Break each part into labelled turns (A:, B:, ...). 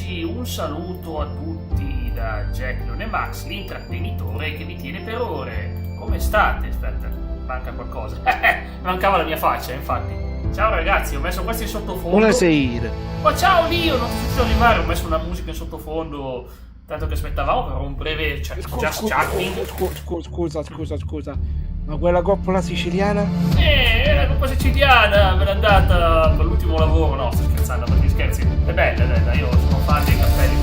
A: amici, un saluto a tutti da Jack Non e Max, l'intrattenitore che vi tiene per ore. Come state? Aspetta, manca qualcosa. Mancava la mia faccia, infatti. Ciao ragazzi, ho messo questo in sottofondo.
B: Buonasera.
A: Ma ciao Lio, non ti sento arrivare, ho messo una musica in sottofondo, tanto che aspettavamo per un breve just chatting.
B: Scusa. Ma quella coppola siciliana?
A: La coppa siciliana, me l'ha data per l'ultimo lavoro. No, sto scherzando, perché scherzi. È bella, io sono fan dei cappelli.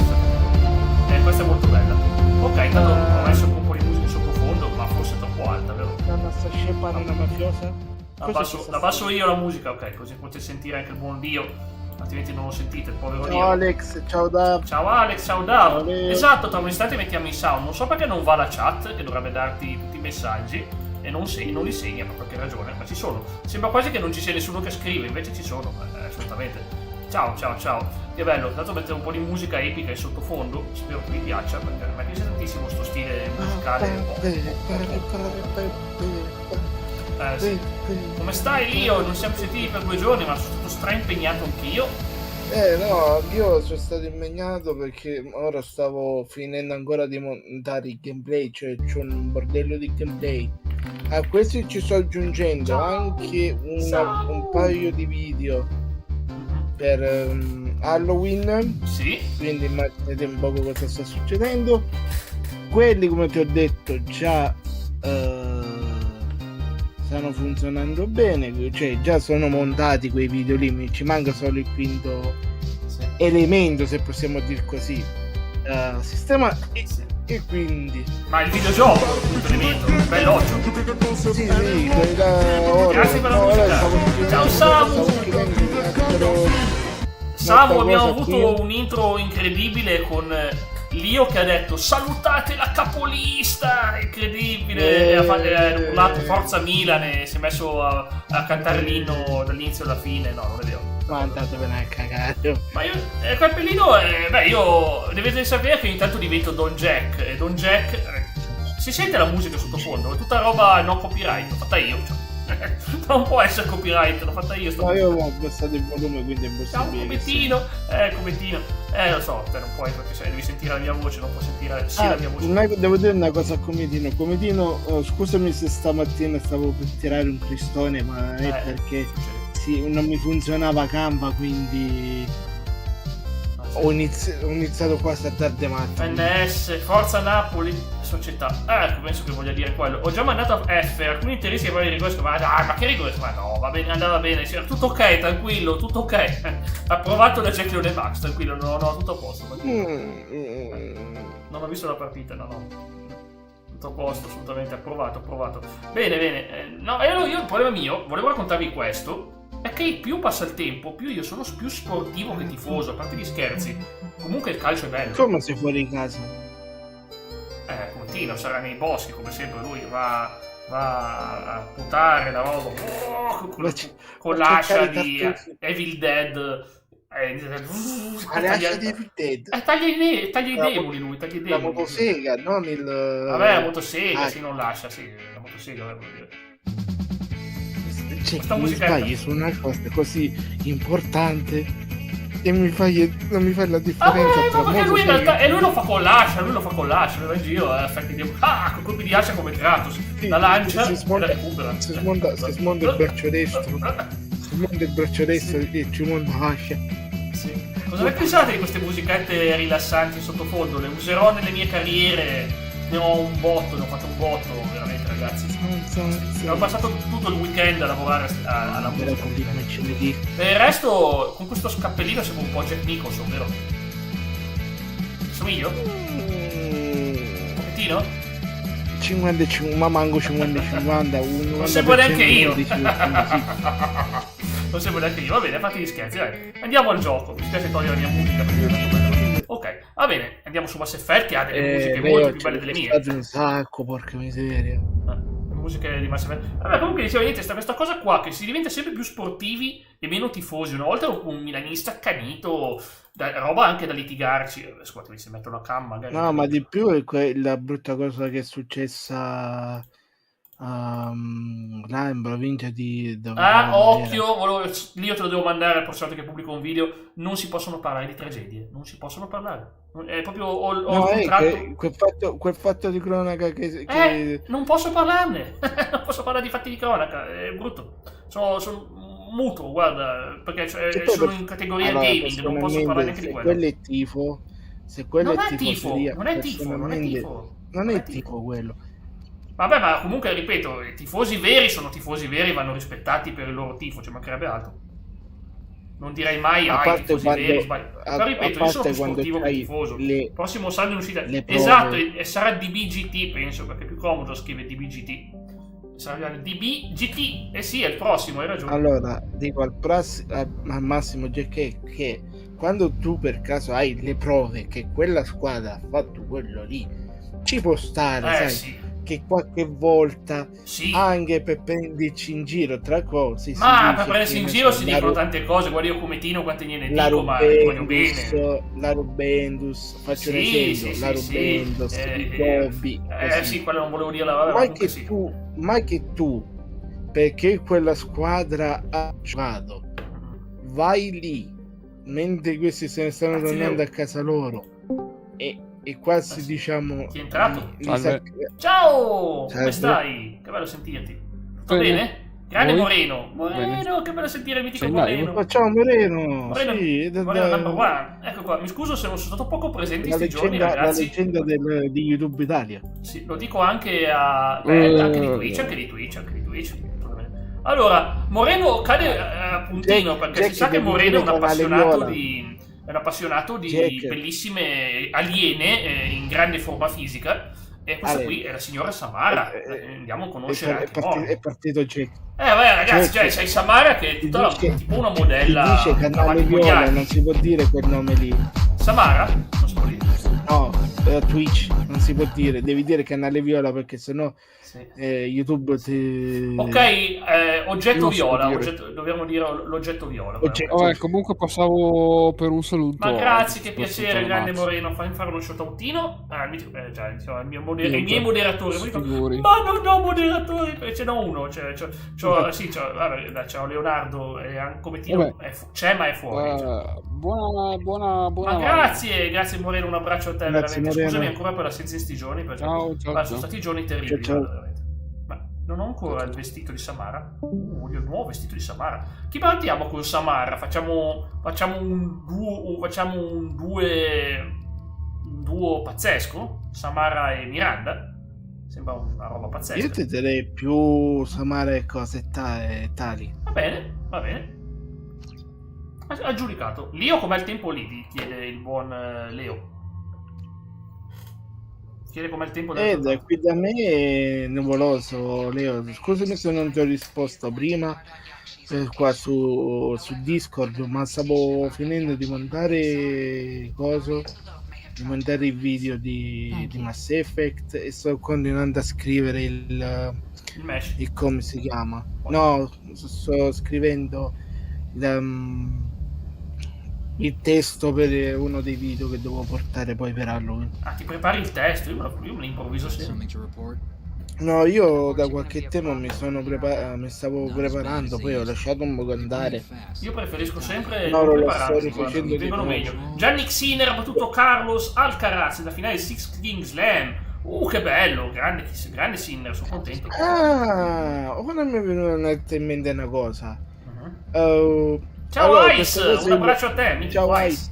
A: Questa è molto bella. Ok, intanto ho messo un po' di musica in sottofondo, ma forse è troppo alta, vero?
B: La sta sceppando una mafiosa?
A: La basso io la musica, ok, così potete sentire anche il buon Dio, altrimenti non lo sentite, il povero Dio.
B: Ciao Alex, ciao Dav.
A: Ciao Alex, ciao Dav. Esatto, tra un istante mettiamo in sound. Non so perché non va la chat, che dovrebbe darti tutti i messaggi, e non li segna per qualche ragione, ma ci sono. Sembra quasi che non ci sia nessuno che scrive, invece ci sono, assolutamente. Ciao. Che bello, tanto mettere un po' di musica epica in sottofondo, spero che vi piaccia, perché a me piace tantissimo sto stile musicale. Sì. Come stai Lio? Non siamo sentiti per 2 giorni, ma sono stato stra-impegnato anch'io.
B: No, io sono stato impegnato perché ora stavo finendo ancora di montare il gameplay, cioè c'ho un bordello di gameplay. A questi ci sto aggiungendo anche un paio di video per Halloween.
A: Sì.
B: Quindi immaginate un po' cosa sta succedendo. Quelli, come ti ho detto, già stanno funzionando bene, cioè già sono montati quei video lì, ci manca solo il quinto elemento, se possiamo dire così, sistema e quindi
A: ma il videogioco quinto elemento, bell'occhio.
B: Sì,
A: grazie per la musica. Ciao Samu, abbiamo avuto un intro incredibile con Lio che ha detto salutate la capolista, incredibile, e ha urlato Forza Milan e si è messo a cantare l'inno dall'inizio alla fine. No, non è vero.
B: Ma andatevene a cagare.
A: Ma io, quel pelino io dovete sapere che ogni tanto divento Don Jack, e Don Jack si sente la musica sottofondo, è tutta roba no copyright, l'ho fatta io, cioè. Non può essere copyright, l'ho fatta io.
B: Ma io ho abbassato il volume, quindi è possibile.
A: Comettino, lo so, te non puoi, perché devi sentire la mia voce, non puoi sentire sia la mia voce.
B: Devo dire una cosa a Cometino, scusami se stamattina stavo per tirare un cristone, ma è perché non mi funzionava Canva, quindi ho iniziato quasi a tardi mattina.
A: NS, Forza Napoli, società. Penso che voglia dire quello. Ho già mandato a F, alcuni interessi che vogliono ricorso, ma che ricorso? Ma no, va bene, andava bene, tutto ok, tranquillo, tutto ok. Approvato da Jack Leone Max, tranquillo, no, tutto a posto. Non ho visto la partita, no. Tutto a posto, assolutamente, approvato. Bene. No, io il problema mio, volevo raccontarvi questo, è che più passa il tempo, più io sono più sportivo che tifoso, a parte gli scherzi. Comunque il calcio è bello.
B: Come sei fuori casa?
A: Continua, sarà nei boschi, come sempre lui va a puttare la roba con l'ascia di Evil Dead.
B: L'ascia di Evil Dead?
A: Taglia i demoni lui, taglia i demoni.
B: La motosega, non il...
A: Vabbè, la motosega, sì, non l'ascia, sì, la motosega, vuol dire.
B: Cioè, mi sbagli su una cosa così importante e non mi fai la differenza tra
A: perché lui in realtà, e lui lo fa con l'ascia, lui va in giro con colpi di ascia come Kratos, la lancia e la recupera.
B: Si smonta il braccio destro, e ci monta l'ascia.
A: Sì. Cosa ne pensate di queste musichette rilassanti in sottofondo? Le userò nelle mie carriere. Ne ho fatto un botto, veramente ragazzi. Ho passato tutto il weekend a lavorare alla musica. Per il resto, con questo scappellino sembra un po' Jack Nicholson, vero? Somiglio? Un pochettino?
B: 50, ma manco 50.
A: Non sembra neanche io. Non sembra neanche io. Va bene, fate gli scherzi, dai. Andiamo al gioco. Mi spiace togliere la mia musica perché è tanto bello. Ok, va bene, andiamo su Mass Effect che ha delle musiche molto più belle delle mie.
B: Un sacco, porca miseria.
A: Musiche di Mass Effect. Vabbè, comunque dicevo niente, questa cosa qua che si diventa sempre più sportivi e meno tifosi. Una volta ero un milanista accanito, roba anche da litigarci. Scusate, se metto la cam magari.
B: No, ma di più è la brutta cosa che è successa là in provincia di dove
A: occhio, io te lo devo mandare al prossimo che pubblico un video. Non si possono parlare di tragedie, non si possono parlare. È proprio ho il contratto.
B: Quel fatto di cronaca che...
A: non posso parlarne. Non posso parlare di fatti di cronaca, è brutto. Sono muto, guarda, perché sono in categoria gaming, non posso parlare neanche di quello.
B: Quello è tifo. Se quello
A: non
B: è tifo,
A: non è tifo.
B: Non è tifo quello.
A: Vabbè, ma comunque, ripeto, i tifosi veri sono tifosi veri, vanno rispettati per il loro tifo, ci mancherebbe altro. Non direi mai, i tifosi veri sbagliano. Però ripeto, io sono più sportivo che tifoso. Prossimo saldo in uscita. Esatto, e sarà DBGT, penso, perché è più comodo scrivere DBGT. Sarà DBGT, sì, è il prossimo, hai ragione.
B: Allora, dico al Massimo che quando tu per caso hai le prove che quella squadra ha fatto quello lì, ci può stare, sai?
A: Sì.
B: Che qualche volta anche per prenderci in giro tra cose,
A: ma per prendersi in giro si dicono tante cose. Guarda, io come Tino quante gliene dico, ma voglio bene.
B: La Rubendus, faccio un esempio, la Rubendus, i Gobbi,
A: sì, quello non volevo dirla, vabbè,
B: ma che tu perché quella squadra ha giocato vai lì mentre questi se ne stanno tornando a casa loro e quasi diciamo
A: chi è entrato? Ciao, come stai? Che bello sentirti. Tutto bene? Grande Moreno, che bello sentire il mitico Moreno.
B: Ciao Moreno. Sì,
A: Moreno number one. Ecco qua, mi scuso se non sono stato poco presente in questi giorni, ragazzi.
B: La leggenda di YouTube Italia.
A: Sì, lo dico anche anche di Twitch. Allora, Moreno cade a puntino perché si sa che Moreno è un appassionato di bellissime aliene in grande forma fisica. E questa qui è la signora Samara. Andiamo a conoscere
B: è partito Jack.
A: Ragazzi, c'è Samara che è tutta tipo una modella.
B: Dice Canale Viola, non si può dire quel nome lì.
A: Samara? Non si può dire.
B: No, Twitch non si può dire, devi dire Canale Viola perché sennò YouTube ti...
A: Ok, oggetto viola, dobbiamo dire l'oggetto viola.
C: Comunque passavo per un saluto.
A: Ma grazie, che piacere, grande Moreno. Fammi fare uno shoutoutino. I miei moderatori. Ma non ho moderatori, perché ce n'ho uno. C'ho Leonardo e come Tino c'è ma è fuori.
C: Buona.
A: Ma grazie Moreno, un abbraccio a te,
B: veramente.
A: Moreno. Scusami ancora per l'assenza in sti giorni, perché sono stati giorni terribili.
B: Ciao.
A: Ma non ho ancora il vestito di Samara. Il nuovo vestito di Samara. Chi partiamo con Samara? Facciamo un duo pazzesco? Samara e Miranda? Sembra una roba pazzesca.
B: Io ti direi più Samara e cose tali.
A: Va bene. Ha giudicato. Leo com'è il tempo lì? Chiede il buon Leo. Chiede com'è il tempo
B: qui da me è nuvoloso, Leo. Scusami se non ti ho risposto prima qua su Discord, ma stavo finendo di montare il video di Mass Effect e sto continuando a scrivere il come si chiama. No, sto scrivendo il testo per uno dei video che devo portare poi per Halloween.
A: Ti prepari il testo? Io me lo improvviso sempre.
B: No, io da qualche tempo mi stavo preparando, poi ho lasciato un po' andare.
A: Io preferisco sempre non prepararsi, mi vengono meglio. Gianni Xiner ha battuto Carlos Alcaraz nella finale Six King Slam. Che bello, grande Sinner, sono contento.
B: Ora mi è venuta in mente una cosa.
A: Ciao Ice, un abbraccio a te.
B: Ciao Ice.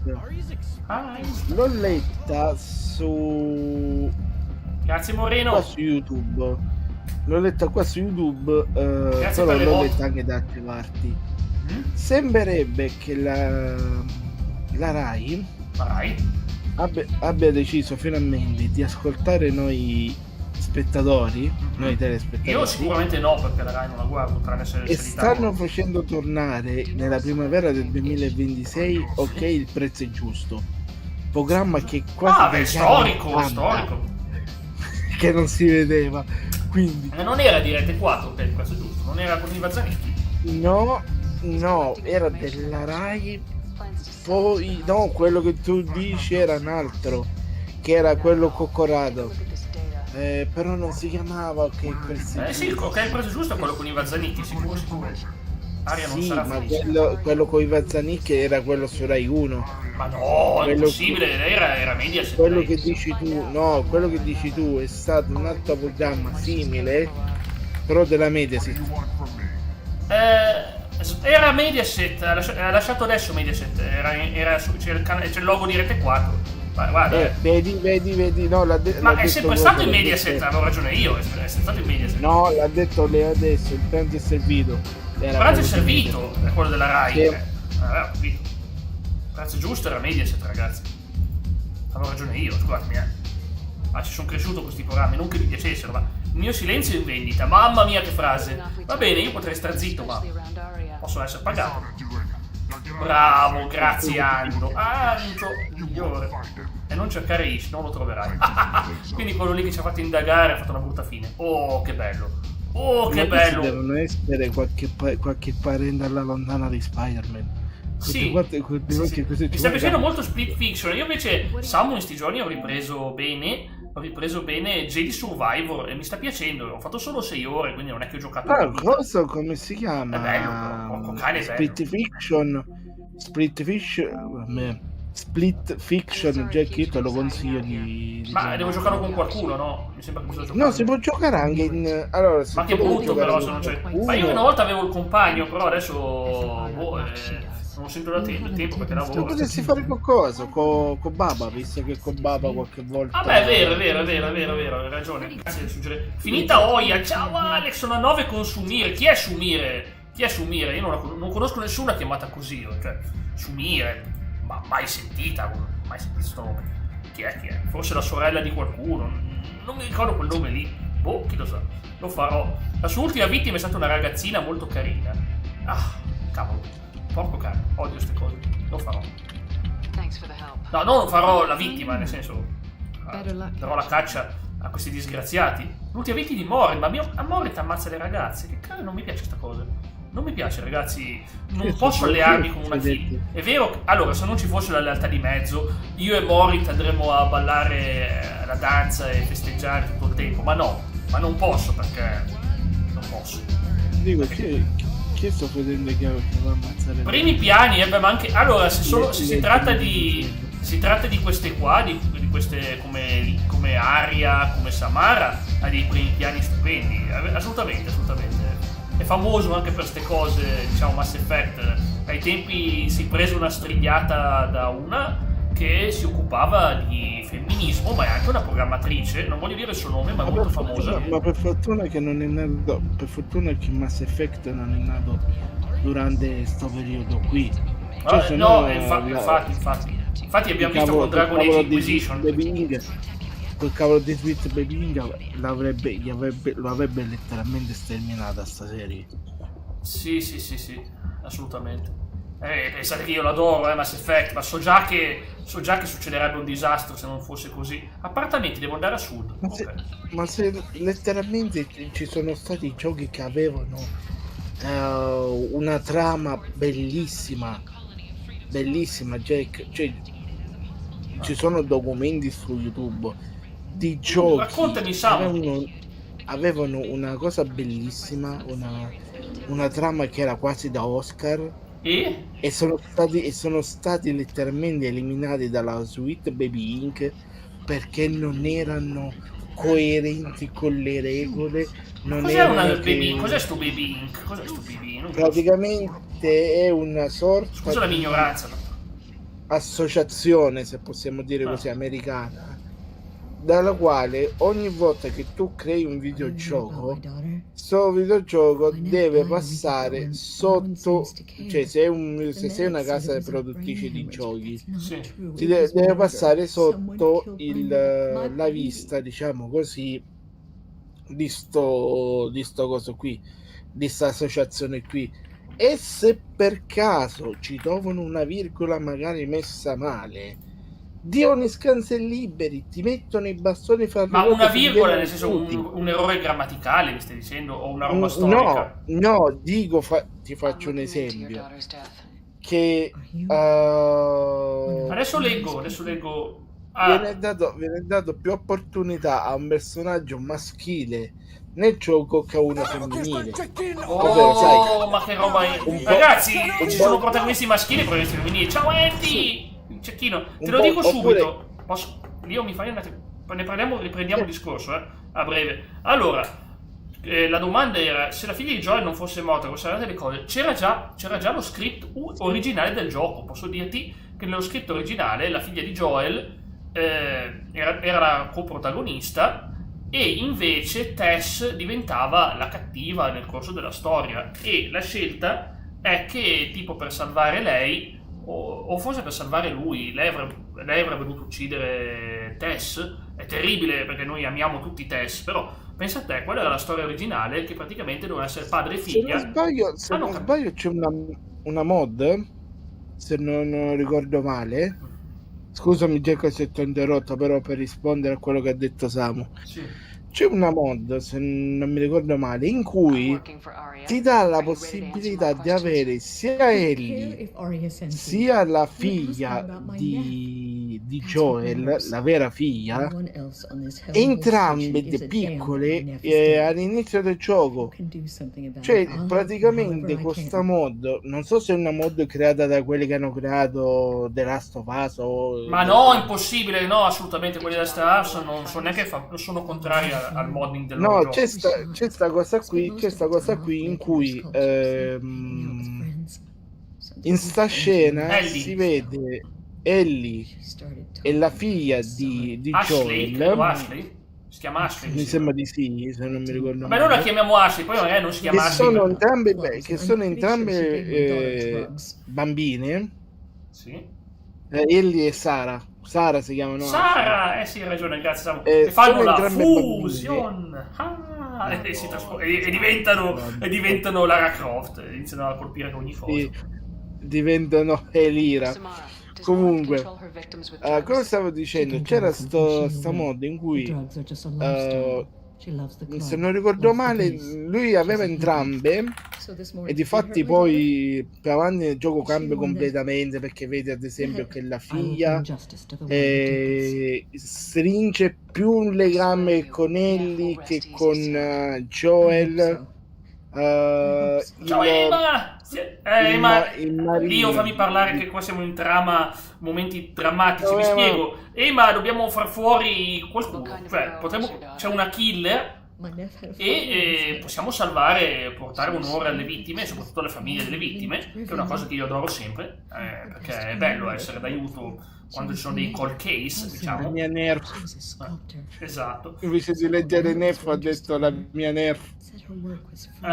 B: L'ho letta su...
A: Grazie Moreno.
B: Qua su YouTube. L'ho letta qua su YouTube, però l'ho letta anche da altre parti. Sembrerebbe che la Rai abbia deciso finalmente di ascoltare noi spettatori, noi telespettatori.
A: Io sicuramente no, perché la Rai non la guardo, tranne se
B: e stanno facendo tornare nella primavera del 2026 Ok, il prezzo è giusto, programma che quasi
A: storico
B: che non si vedeva, quindi
A: non era di Rete 4 Ok, il prezzo è giusto, non era con i Vazzanetti,
B: no, era della Rai, poi no, quello che tu dici era un altro, che era quello Coccorado. Però non si chiamava Ok Presto
A: Sì, ok, il prezzo giusto è quello con i Vazzanicchi, sicuro, sicuro. Aria non
B: sì,
A: sarà
B: ma
A: felice.
B: quello con i Vazzanicchi era quello su Rai 1.
A: Ma no, è
B: Quello
A: impossibile, era Mediaset.
B: quello
A: lei.
B: che dici tu, no, quello che dici tu è stato un altro programma simile, però della Mediaset.
A: Era Mediaset, ha lasciato adesso Mediaset, c'è il logo di Rete 4. Guarda,
B: Vedi, no,
A: ma
B: l'ha
A: è
B: detto
A: sempre stato in
B: l'ha
A: Mediaset,
B: detto-
A: avevo ragione io, è sempre stato in Mediaset.
B: No, l'ha detto lei adesso, il pranzo è servito.
A: Il
B: Era
A: pranzo è
B: quello di
A: servito, è quello della Rai.
B: Sì.
A: Ho capito. Il pranzo giusto era Mediaset, ragazzi. Avevo ragione io, scusatemi, Ma ci sono cresciuto questi programmi, non che mi piacessero, ma il mio silenzio è in vendita. Mamma mia che frase. Va bene, io potrei star zitto, ma posso essere pagato. Bravo, grazie Ando. Ando, migliore. E non cercare Ish, non lo troverai. Quindi quello lì che ci ha fatto indagare ha fatto una brutta fine. Oh, che bello. Oh, che
B: Ma questi
A: bello.
B: devono essere qualche parente alla lontana di Spider-Man.
A: Sì,
B: Queste
A: sì.
B: cose
A: Mi sta piacendo molto Split Fiction. Io invece Samu in sti giorni ho ripreso bene Jedi Survivor e mi sta piacendo. Ho fatto solo 6 ore, quindi non è che ho giocato
B: Ah,
A: molto.
B: cosa come si chiama?
A: È bello, però. Porco cane, è bello.
B: Split Fiction, Jack, io te lo consiglio di
A: Ma devo giocarlo con qualcuno, no? Mi sembra che bisogna giocare.
B: No, si può giocare anche in... Allora, se
A: Ma che
B: tu vuoi
A: brutto
B: giocare
A: però
B: con
A: se non c'è.
B: qualcuno-
A: Ma io una volta avevo il compagno, però adesso non sento da tempo perché
B: Tu
A: lavoro.
B: potresti fare qualcosa con Baba, visto che con Baba qualche volta...
A: Vabbè, è vero, hai ragione. Grazie Finita Oia, ciao Alex, sono a 9 con Sumire. Chi è Sumire? Io non conosco nessuno chiamata così, cioè, Sumire, ma mai sentita sto nome. Chi è? Forse la sorella di qualcuno, non mi ricordo quel nome lì. Boh, chi lo sa. Lo farò. La sua ultima vittima è stata una ragazzina molto carina. Ah, cavolo. Porco cane, odio queste cose. Lo farò. No, non farò la vittima, nel senso. Darò la caccia a questi disgraziati. L'ultima vittima di Morit, ma a Morit ammazza le ragazze. Che cazzo, non mi piace sta cosa. Non mi piace, ragazzi. Non posso allearmi con una kill. È vero che, allora, se non ci fosse la lealtà di mezzo, io e Morit andremo a ballare la danza e festeggiare tutto il tempo. Ma no, ma non posso perché non posso.
B: Dico, che sto vedendo che va a ammazzare...
A: Primi piani, ma anche... Allora, se si tratta di queste qua, di queste come Arya, come Samara, ha dei primi piani stupendi. Assolutamente. È famoso anche per queste cose, diciamo Mass Effect. Ai tempi si è preso una strigliata da una che si occupava di femminismo, ma è anche una programmatrice, non voglio dire il suo nome, ma è molto famosa.
B: Ma per fortuna che non è nato, per fortuna che Mass Effect non è nato durante questo periodo qui. Cioè,
A: No, infatti abbiamo visto con Dragon Age Inquisition.
B: Quel cavolo di Sweet Baby lo avrebbe letteralmente sterminata sta serie.
A: Sì, assolutamente. Pensate che io l'adoro, Mass Effect, ma so già che succederebbe un disastro se non fosse così. Appartamenti, devo andare a sud.
B: Ma se letteralmente ci sono stati giochi che avevano una trama bellissima, Jack, cioè ci sono documenti su YouTube di giochi.
A: Raccontami, Sam.
B: Avevano una cosa bellissima, una trama che era quasi da Oscar e sono stati letteralmente eliminati dalla Sweet Baby Inc. perché non erano coerenti con le regole.
A: Cos'è sto Baby Inc?
B: Praticamente è una sorta
A: Scusa la mia ignoranza.
B: associazione, se possiamo dire così, americana, dalla quale ogni volta che tu crei un videogioco, questo videogioco deve passare sotto, cioè se sei una casa produttrice di giochi, deve passare sotto la vista, diciamo così, di sto coso qui, di sta associazione qui. E se per caso ci trovano una virgola magari messa male, Dio scansi liberi, ti mettono i bastoni fra le
A: Ma
B: ruote,
A: una virgola, nel senso un errore grammaticale, mi stai dicendo, o una roba storica?
B: No, dico, ti faccio un esempio. Che
A: adesso leggo
B: viene dato più opportunità a un personaggio maschile nel gioco che a uno femminile. Ovvero, sai,
A: Ma che roba è?
B: un po'-
A: Ragazzi,
B: un
A: ci
B: po'-
A: sono protagonisti maschili e protagonisti femminili. Ciao Andy! Cecchino, te lo
B: po',
A: dico
B: oppure-
A: subito. Io mi fai andare. Riprendiamo il discorso, a breve. Allora, la domanda era: se la figlia di Joel non fosse morta, come sarebbero le cose? C'era già lo script originale del gioco. Posso dirti che nello script originale la figlia di Joel era la coprotagonista, e invece Tess diventava la cattiva nel corso della storia, e la scelta è che tipo per salvare lei o forse per salvare lui lei avrebbe dovuto uccidere Tess. È terribile perché noi amiamo tutti Tess, però pensa a te, quella era la storia originale, che praticamente doveva essere padre e figlia.
B: Se non sbaglio c'è una mod, se non ricordo male. Scusami Jacob se ti ho interrotto, però per rispondere a quello che ha detto Samu.
A: Sì.
B: C'è una mod, se non mi ricordo male, in cui ti dà la possibilità di avere sia Ellie sia la figlia di Joel, la vera figlia, entrambe piccole all'inizio del gioco. Cioè, praticamente questa mod, non so se è una mod creata da quelli che hanno creato The Last of Us o...
A: Ma no, impossibile, no, assolutamente. Quelli da Star Wars non sono neanche sono contrari al modding del loro
B: No,
A: gioco.
B: c'è sta cosa qui in cui in sta scena
A: Ellie.
B: si vede Ellie e la figlia di
A: Ashley,
B: Joel.
A: credo Ashley? Si chiama Ashley?
B: Mi sembra di sì, se non mi ricordo
A: Ma noi la chiamiamo Ashley, poi magari non si chiama
B: che
A: Ashley.
B: sono entrambe bambine,
A: Sì.
B: Ellie e Sara. Sara si chiamano.
A: Sara, sì, hai ragione, grazie Samu.
B: E
A: E fanno
B: sono
A: la
B: entrambe
A: fusion. E diventano Lara Croft, iniziano a colpire con ogni cosa.
B: Sì, diventano Elira. Comunque, cosa stavo dicendo? C'era sta mod in cui, se non ricordo male, lui aveva entrambe, e difatti poi più avanti nel gioco cambia completamente, perché vedi ad esempio che la figlia stringe più un legame con Ellie che con Joel.
A: Ciao Emma! Emma, io fammi parlare
B: Marino.
A: che qua siamo in trama, momenti drammatici, mi
B: No,
A: spiego. Emma, dobbiamo far fuori qualcuno, cioè c'è una killer e possiamo salvare, portare onore alle vittime, soprattutto alle famiglie delle vittime, che è una cosa che io adoro sempre, perché è bello essere d'aiuto quando ci sono dei cold case,
B: La
A: diciamo.
B: mia nerf.
A: Esatto.
B: Invece di leggere nerf ha detto la mia nerf.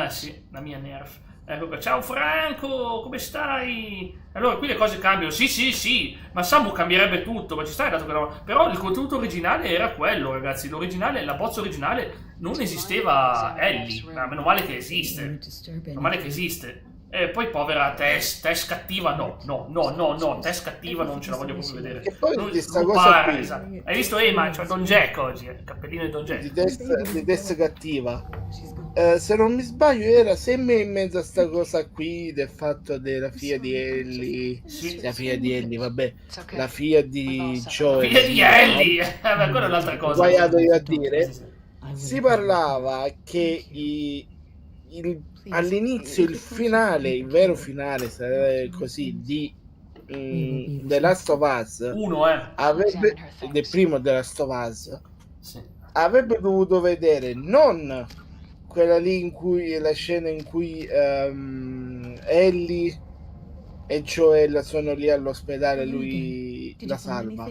A: Sì, la mia nerf. Ecco qua. Ciao Franco, come stai? Allora, qui le cose cambiano. Sì, ma Samu cambierebbe tutto, ma ci stai dato che no. Però il contenuto originale era quello, ragazzi. La bozza originale non esisteva Ellie. Ma meno male che esiste. Meno male che esiste. E poi povera Tess cattiva, no, Tess cattiva non ce la voglio proprio vedere.
B: E poi
A: Non-
B: questa
A: non
B: cosa
A: pare,
B: qui.
A: esatto. Hai visto Emma? C'è Don Jack oggi, il cappellino di Don Jack.
B: Di Tess cattiva. Se non mi sbaglio era sempre in mezzo a sta cosa qui del fatto della figlia di Ellie.
A: Sì.
B: La figlia di Ellie, vabbè. La figlia di Joel.
A: Figlia di Ellie! Ma quella è un'altra cosa.
B: Sbagliato io a dire.
A: Sì.
B: Si parlava che all'inizio il finale, il vero finale così di The Last of Us
A: Uno,
B: del primo The Last of Us
A: Sì.
B: avrebbe dovuto vedere non quella lì in cui la scena in cui Ellie e Joel sono lì all'ospedale, lui la salva,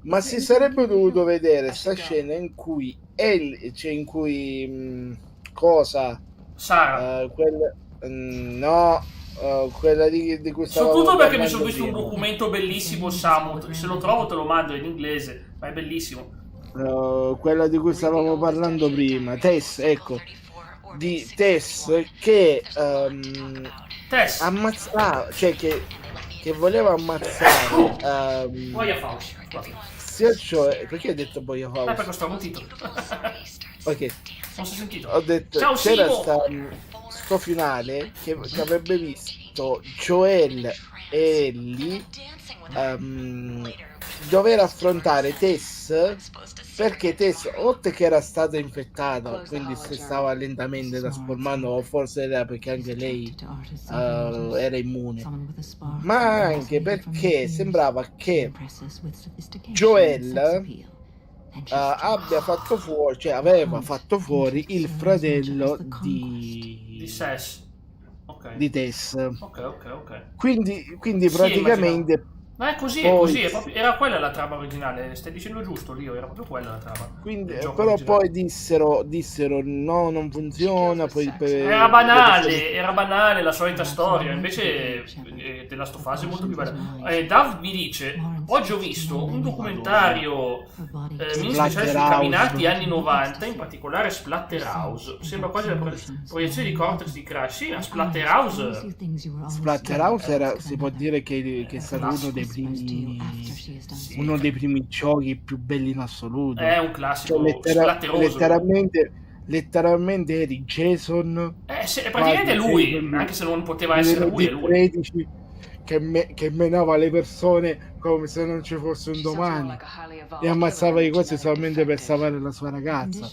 B: ma si sarebbe dovuto vedere sta scena in cui Ellie, cioè in cui
A: Sara.
B: quella quella di cui stavamo
A: Soprattutto perché mi
B: parlando
A: sono visto un
B: prima.
A: documento bellissimo, Samu. Se lo trovo te lo mando in inglese, ma è bellissimo.
B: Quella di cui stavamo parlando prima, Tess, ecco, di Tess che
A: Tess.
B: ammazzava, cioè che voleva ammazzare
A: Boia Fauci.
B: sia Joel, perché hai detto Boia
A: Perché
B: Fauci?
A: sto mutito.
B: Ok,
A: Non si è sentito.
B: ho detto
A: Ciao,
B: c'era
A: Simo.
B: sto finale che avrebbe visto Joel e Ellie dover affrontare Tess, perché Tess oltre che era stata infettata, quindi si stava lentamente trasformando, o forse era perché anche lei era immune, ma anche perché sembrava che Joel abbia fatto fuori, cioè aveva fatto fuori il fratello
A: Di Sess. Ok.
B: di Tess.
A: Ok.
B: Quindi
A: Sì,
B: praticamente
A: ma è così,
B: poi,
A: era quella la trama originale, stai dicendo giusto, Lio, era proprio quella la trama.
B: quindi,
A: del gioco
B: però
A: originale.
B: poi dissero no, non funziona, poi
A: Era banale la solita storia, invece The Last of Us è molto più bella. Dav mi dice, oggi ho visto un documentario mini speciale sui camminati anni 90, in particolare Splatterhouse, sembra quasi la proiezione di Cortex di Crash. Sì, ma Splatterhouse
B: Splatterhouse si può dire che è stato uno dei primi giochi più belli in assoluto.
A: È un classico,
B: cioè,
A: splatteroso.
B: letteralmente eri Jason,
A: è praticamente lui, anche se non poteva essere lui, è lui.
B: 13 che menava le persone come se non ci fosse un domani e ammazzava i cose solamente per salvare la sua ragazza.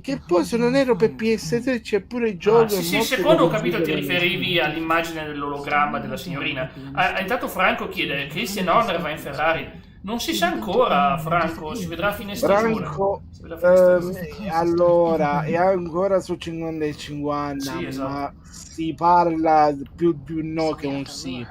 B: Che poi, se non ero per PS3, c'è pure il gioco.
A: Sì, secondo ho capito ti riferivi all'immagine dell'ologramma della signorina. Intanto Franco chiede, Christian Horner va in Ferrari. Non si sa ancora, Franco, si vedrà a fine stagione.
B: Franco, allora, è ancora su 50 e 50,
A: Sì, esatto.
B: ma si parla più di un no che un sì,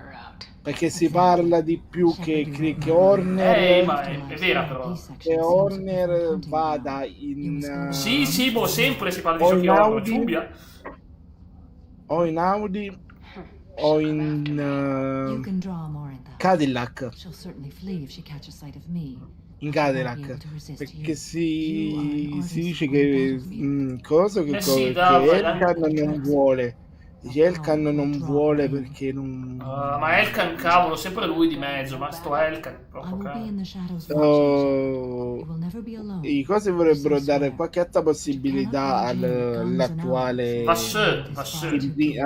B: perché si parla di più che Horner,
A: ma è vera però.
B: che Horner vada in...
A: Sì, sempre si parla di
B: o
A: giochi
B: in
A: horror,
B: Audi,
A: Giubia.
B: o in Audi o in Cadillac, perché si dice che cosa che
A: sì, dai,
B: Elkan non vuole. Dice Elkan non vuole perché non...
A: ma Elkan, cavolo, sempre lui di mezzo, ma sto Elkan,
B: i cose vorrebbero dare qualche altra possibilità all'attuale a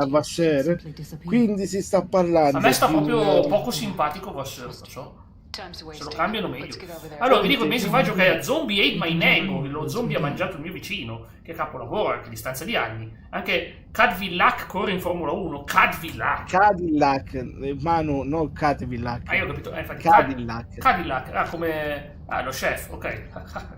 B: Vasseur, quindi si sta parlando.
A: A me sta proprio poco simpatico Vasseur, lo so. Se lo cambiano meglio. Allora vi dico, il mese fa giocai a Zombie Ate My Neighbor, lo zombie ha mangiato il mio vicino, che capolavoro anche a distanza di anni. Anche Cadillac corre in Formula 1. Cadillac,
B: Manu, non Cadillac.
A: io ho capito, infatti Cadillac, come lo chef, ok.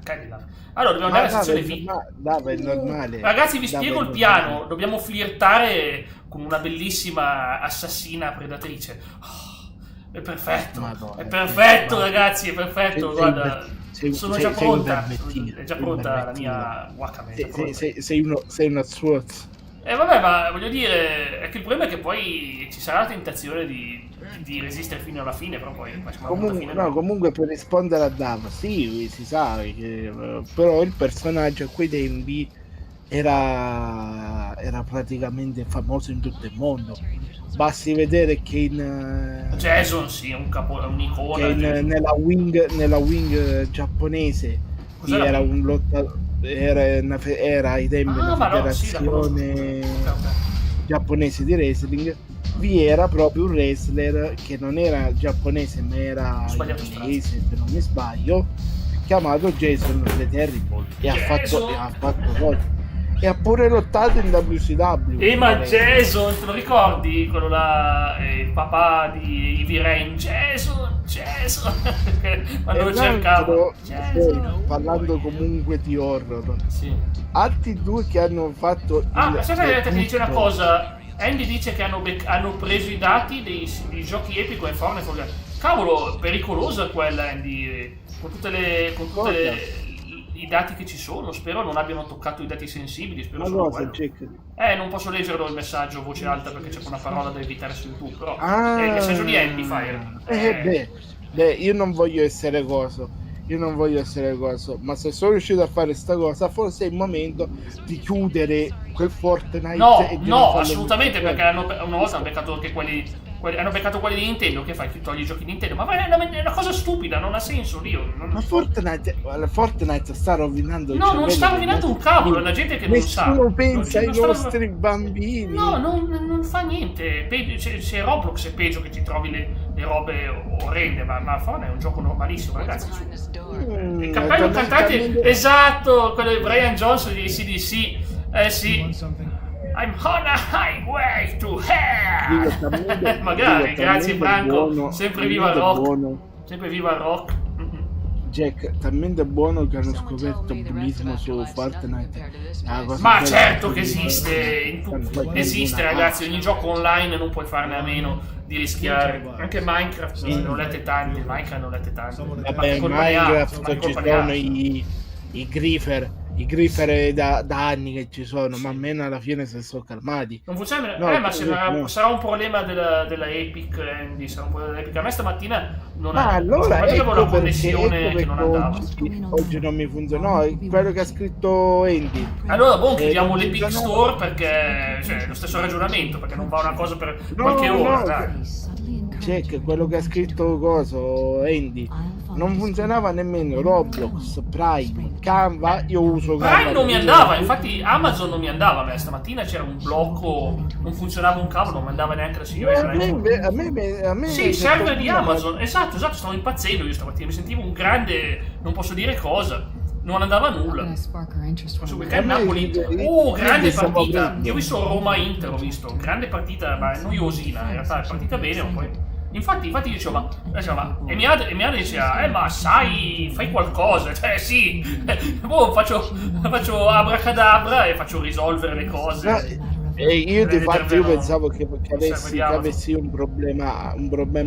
A: Cadillac. Allora dobbiamo andare alla sezione V.
B: È normale.
A: Ragazzi, vi spiego il piano, dobbiamo flirtare con una bellissima assassina predatrice. È perfetto,
B: Madonna,
A: è perfetto, ragazzi, è perfetto. Guarda, sono già pronta. È già pronta la mia Wakame.
B: Sei una SWAT.
A: Vabbè, ma voglio dire, è che il problema è che poi ci sarà la tentazione di resistere fino alla fine, però poi
B: comunque per rispondere a Dav, sì, si sa che, però il personaggio a quei tempi era praticamente famoso in tutto il mondo. Basti vedere che in
A: Jason, sì, è un'icona.
B: Nella wing giapponese era un lottatore, era ai tempi la federazione giapponese di wrestling. Vi era proprio un wrestler che non era giapponese ma era inglese, se non mi sbaglio, chiamato Jason The Terrible, e ha fatto gol. E ha pure lottato in WCW.
A: Ma Jason, te lo ricordi? Quello là, il papà di Ivy Rain. Jason quando lo cercavo.
B: Parlando comunque di horror,
A: sì.
B: Altri due che hanno fatto
A: aspetta, ti dice una cosa. Andy dice che hanno preso i dati dei giochi Epico e Fortnite. Cavolo, pericolosa quella, Andy, con tutte i dati che ci sono. Spero non abbiano toccato i dati sensibili. Spero non posso leggerlo il messaggio a voce alta perché c'è una parola da evitare su YouTube. Però il messaggio di Andy Fire.
B: Io non voglio essere coso, ma se sono riuscito a fare sta cosa, forse è il momento di chiudere quel Fortnite.
A: No, assolutamente, perché una volta hanno beccato anche quelli di Nintendo. Che fai? Ti togli i giochi di Nintendo? Ma è una cosa stupida, non ha senso.
B: Ma Fortnite sta rovinando il
A: non sta rovinando un cavolo, è la gente che non sa.
B: Nessuno pensa ai nostri bambini.
A: No, non fa niente. C'è Roblox, è peggio, che ti trovi e robe orrende, ma Phone è un gioco normalissimo, ragazzi. Il cappello
B: talmente-
A: cantante,
B: talmente-
A: esatto, quello di Brian Johnson di AC/DC. Sì. I'm on a highway to hell. Magari, grazie Franco. Sempre viva il rock.
B: Buono.
A: Sempre viva il rock.
B: Jack, talmente buono che hanno scoperto bullismo su Fortnite. Ah, cosa
A: Ma
B: bella.
A: certo che esiste, esiste ragazzi, ogni gioco online non puoi farne a meno di rischiare. Anche Minecraft ne ho lette tante, Minecraft ne ho lette tante. Ma
B: Vabbè,
A: che
B: in
A: colpa ne ha? Ma
B: Minecraft
A: che
B: ci
A: colpa ne ha?
B: sono i griffer da anni che ci sono, ma almeno alla fine si sono calmati.
A: Non funziona?
B: No,
A: Ma
B: no.
A: sarà un problema della Epic, Andy, sarà un problema della Epic. A me stamattina non
B: Ma allora
A: avevo
B: ecco
A: una
B: perché,
A: connessione che non andava.
B: oggi non mi funziona. No, quello che ha scritto Andy.
A: Allora, boh, chiudiamo
B: non
A: l'Epic
B: funzionava.
A: Store perché, cioè, è lo stesso ragionamento, perché non va una cosa per
B: No,
A: qualche ora,
B: no,
A: dai.
B: Check, quello che ha scritto coso Andy. Non funzionava nemmeno Roblox, Prime, Canva. Io uso Canva.
A: Prime non mi andava, infatti Amazon non mi andava a me, stamattina c'era un blocco, non funzionava un cavolo, non mi andava neanche la signora.
B: A me
A: Sì, il server di Amazon, esatto, stavo impazzendo io stamattina, mi sentivo un grande, non posso dire cosa, non andava nulla. Su weekend Napoli, grande partita, io ho visto Roma-Inter, ho visto, grande partita, ma noiosina, in realtà è partita bene, ma poi... Infatti dicevo, e mia diceva, ma sai, fai qualcosa, cioè sì, boh, faccio abracadabra e faccio risolvere le cose.
B: E io di fatto
A: Servono-
B: avessi che
A: serve
B: avessi un problema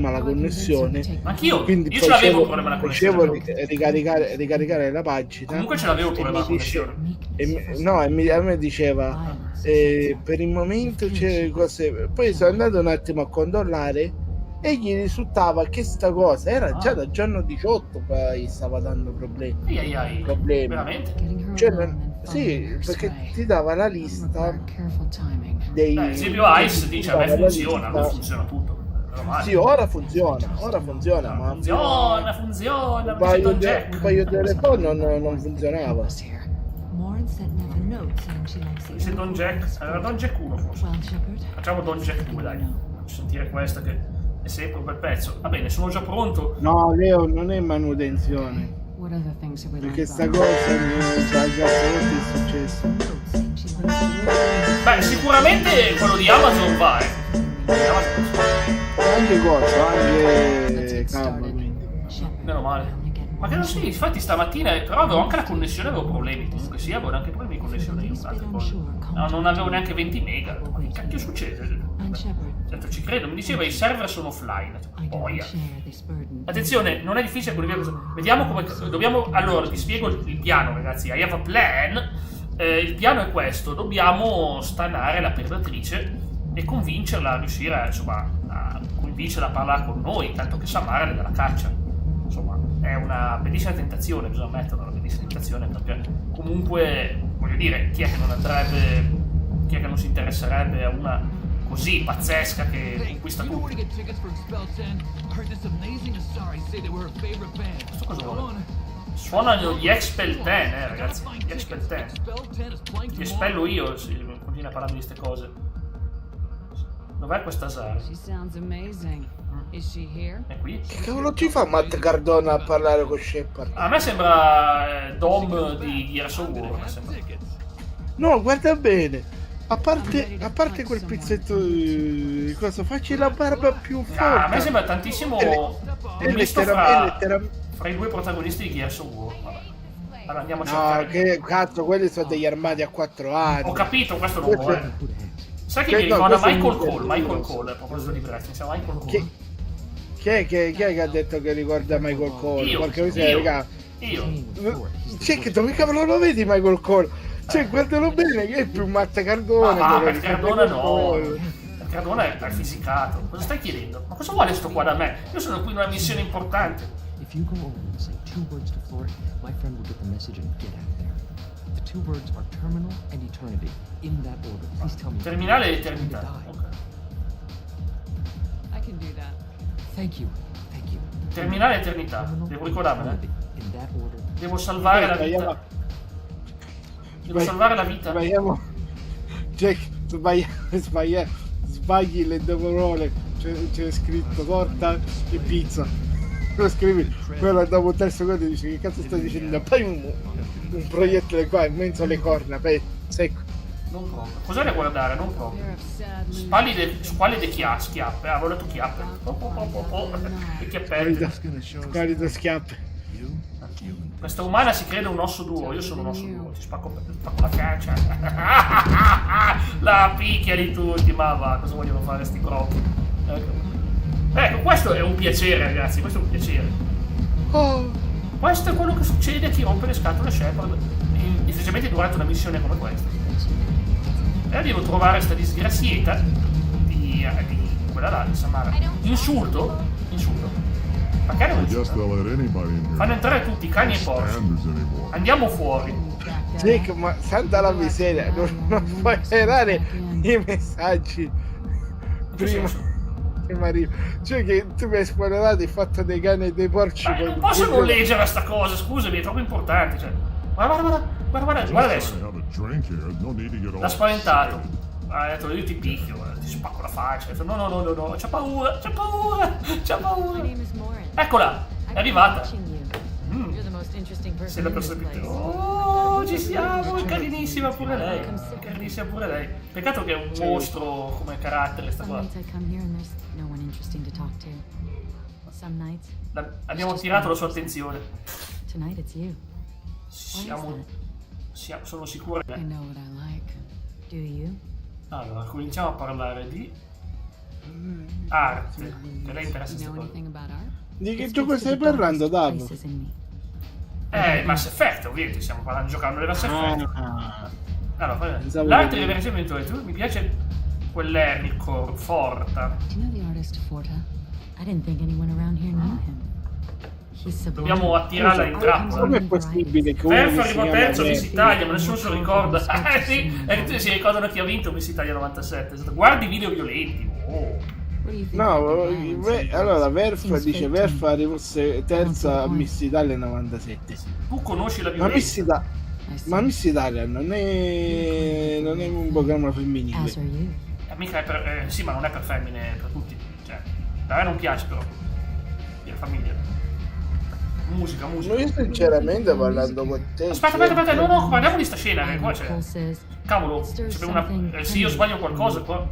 B: alla connessione.
A: Anch'io,
B: Quindi
A: io ce l'avevo un problema alla
B: facevo
A: connessione.
B: ricaricare la pagina.
A: Comunque ce l'avevo il
B: e
A: problema
B: mi
A: con la
B: dice- a me diceva per il momento c'è le cose. Poi sono andato un attimo a controllare e gli risultava che sta cosa era già dal giorno 18 che stava dando problemi. Problemi.
A: Veramente?
B: Cioè, sì, perché ti dava la lista dei...
A: Per esempio Ice dice a me funziona, non funziona tutto. Meno male.
B: Sì, ora funziona, ma
A: Funziona,
B: un paio
A: Don
B: di
A: Jack.
B: telefoni non funzionava.
A: Dice Don Jack, era Don Jack 1 forse. Facciamo Don Jack 2, dai. Faccio sentire questa che è sempre un bel pezzo. Va bene, sono già pronto.
B: No, Leo, non è manutenzione. Perché sta cosa è successo.
A: Beh, sicuramente quello di Amazon va,
B: Anche cosa, anche Canva, quindi.
A: Meno male. Ma che non sì, infatti stamattina, però avevo anche la connessione, avevo problemi. Comunque sì, avevo anche problemi di connessione io, tante cose. No, non avevo neanche 20 mega. Ma che cacchio succede? Certo, ci credo, mi diceva i server sono offline. Boia. Attenzione, non è difficile quello che vediamo come dobbiamo. Allora, ti spiego il piano, ragazzi. I have a plan. Il piano è questo: dobbiamo stanare la predatrice e convincerla a riuscire a convincerla a parlare con noi, tanto che Samara le dà la caccia. Insomma, è una bellissima tentazione, bisogna ammetterlo, una bellissima tentazione, perché comunque, voglio dire, chi è che non si interesserebbe a una così pazzesca che conquista tutti? Questo cosa vuole? Suonano gli Expel 10, ragazzi, gli Expel 10. Li espello io se continua a parlare di queste cose. Dov'è questa Sara? È qui?
B: Che cavolo ci fa Matt Cardona a parlare con Shepard?
A: A me sembra Dom di Gears of War, sembra.
B: No, guarda bene. A parte quel pezzetto di cosa, facci la barba più forte.
A: A me sembra tantissimo un misto fra i due protagonisti di Gears of War. Vabbè. Allora andiamo a cercare.
B: No, che cazzo, quelli sono degli armadi a 4 anni.
A: Ho capito, questo non vuole. Sai che mi
B: No,
A: ricorda
B: questo
A: Michael Cole, a proposito di Brezzi, siamo Michael Cole.
B: Chi è che ha detto che ricorda Michael Cole?
A: Io.
B: Cioè, che dove cavolo lo vedi Michael Cole? Cioè, guardalo bene, che è più Matt Cardona.
A: Ma per Cardona no. Per Cardona è fisicato. Cosa stai chiedendo? Ma cosa vuole sto qua da me? Io sono qui in una missione importante.
D: If you go over and say 2 words to Floyd, my friend will get the message and get out of there. The 2 words are terminal and eternity. In that order. Please tell me.
A: Terminale e eternità. Ok.
E: I can do that.
D: Thank you.
A: Terminale e eternità. Devo ricordarmela.
D: In that order.
A: Devo salvare la vita. Devo salvare la vita.
B: Sbagliamo. Jack, sbagli le due parole. c'è scritto torta e pizza. Lo scrivi, quello dopo il terzo secondo dice che cazzo stai dicendo? Poi un proiettile qua in mezzo alle corna, poi secco.
A: Non proprio. Cos'è da guardare? Non proprio. Squallide schiappe. Ah, avevo detto chiappe. E chiappette.
B: Squalido schiappe.
A: Questa umana si crede un osso duro. Io sono un osso duro. Ti spacco la faccia. La picchia di tutti. Ma va, cosa vogliono fare sti cropi? Ecco, questo è un piacere, ragazzi. Questo è un piacere. Questo è quello che succede a chi rompe le scatole a Shepard. Specialmente durante una missione come questa. E devo trovare questa disgrazietta di quella là, di Samara. Insulto? Perché non insulta? Fanno entrare tutti, cani e porci. Andiamo fuori.
B: Jake, ma santa la miseria, non puoi errare i messaggi prima che mi arriva. Cioè che tu mi hai spoilerato il fatto dei cani e dei porci.
A: Beh, non posso non leggere sta cosa, scusami, è troppo importante. Cioè. Guarda adesso. L'ha spaventato. Ha detto io ti picchio, ti spacco la faccia. Ha detto no, c'ha paura. Eccola, è arrivata. Sei la persona più. Oh, ci siamo, è carinissima pure lei. Peccato che è un mostro come carattere sta qua. Abbiamo attirato la sua attenzione. Sono sicuro. Allora, cominciamo a parlare di arte. Che lei interessa questa cosa.
B: Di che gioco stai parlando, Davo?
A: Mass Effect, ovviamente, stiamo giocando le Mass Effect. Allora, l'arte di riversamento mi piace quell'Ernicore Forta. Dobbiamo attirarla in trappola.
B: Come è possibile che
A: Verfa arriva terzo Miss Italia, ma nessuno se lo ricorda. Sì, e tutti si ricordano chi ha vinto Miss Italia 97. Guardi video violenti.
B: No, allora Verfa dice Verfa arrivasse terza a Miss Italia 97.
A: Tu conosci la violenza?
B: Ma Miss Italia non è un programma femminile.
A: Mica è per, sì, ma non è per femmine, è per tutti. Cioè, a me non piace però. Per famiglia. Musica.
B: Ma io sinceramente parlando con te.
A: Aspetta, no, parliamo di sta scena che qua c'è. Cavolo, c'è una. Se io sbaglio qualcosa qua.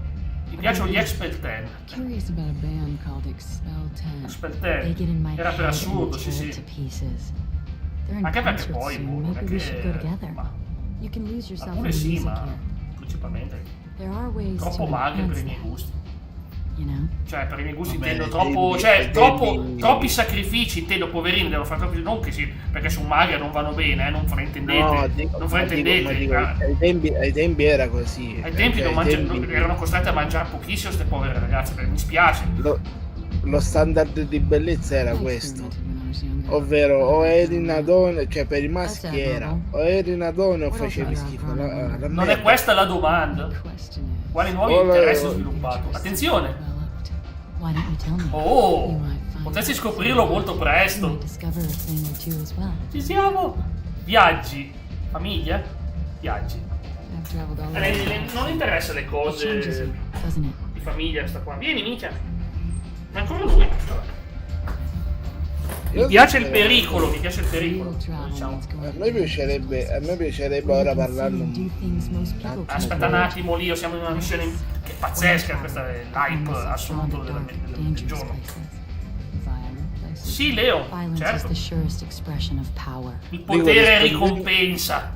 A: Mi piacciono gli Expel 10. Expel 10. Era per assurdo, sì. Anche perché poi, non è che. Alcune sì, ma principalmente. Troppo magre per i miei gusti. Cioè, per i miei gusti intendo troppo. Cioè, troppi sacrifici, intendo, poverini, devono fare troppi. Non che sì, perché sono magre non vanno bene, non fraintendete. Non fraintendete.
B: Ai tempi era così.
A: Ai tempi erano costretti a mangiare pochissimo queste povere ragazze, perché mi spiace.
B: Lo standard di bellezza era questo. Ovvero o eri una donna, cioè per i maschi era o eri una donna o facevi schifo.
A: Non è questa la domanda. Quali nuovi interessi ho sviluppato? Attenzione! Oh! Potresti scoprirlo molto presto. Ci siamo! Viaggi. Famiglia? Viaggi. Non interessa le cose di famiglia sta qua. Vieni, mica. Ma ancora lui. Mi piace il pericolo, diciamo.
B: A me piacerebbe ora parlarne.
A: Aspetta un attimo, Lio, siamo in una missione che è pazzesca, questa è l'hype assoluto del giorno. Sì, Leo, certo. Il potere ricompensa.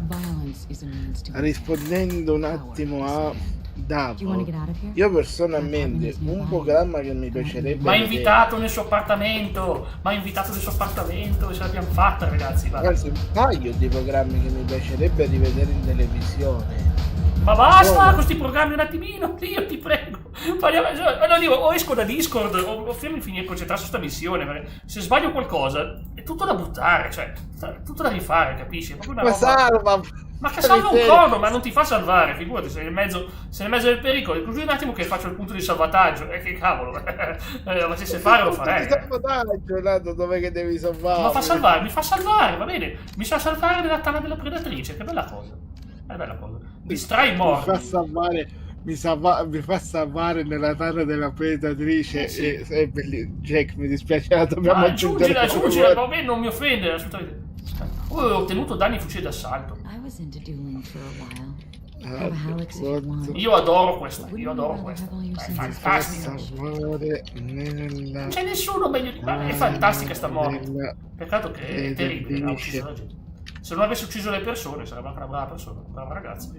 B: Rispondendo un attimo a Davo, io personalmente un programma che mi piacerebbe.
A: Ma invitato nel suo appartamento. E ce l'abbiamo fatta, ragazzi.
B: Anzi, un paio di programmi che mi piacerebbe rivedere in televisione.
A: Ma basta con questi programmi un attimino, io ti prego. O esco da Discord o finire concentrato su sta missione, perché se sbaglio qualcosa è tutto da buttare, cioè tutto da rifare, capisci?
B: Salva!
A: Ma che salva un cono, ma non ti fa salvare, figurati, sei nel mezzo del pericolo. Così un attimo che faccio il punto di salvataggio, che cavolo, ma se sai fare lo farei.
B: Salvataggio, dov'è che devi salvare?
A: Mi fa salvare, va bene, mi sa salvare nella tana della predatrice, che bella cosa. È bella cosa. Distrai morti.
B: mi fa salvare nella tana della predatrice.
A: Sì.
B: È bellissimo. Jack, mi dispiace, la dobbiamo
A: Aggiungila,
B: aggiungere.
A: va bene, non mi offende assolutamente. Ho ottenuto danni fucile d'assalto.
E: I was into dueling for a while.
B: Ah,
E: Have a Hallex if you want.
A: Io adoro questa,
E: Wouldn't
A: io
E: you
A: adoro
E: rather
A: questa.
E: have all your
A: È
E: senses
A: fantastica.
B: Salvare nella
A: Non c'è nessuno meglio di me. È fantastica sta morte.
B: della
A: Peccato che è terribile, ha ucciso la gente. Se non avesse ucciso le persone sarebbe anche una brava persona, una brava ragazza.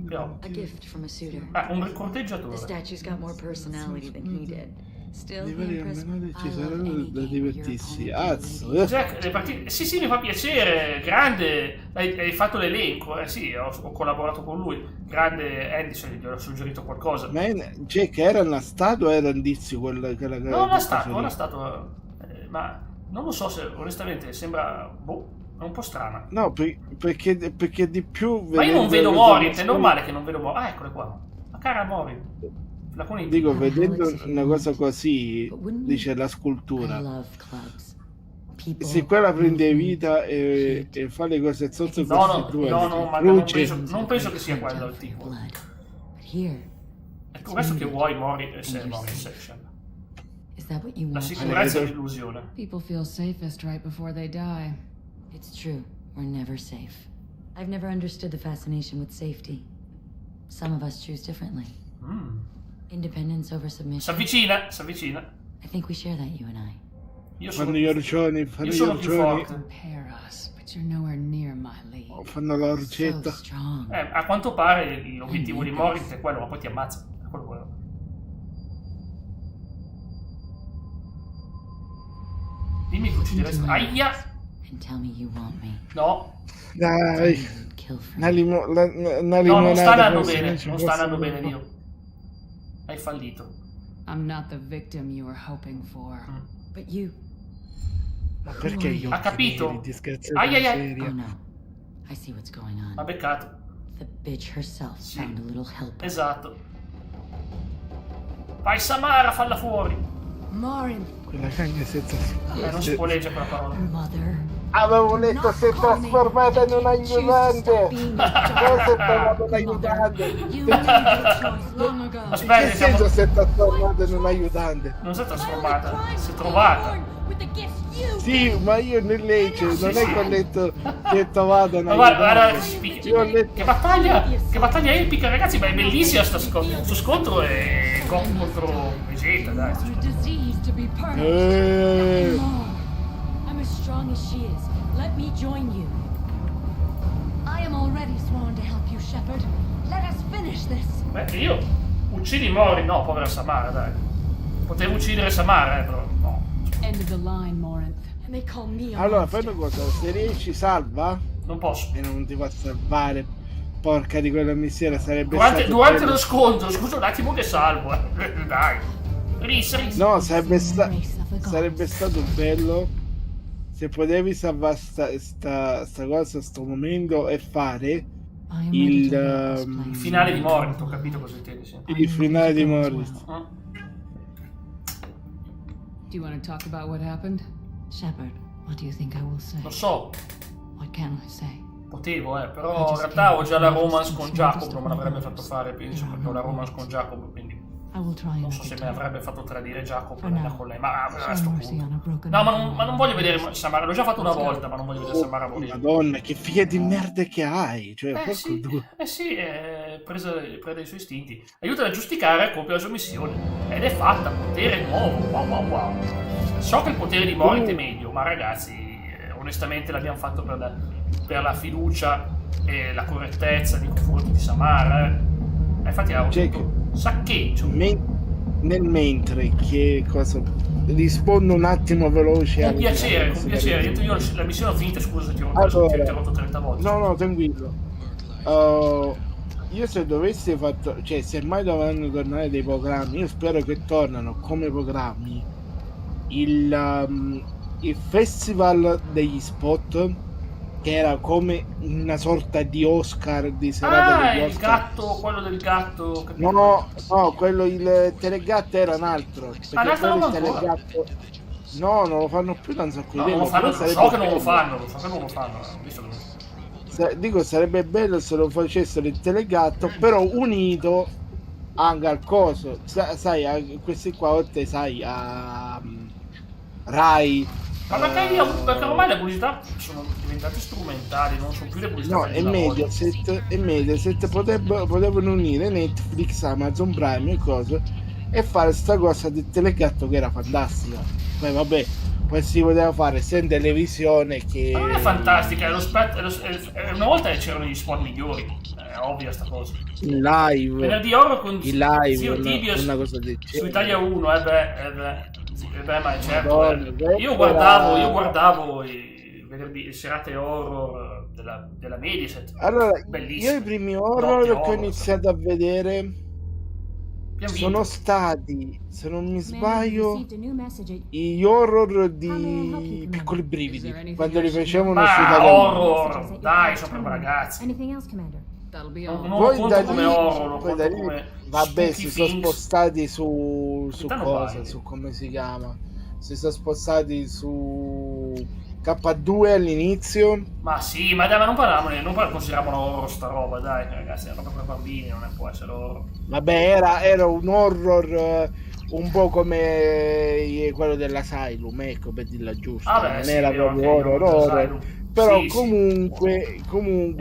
A: Però,
E: A gift from a suitor.
A: un
E: The
A: corteggiatore.
E: statue's got more personality than he did. Still, he
B: Livelli
E: impressed
B: almeno
E: me.
B: ci
E: I love
B: saranno
E: any
B: da
E: game
B: divertirsi.
E: your opponent
B: Azzo,
E: can lead.
A: Jack, le partite. Sì, mi fa piacere, grande. Hai fatto l'elenco, sì, ho collaborato con lui. Grande Andy, gli ho suggerito qualcosa.
B: Ma Jack era una statua o era indizio quella che
A: No, una statua, ma non lo so se onestamente sembra, è un po' strana.
B: No, perché di più
A: Ma io non
B: vedendo
A: vedo
B: le
A: Morint, è
B: animazioni-
A: normale che non vedo Morint. Ah, eccole qua. La cara Morint. La coniglia.
B: Dico, vedendo una cosa così, dice la
E: I
B: scultura.
E: love clubs. People
B: Se quella prende
E: movement,
B: vita e
E: hate.
B: fa le cose sotto
A: No,
B: questi due,
A: ma
B: luce.
A: non penso che sia quello il tipo.
E: Blood. But here,
A: È questo che vuoi Morint Section.
E: is that what you
A: La
E: want?
A: sicurezza e l'illusione.
F: People feel safest right before they die.
E: It's true. We're never safe. I've never understood the fascination with safety. Some of us choose differently. Independence over submission.
A: Si avvicina.
E: I think we share that, you and I.
A: Io sono,
B: Fanno gli orcioni, fanno
A: io
B: gli
A: sono più
B: orcioni,
A: forte.
F: Compare us, but you're nowhere near my league.
B: fanno la
E: So
B: orcetta.
E: strong.
A: A quanto pare l'obiettivo di Morint è quello, ma poi ti ammazza. È quello. Dimmi che uccideresti. Aia!
E: And tell me you want me.
A: No,
B: Dai,
E: You'd kill for
B: una,
E: me.
A: no,
B: una
A: non
B: limonata
A: sta andando
B: forse
A: bene.
B: ci
A: Non
B: può
A: sta andando
B: salvare.
A: bene, Dio. Hai fallito.
F: I'm not the victim you were hoping for.
E: But you.
B: Ma perché io
A: Ha capito? Ai, ai, ai.
E: Oh no. I see what's going
A: Ha
E: on.
A: beccato.
E: The bitch herself
A: Sì.
E: found a little help.
A: Esatto. Vai Samara, falla fuori.
E: Marin,
B: Quella cagna senza
A: Non si può leggere quella parola.
E: mother.
B: Avevo letto si è trasformata in un aiutante. Cosa è tornato un aiutante?
E: You made your choice long ago.
B: Che
A: Aspetta,
B: senso si è trasformata in un aiutante?
A: non si è trasformata, si è trovata.
B: Sì, ma io nel legge non è che ho letto che è trovata un
A: Ma guarda
B: aiutante.
A: che si picchia.
B: Io ho letto
A: Che battaglia epica, ragazzi, ma è bellissima sto scontro è Goku contro Vegeta, dai.
F: You're diseased to be perfect.
E: I'm as strong as she is. Let me join you.
F: I am already sworn to help you, Shepard. Let us finish this.
A: Beh, io uccidi Mori, no, povera Samara, dai. Potevo uccidere Samara, però no.
F: End of the line, Morinth.
E: And they call me a
B: Allora,
E: monster.
B: fai una cosa, se riesci salva
A: Non posso.
B: e non ti fa salvare. Porca di quella missione sarebbe
A: Durante
B: stato
A: lo
B: bello.
A: scontro, scusa un attimo che salvo, dai. Ris.
B: No, sarebbe stato bello se potevi salvare sta cosa, sto momento e fare
E: I am ready
B: il,
E: to let this play
A: Il finale di Morint, ho capito cosa intendi, sì.
B: il finale di Morris.
F: Do you want to talk about what happened?
E: Shepard, what do you think I will say?
A: Lo so,
E: What can I say?
A: potevo, però in realtà ho già la romance con Jacob, non me l'avrebbe fatto fare, penso, perché ho la romance con Jacob, quindi
E: I will try
A: non so se
E: another
A: me
E: time.
A: avrebbe fatto tradire Jacob
E: For now,
A: con lei, ma a
E: show
A: sto
E: mercy
A: punto.
E: on a broken
A: No,
E: heart.
A: ma non voglio vedere Samara, l'ho già fatto una volta, ma non voglio vedere Samara
B: Oh,
A: morire.
B: Madonna, che figlia di merda che hai! Cioè, porco
A: Sì,
B: due.
A: sì, è presa dai suoi istinti. Aiuta a giustificare e compie la sua missione. Ed è fatta, potere nuovo, wow. So che il potere di Morint è meglio, ma ragazzi, onestamente l'abbiamo fatto per la fiducia e la correttezza nei confronti di Samara. Infatti ha
B: Jack.
A: avuto saccheggio.
B: Nel mentre che cosa rispondo un attimo veloce
A: Con
B: alle-
A: piacere,
B: alle
A: con piacere.
B: sigarette.
A: Io la missione ho finita, scusa, ti ho
B: Allora,
A: interrotto 30 volte.
B: no, tranquillo. Io se dovessi cioè se mai dovranno tornare dei programmi, io spero che tornano come programmi il festival degli spot, che era come una sorta di Oscar, di serata degli
A: il
B: Oscar.
A: gatto, quello del gatto. capito?
B: No, quello il telegatto era un altro. Perché
A: l'altro
B: quello
A: non
B: il
A: ancora?
B: telegatto. No, non lo fanno più da un sacco di
A: No, non
B: tempo.
A: lo fanno,
B: però
A: so
B: sarebbe
A: che non lo
B: bello.
A: fanno, lo so che non lo fanno. Ho visto che
B: Dico, sarebbe bello se lo facessero il telegatto, però unito anche al coso, sai, questi qua oltre, sai, a Rai.
A: Ma perché ormai le pubblicità sono diventate strumentali, non sono più le pubblicità.
B: No,
A: per
B: e
A: il lavoro.
B: Mediaset potevano unire Netflix, Amazon Prime e cose e fare sta cosa del telegatto che era fantastica. Poi vabbè, poi si poteva fare sia in televisione che...
A: Ma non è fantastica, una volta c'erano gli spot migliori, è ovvia sta cosa.
B: in live,
A: Venerdì horror con
B: in live,
A: Zio Tibio
B: una cosa del
A: su
B: genere.
A: Italia 1, ma è certo.
B: Madonna,
A: Io guardavo i venerdì, serate horror della Mediaset.
B: Allora,
A: Bellissimo.
B: io i primi
A: Notte
B: horror che ho
A: horror.
B: iniziato a vedere
A: Abbiamo
B: sono
A: vinto.
B: stati, se non mi
G: Ma'am, you
B: sbaglio,
G: received a new message.
B: gli horror
G: How may I help
B: di
G: you,
B: Piccoli
C: Is there
B: Brividi,
C: anything
B: quando li
C: else you
B: facevano
A: Ma
B: su Italia 1.
A: horror, dai, sono per ragazzi.
G: Anything else, Commander?
C: That'll be
A: Non
C: all.
A: lo
B: Poi
A: conto
B: da
A: come
B: lì-
A: horror, lo
B: poi da
A: conto
B: lì-
A: come
B: Vabbè,
A: spooky
B: si sono
A: things.
B: spostati su
A: Puttana
B: cosa,
A: vai.
B: su come si chiama? Si sono spostati su K2 all'inizio.
A: Ma sì, ma dai, ma non consideriamo horror sta roba, dai, ragazzi, è una roba per bambini, non può essere horror.
B: Vabbè, era un horror un po' come quello dell'Asylum, ecco, per dirla giusta.
A: Ah, beh,
B: non
A: sì,
B: era
A: vero,
B: proprio
A: anche
B: horror,
A: io,
B: horror.
A: Asylum.
B: Però
A: Sì, sì.
B: comunque
A: E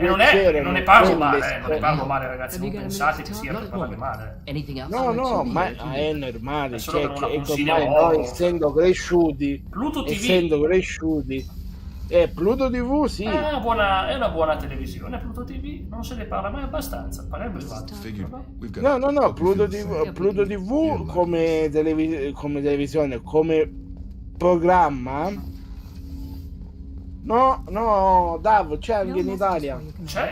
A: non
B: c'erano
A: ne parlo
B: quelle
A: male, non ne
B: storie.
A: parlo male, ragazzi,
C: Have
A: non
C: you got a
A: pensate
C: minute
A: che
C: to
A: sia
C: talk?
A: per parlare male.
D: Anything else?
B: No,
D: I'll let
B: no,
D: you be
B: ma
D: here if you
B: è
D: need.
B: normale,
A: È solo
B: cioè,
A: che non la
B: che
A: consiglio
B: ormai
A: horror.
B: noi essendo cresciuti,
A: Pluto TV
B: essendo cresciuti, Pluto TV sì,
A: è una buona televisione, Pluto TV non se ne parla mai abbastanza, parliamo in privato.
B: no, Pluto TV come, come televisione, come programma, no, Davo, c'è anche in Italia.
A: C'è.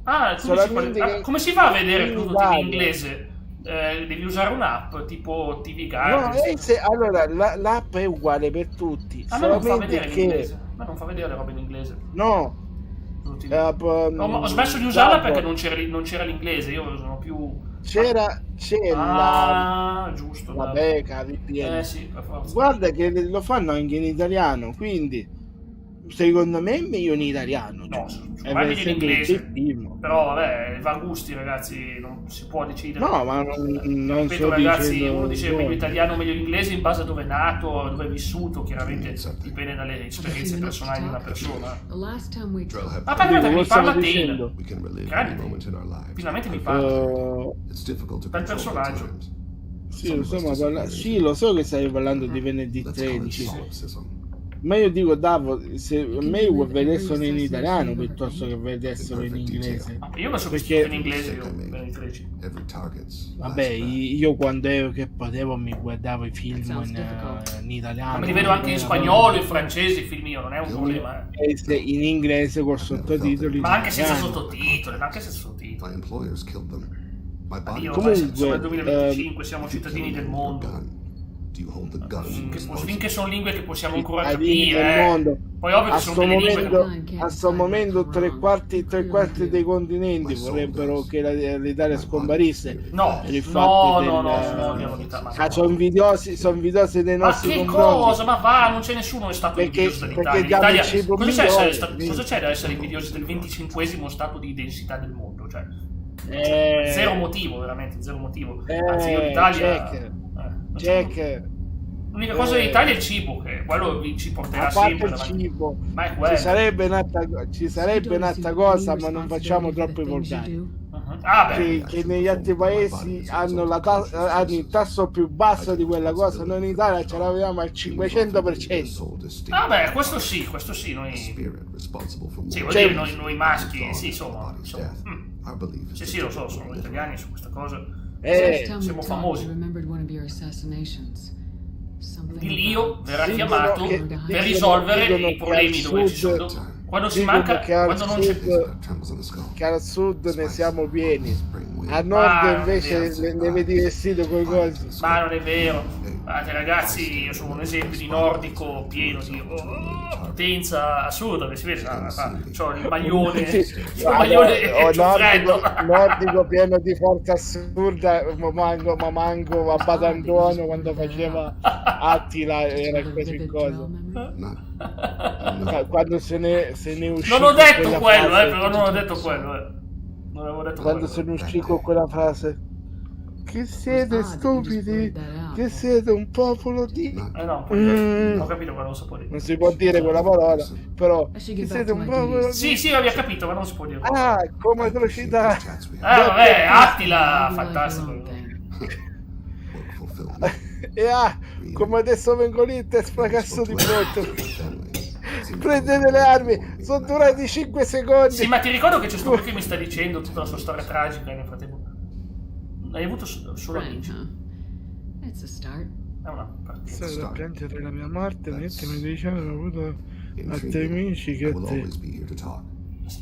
A: Ah, tu dici
B: Solamente che
A: come si fa a vedere
B: in
A: Pluto TV in
B: Italia.
A: inglese? Devi usare un'app tipo TV
B: No,
A: Guide.
B: allora l'app è uguale per tutti,
A: A me non fa
B: solamente
A: vedere in
B: che
A: inglese. A me non fa vedere le robe in inglese.
B: no,
A: Pluto TV. Ho smesso di usarla perché non c'era l'inglese, io sono più...
B: c'è la
A: giusto.
B: vabbè, VPN.
A: Sì, per forza.
B: Guarda che lo fanno anche in italiano, quindi secondo me è meglio in italiano.
A: No,
B: cioè,
A: secondo
B: è
A: me è meglio in
B: sempre
A: inglese.
B: oggettivo.
A: Però vabbè, va a gusti, ragazzi, non si può decidere.
B: No, ma non
A: Ripeto,
B: sto
A: ragazzi,
B: dicendo
A: uno dice meglio
B: no.
A: italiano o meglio inglese in base a dove è nato, dove è vissuto, chiaramente dipende dalle esperienze personali di una persona.
C: The last time we
A: Ma guardate,
B: Lo
A: mi
B: stavo
A: parla
B: dicendo.
A: Taylor. Finalmente mi parla. Bel personaggio.
B: Sì, lo so, sì, lo so che stai parlando di venerdì 13. Ma io dico, Davo, se meglio vedessero in italiano piuttosto che vedessero in inglese.
A: Io non so
B: Perché-
A: in inglese, io bene 13.
B: Vabbè, io quando ero che potevo mi guardavo i film in italiano.
A: Ma me li vedo anche in spagnolo, in francese, i film io, non è un problema.
B: In inglese con sottotitoli.
A: Ma anche senza
B: italiani.
A: sottotitoli, ma anche senza sottotitoli. Io ormai
B: Comunque,
A: sono nel 2025, siamo cittadini del mondo. Finché sono lingue che possiamo ancora
B: Cittadini
A: capire.
B: del mondo.
A: Poi ovvio che sono delle lingue che...
B: A sto momento tre quarti dei continenti vorrebbero che l'Italia scomparisse.
A: No,
B: Per il
A: no,
B: fatto
A: no,
B: del-
A: no, no,
B: sono invidiosi dei
A: ma
B: nostri
A: che
B: confronti.
A: cosa? Ma va, non c'è nessuno è stato
B: Perché-
A: invidioso
B: perché
A: dell'Italia.
B: diamo il
A: L'Italia-
B: cibo
A: cosa c'è,
B: migliore.
A: cosa c'è da essere invidiosi del 25esimo stato di densità del mondo? Cioè,
B: Eh,
A: zero motivo, veramente, zero motivo. Anzi, io l'Italia...
B: Jack,
A: L'unica cosa dell'Italia è il cibo, che quello ci porterà
B: a parte
A: sempre
B: il
A: davanti.
B: cibo,
A: Ma è quello.
B: ci sarebbe un'altra cosa, ma non facciamo troppo i volgari.
A: Ah, beh.
B: Che negli altri paesi hanno il tasso più basso di quella cosa, noi in Italia ce l'avevamo al 500%.
A: Ah, beh, questo sì, noi... Sì, vuol
B: Cioè-
A: dire noi maschi, sì, insomma. Sì, lo so, sono italiani su questa cosa. siamo famosi. Di Lio verrà
B: Dicono
A: chiamato
B: che-
A: per risolvere
B: dicono
A: i problemi
B: che al
A: dove ci
B: sud-
A: sono. Quando si
B: dicono
A: manca,
B: che al
A: quando non c'è...
B: che al sud ne siamo pieni, a
A: Ma
B: nord invece ne vedi vestito con i cosi.
A: Ma non è vero. Guardate ragazzi, io sono un esempio di nordico pieno di potenza assurda, che si vede, c'ho il maglione,
B: Sì,
A: il maglione e c'ho freddo.
B: nordico pieno di forza assurda, ma manco a Batantuono quando faceva Attila era quasi cosa. Quando se ne uscì
A: Non ho
B: con
A: detto
B: quella
A: quello,
B: frase,
A: però non ho detto quello, Non avevo detto
B: quando
A: quello.
B: se ne uscì con quella frase, che siete stupidi, che siete un popolo di...
A: No, ho capito, ma non si può dire.
B: Non si può dire quella parola, però che siete un popolo di...
A: Sì, abbiamo capito, ma non si può dire.
B: Ah, come atrocità.
A: Vabbè, Attila, fantastico.
B: E come adesso vengo lì te sfracazzo di botto. Prendete le armi, sono durati 5 secondi.
A: Sì, ma ti ricordo che c'è sto che mi sta dicendo tutta la sua storia tragica e nel frattempo hai avuto solo amici.
F: It's a start.
A: È una partita.
B: Sai da piangere la mia morte, niente mi dicevano, ho avuto altri amici che te...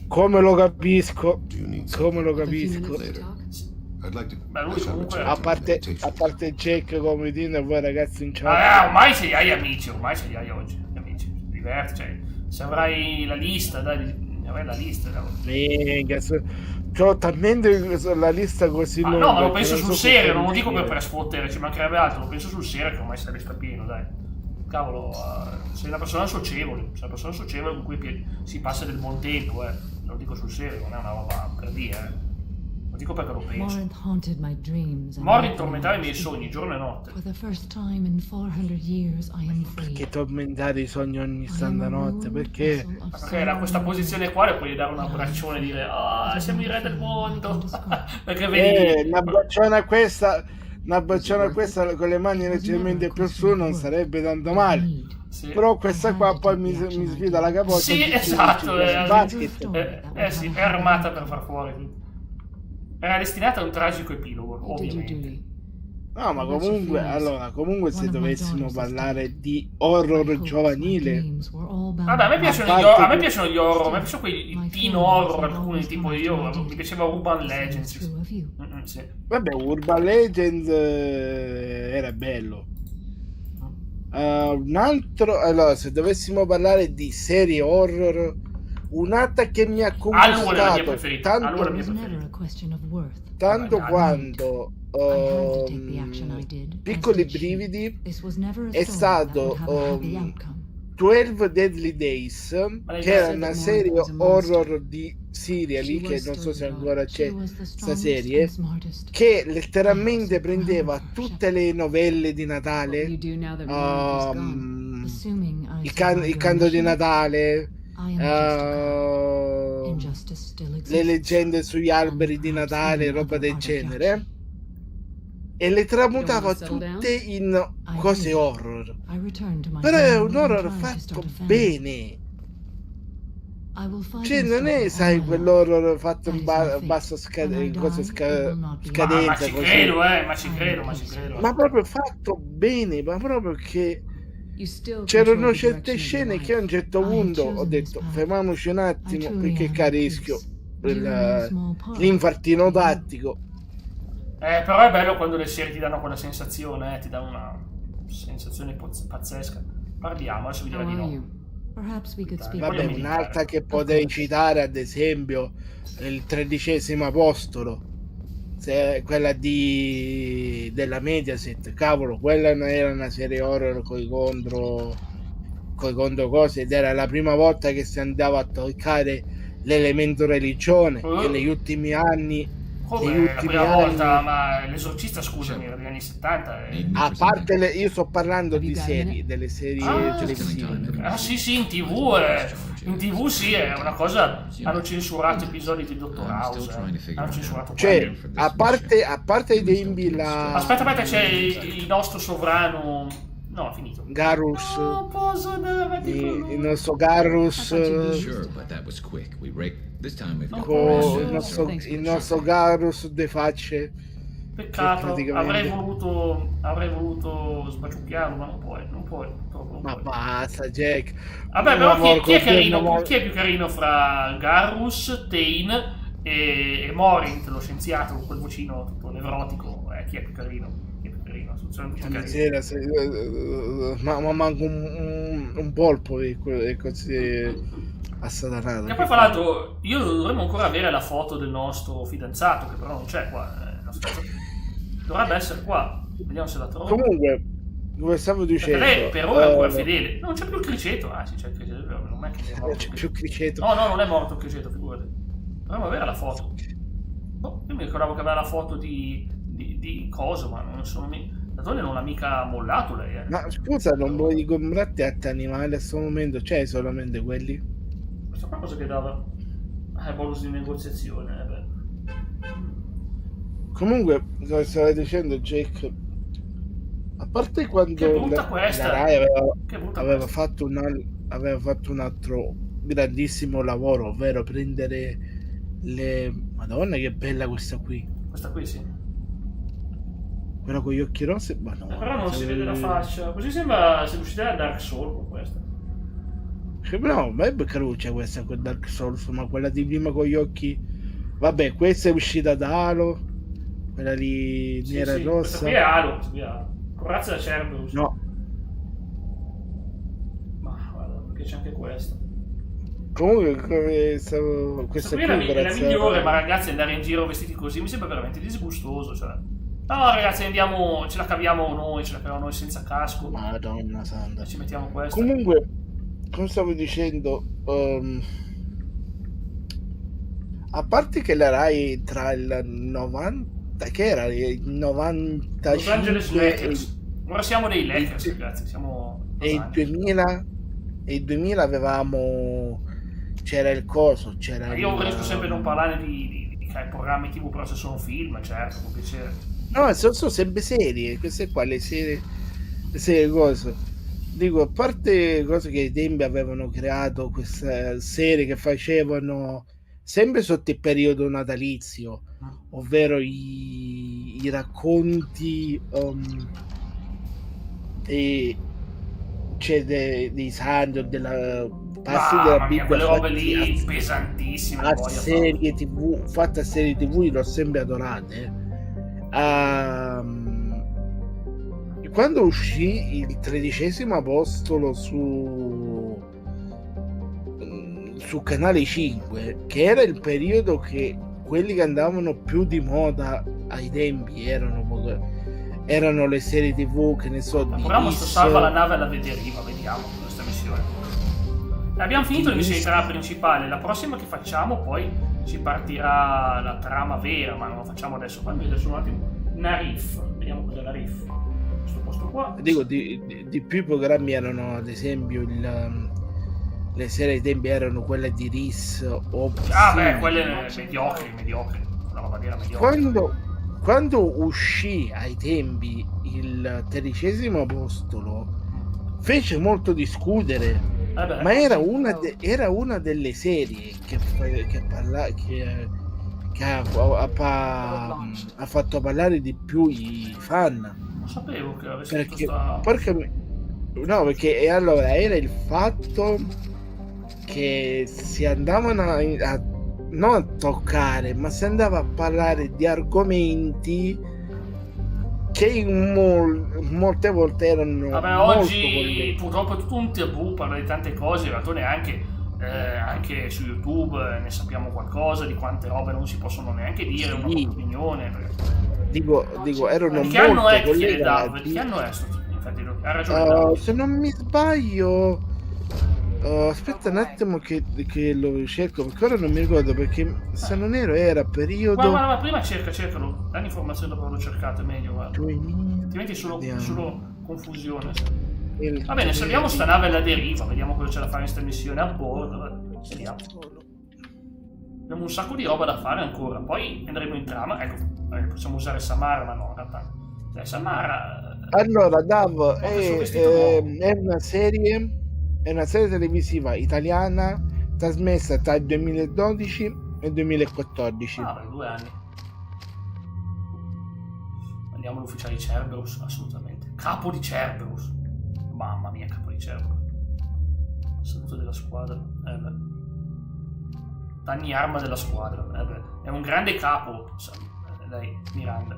B: Come lo capisco, come lo capisco.
A: Ma lui comunque...
B: A parte Jack come Dino e voi ragazzi in chat.
A: Ormai ce li hai amici, ormai ce li hai oggi, amici. Diverti, cioè, se avrai la lista, dai, avrai la lista.
B: Minchia, c'ho talmente la lista così lunga.
A: No, ma lo penso sul serio, non lo dico per sfottere, ci mancherebbe altro, lo penso sul serio che ormai sarebbe strapieno, dai. Cavolo, sei una persona socievole, con cui si passa del buon tempo, lo dico sul serio, non è una roba per dire, lo dico perché lo penso. Morri tormentava i miei sogni, giorno e notte.
B: Perché tormentare i sogni ogni santa notte? Perché?
A: Perché era questa posizione qua e puoi dare un abbraccione e dire siamo i re del mondo. Perché vedi...
B: una baciona a questa con le mani leggermente più su non sarebbe tanto male. Sì. Però questa qua poi mi sfida la capoccia.
A: Sì, esatto. Sì, è armata per far fuori. Era destinata a un tragico epilogo, ovviamente.
B: No, ma comunque se dovessimo parlare di horror giovanile.
A: Vabbè, a me piacciono gli horror, a me piacciono quei teen horror, alcuni tipo mi piaceva Urban Legends. Sì.
B: Vabbè, Urban Legends era bello. Un altro, allora, se dovessimo parlare di serie horror, un'altra che mi ha conquistato tanto quanto Piccoli brividi è stato 12 Deadly Days, che era una serie horror di Serially, che non so se ancora c'è questa serie, che letteralmente prendeva tutte le novelle di Natale, il canto di Natale, le leggende sugli alberi di Natale, roba del genere, e le tramutava tutte in cose horror. Però è un horror fatto bene, cioè non è, sai, quell'horror fatto in basso scadenza,
A: ma ci credo,
B: ma proprio fatto bene, ma proprio che c'erano certe scene che a un certo punto ho detto fermiamoci un attimo perché rischio l'infartino tattico.
A: Però è bello quando le serie ti danno quella sensazione, ti danno una sensazione pazzesca. Parliamo, adesso vi dirò di no.
B: Vabbè, un'altra che potrei citare, ad esempio, il 13° Apostolo, quella della Mediaset. Cavolo, quella non era una serie horror coi contro cose, ed era la prima volta che si andava a toccare l'elemento religione, che negli ultimi anni
A: volta, ma l'esorcista, scusami, negli anni 70
B: a parte io sto parlando di serie, delle serie televisive.
A: Sì, in TV sì, è una cosa. Hanno censurato episodi di Dottor House, hanno censurato,
B: cioè a parte i tempi
A: aspetta, c'è il nostro sovrano. No, è finito.
B: Garrus.
A: No, posso andare avanti
B: il nostro Garrus. Il nostro Garrus de facce.
A: Peccato, avrei voluto sbaciucchiarlo, ma non puoi.
B: Ma basta, Jack.
A: Vabbè, però chi è carino? Chi è più carino fra Garrus, Tain e Morint, lo scienziato con quel vocino tutto nevrotico? Chi è più carino?
B: Ma manco un polpo è così assatanato.
A: E poi fra l'altro io dovremmo ancora avere la foto del nostro fidanzato, che però non c'è qua. Dovrebbe essere qua, vediamo se la trovo.
B: Comunque, come stavo dicendo,
A: lei per ora è ancora fedele. Non c'è più il criceto. Sì, c'è il criceto, non è che è morto.
B: Non c'è più il criceto.
A: No, non è morto il criceto, figurati. Dovremmo avere la foto. Io mi ricordavo che aveva la foto di di coso, ma non sono la donna non l'ha mica mollato lei, eh.
B: Ma scusa, non vuoi comprarti altri animali a questo momento? C'hai solamente quelli?
A: Questa qua cosa che dava? Bonus di negoziazione, beh.
B: Comunque, come stavo dicendo Jack, a parte quando
A: Che brutta questa!
B: la Rai
A: Che brutta
B: aveva
A: questa.
B: aveva fatto un altro grandissimo lavoro, ovvero prendere le... Madonna, che bella questa qui!
A: Questa qui sì.
B: Quella con gli occhi rossi, ma no.
A: Però non si vede la faccia. Così sembra se uscite da Dark Souls con questa.
B: No, ma è caruccia questa con Dark Souls, ma quella di prima con gli occhi... Vabbè, questa è uscita da Halo, quella lì
A: Sì,
B: nera e
A: sì,
B: rossa.
A: questa qui è Halo, questa qui è Halo. Corazza da Cerberus.
B: No,
A: Ma guarda, perché c'è anche questa.
B: comunque come stavo...
A: Questa
B: Questa
A: qui
B: qui
A: è la
B: grazie
A: migliore, ma ragazzi andare in giro vestiti così mi sembra veramente disgustoso, cioè. No ragazzi andiamo, ce la caviamo noi senza casco.
B: Madonna santa.
A: E ci mettiamo questa.
B: Comunque, come stavo dicendo, a parte che la Rai tra il 90, che era il 95
A: Los Angeles Lakers. Ora siamo dei Lakers, ragazzi, siamo
B: e il 2000 e il 2000 avevamo, c'era il coso, c'era
A: Io
B: il,
A: riesco sempre a non parlare di programmi TV, però se sono film, certo, con piacere.
B: no, sono sempre serie, queste qua le serie cose. Dico, a parte cose che ai tempi avevano creato questa serie che facevano sempre sotto il periodo natalizio, ovvero i racconti e c'è dei santi o della passi della
A: Mamma mia,
B: Bibbia
A: quelle robe
B: fatti
A: lì pesantissime.
B: a
A: poi,
B: serie TV, fatte a serie TV, l'ho sempre adorate. Quando uscì il 13° apostolo su Canale 5, che era il periodo che quelli che andavano più di moda ai tempi erano le serie TV, che ne so, di
A: Proviamo sto salva la nave alla deriva, vediamo questa missione. Abbiamo finito le missioni principali, la prossima che facciamo poi ci partirà la trama vera, ma non lo facciamo adesso. Fammi vedere solo un attimo. Narif, vediamo cos'è Narif. Questo posto qua.
B: Dico, di più programmi erano, ad esempio, le serie ai tempi erano quelle di Riss o
A: Beh, quelle mediocri. Una roba vera mediocre.
B: Quando uscì ai tempi il 13° apostolo fece molto discutere, ma era una delle serie che ha fatto parlare di più i fan.
A: Non sapevo che avessi
B: perché allora era il fatto che si andavano non a toccare, ma si andava a parlare di argomenti che molte volte erano
A: Vabbè, oggi purtroppo è tutto un tabù, parla di tante cose, in realtà anche su YouTube ne sappiamo qualcosa di quante robe non si possono neanche dire, una propria opinione.
B: Dico, erano
A: che anno è che
B: collegati.
A: Che anno è sto? Infatti ha ragione.
B: Se non mi sbaglio, aspetta un attimo che lo cerco, perché ora non mi ricordo, perché se non era periodo.
A: Guarda, prima cercalo, dai l'informazione dopo averlo cercato, è meglio, guarda. Altrimenti è solo confusione. Va bene, salviamo sta nave alla deriva, vediamo cosa c'è da fare in sta missione a bordo. Vediamo. Abbiamo un sacco di roba da fare ancora, poi andremo in trama. Ecco, possiamo usare Samara, ma no, in realtà. Samara.
B: Allora, Dav è una serie televisiva italiana trasmessa tra il 2012 e il 2014.
A: Per 2 anni. Andiamo all'ufficiale di Cerberus, assolutamente. Capo di Cerberus. Mamma mia, capo di Cerberus. Saluto della squadra. Danni arma della squadra. È un grande capo. Lei, Miranda.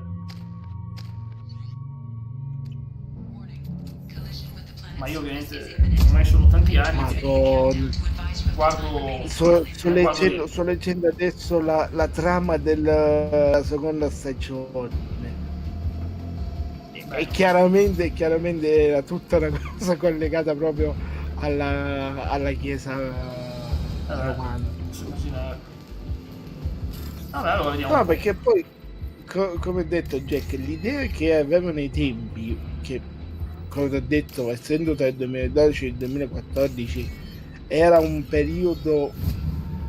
A: Ma io ovviamente ormai sono tanti anni che guardo.
B: Sto leggendo adesso la trama della seconda stagione. E chiaramente era tutta una cosa collegata proprio alla chiesa romana.
A: Vabbè, allora vediamo.
B: No, perché poi come detto Jack, l'idea che avevano i tempi, che come ti ho detto, essendo tra il 2012 e il 2014, era un periodo,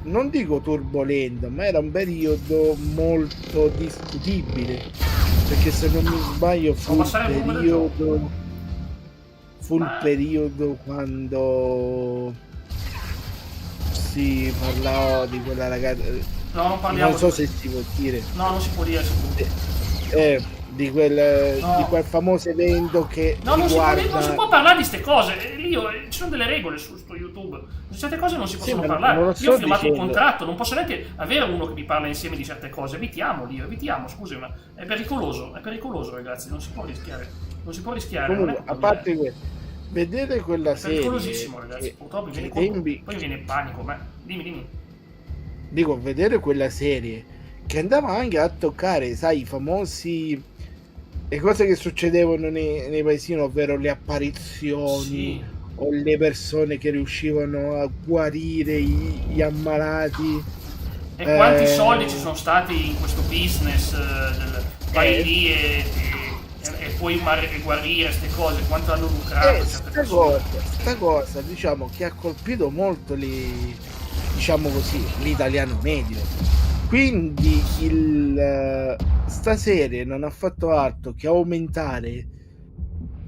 B: non dico turbolento, ma era un periodo molto discutibile, perché se non mi sbaglio fu il periodo quando si parlava di quella ragazza.
A: No, non parliamo.
B: Non so se si può dire.
A: No, non si può dire.
B: Di quel famoso evento che
A: no,
B: riguarda...
A: non si può parlare di queste cose. Ci sono delle regole su YouTube. Di certe cose non si possono parlare. Io ho firmato un contratto, non posso neanche avere uno che mi parla insieme di certe cose. Evitiamo, scusi, ma è pericoloso, ragazzi, non si può rischiare.
B: Comunque, a parte questo, vedete quella serie...
A: È pericolosissimo, ragazzi. Purtroppo poi viene in panico, ma dimmi.
B: Dico, vedere quella serie che andava anche a toccare, sai, i famosi... le cose che succedevano nei paesini, ovvero le apparizioni, sì, o le persone che riuscivano a guarire gli ammalati.
A: E quanti soldi ci sono stati in questo business vai lì e puoi guarire queste cose, quanto hanno lucrato
B: sta cosa diciamo che ha colpito molto diciamo così, l'italiano medio. Quindi sta serie non ha fatto altro che aumentare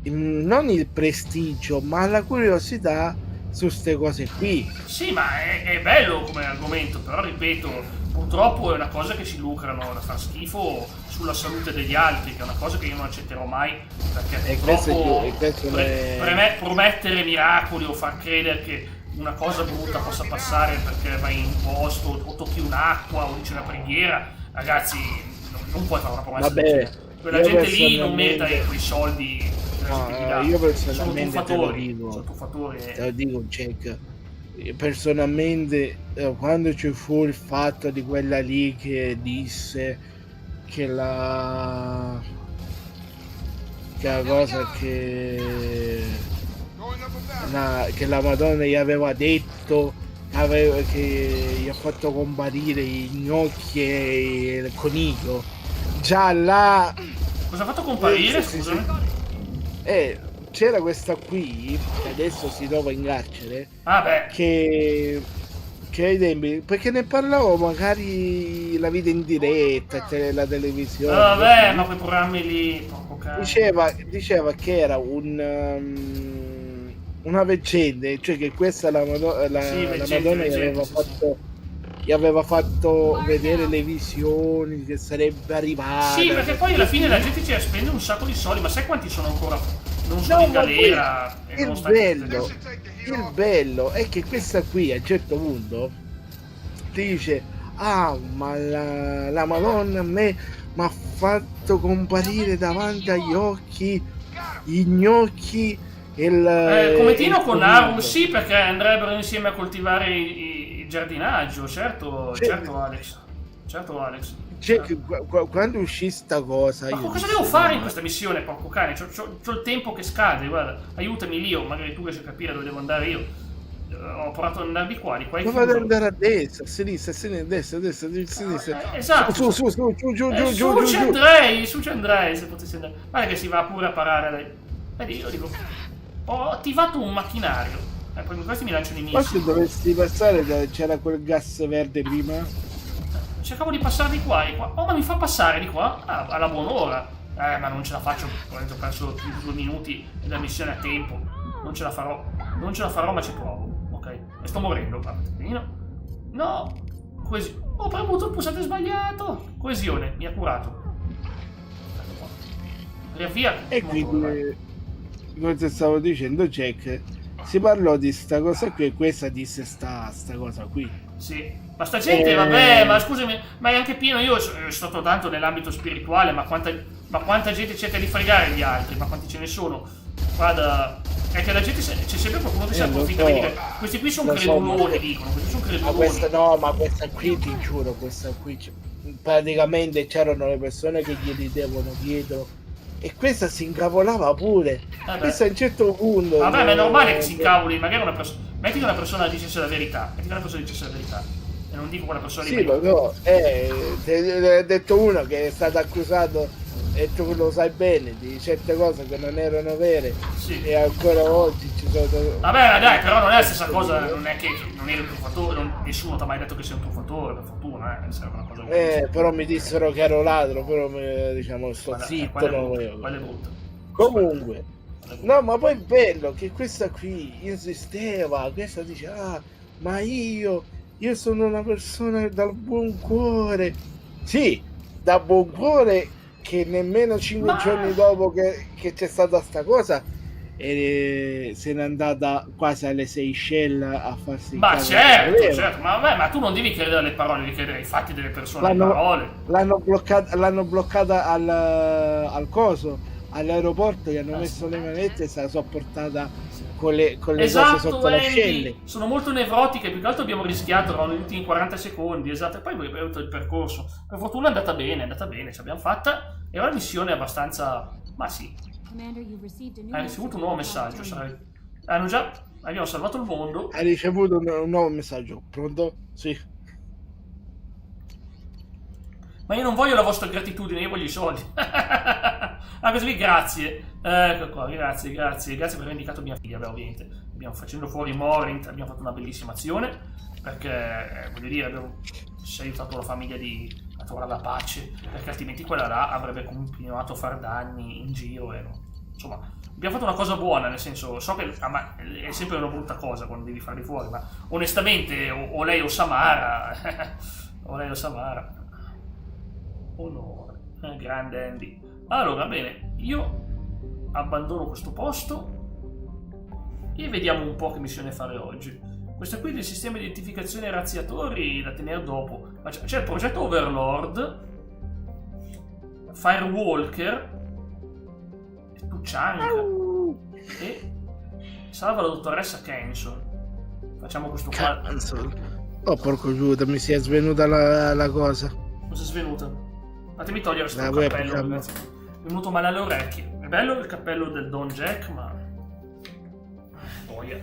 B: non il prestigio, ma la curiosità su ste cose qui.
A: Sì, ma è bello come argomento, però ripeto, purtroppo è una cosa che si lucrano da far schifo sulla salute degli altri, che è una cosa che io non accetterò mai, perché purtroppo promettere miracoli o far credere che una cosa brutta possa passare perché vai in un posto o tocchi un'acqua o dici una preghiera, ragazzi, non puoi fare una promessa del genere. Quella gente lì non merita quei soldi.
B: Io personalmente te lo dico, Jack, personalmente quando ci fu il fatto di quella lì che disse che la cosa che la Madonna gli aveva detto che gli ha fatto comparire i gnocchi e il coniglio, già là
A: cosa ha fatto comparire, scusami?
B: C'era questa qui che adesso si trova in carcere, che ai tempi, perché ne parlavo magari la vita in diretta, la televisione,
A: vabbè, ma quei programmi lì
B: diceva che era una veggente, cioè che questa la Madonna gli aveva fatto vedere le visioni che sarebbe arrivata.
A: Sì, perché poi alla fine la gente ci spende un sacco di soldi, ma sai quanti sono ancora non sono in galera?
B: Il bello è che questa qui a un certo punto ti dice: ma la Madonna a me mi ha fatto comparire davanti agli occhi i gnocchi
A: come Tino con Naru, sì, perché andrebbero insieme a coltivare il giardinaggio, certo Alex.
B: Quando uscì sta cosa,
A: ma cosa devo fare in questa missione, porco cane? C'ho il tempo che scade, guarda, aiutami Lio, magari tu riesci a capire dove devo andare io. Ho provato ad andare di qua,
B: dove devo andare a destra, a sinistra, destra, sinistra.
A: Esatto.
B: Su, giù.
A: Su ci andrei, se potessi andare. Guarda che si va pure a parare lei. Vedi, io dico, ho attivato un macchinario. Poi questi mi lanciano i missili.
B: Forse dovresti passare dove c'era quel gas verde prima.
A: Cercavo di passare di qua e qua. Oh, ma mi fa passare di qua? Alla buon'ora. Ma non ce la faccio. Ho perso più di 2 minuti e la missione a tempo. Non ce la farò, ma ci provo. Ok? E sto morendo. No. Ho premuto il pulsante sbagliato. Coesione, mi ha curato. Riavvia.
B: E quindi, come ti stavo dicendo, Jack, si parlò di sta cosa qui e questa disse sta cosa qui.
A: Sì. Ma sta gente, vabbè, ma scusami, ma è anche pieno. Io sono stato tanto nell'ambito spirituale, ma quanta gente cerca di fregare gli altri, ma quanti ce ne sono? Guarda, è che la gente c'è sempre qualcuno che si approfitta per dire questi qui sono creduloni, dicono, questi sono creduloni.
B: Ma questa qui, ti giuro, questa qui praticamente c'erano le persone che gli ridevano dietro e questa si incavolava pure. Questa a un certo punto.
A: Vabbè, ma è normale che si incavoli, magari metti che una persona dicesse la verità, non dico quella persona lì.
B: Sì, lo so, ha detto uno che è stato accusato, e tu lo sai bene, di certe cose che non erano vere,
A: Sì.
B: e ancora oggi ci sono...
A: Vabbè, dai, però non è la stessa cosa, non è che non eri un truffatore, nessuno ti ha mai detto che sei un truffatore, per fortuna, serve una cosa
B: però mi dissero che ero ladro, però diciamo sto zitto, non volevo.
A: quella è brutta.
B: Comunque, no, ma poi è bello che questa qui insisteva, questa dice, ma io sono una persona dal buon cuore. Sì, da buon cuore, che nemmeno 5 giorni dopo che c'è stata sta cosa se n'è andata quasi alle Seychelles a farsi il
A: Ma
B: cazzo
A: certo,
B: che voleva.
A: certo, ma vabbè, ma tu non devi credere alle parole, devi credere ai fatti delle persone, alle parole.
B: L'hanno bloccata al coso, all'aeroporto, gli hanno messo le manette e se la sono portata con le cose sotto le ascelle.
A: Sono molto nevrotiche, più che altro abbiamo rischiato, erano gli ultimi 40 secondi, esatto, e poi abbiamo avuto il percorso. Per fortuna è andata bene, ce l'abbiamo fatta, era una missione abbastanza... ma sì,
G: Commander, you've received a new
A: hai ricevuto un nuovo messaggio, abbiamo salvato il mondo.
B: Hai ricevuto un nuovo messaggio, pronto? Sì.
A: Ma io non voglio la vostra gratitudine, io voglio i soldi. Così, grazie. Ecco qua, grazie per aver indicato mia figlia, ovviamente. Abbiamo facendo fuori Morint, abbiamo fatto una bellissima azione, perché, voglio dire, ci ha aiutato la famiglia a trovare la pace, perché altrimenti quella là avrebbe continuato a fare danni in giro e insomma, abbiamo fatto una cosa buona, nel senso, so che è sempre una brutta cosa quando devi farli fuori, ma onestamente o lei o Samara, onore, grande Andy. Allora, bene, io abbandono questo posto e vediamo un po' che missione fare oggi. Questa qui del sistema di identificazione razziatori da tenere dopo. C'è il progetto Overlord, Firewalker, Tuchang e salva la dottoressa Kenson. Facciamo questo qua.
B: Oh, porco giuda, mi si è svenuta la cosa.
A: Cosa è svenuta? Fatemi togliere questo
B: La
A: cappello,
B: webcam.
A: ragazzi. Mi è venuto male alle orecchie. È bello il cappello del Don Jack, ma... Boia.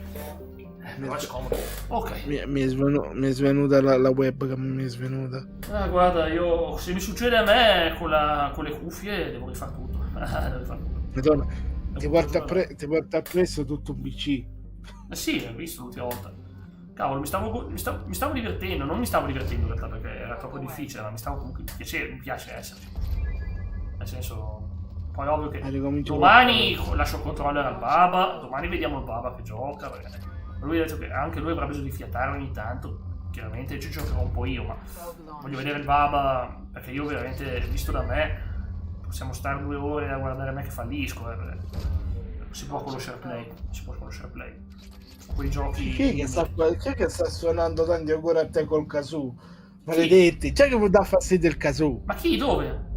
A: Però è scomodo. Ok.
B: Mi è svenuta la webcam, mi è svenuta.
A: Guarda, io... se mi succede a me con le cuffie, devo rifare tutto.
B: Madonna, ti porta appresso tutto un PC.
A: Sì, ho visto l'ultima volta. Cavolo, mi stavo divertendo. Non mi stavo divertendo in realtà perché era troppo difficile, ma mi piace esserci. Nel senso... Poi ovvio che domani lascio il controller al Baba, domani vediamo il Baba che gioca, perché lui ha detto che anche lui avrà bisogno di fiatare ogni tanto, chiaramente ci giocherò un po' io, ma voglio vedere il Baba, perché io veramente, visto da me, possiamo stare 2 ore a guardare me che fallisco, si può con lo share play, quei giochi...
B: Chi è che sta suonando tanti auguri a te col kazoo? Maledetti, c'è che mi dà fastidio il kazoo?
A: Ma chi? Dove?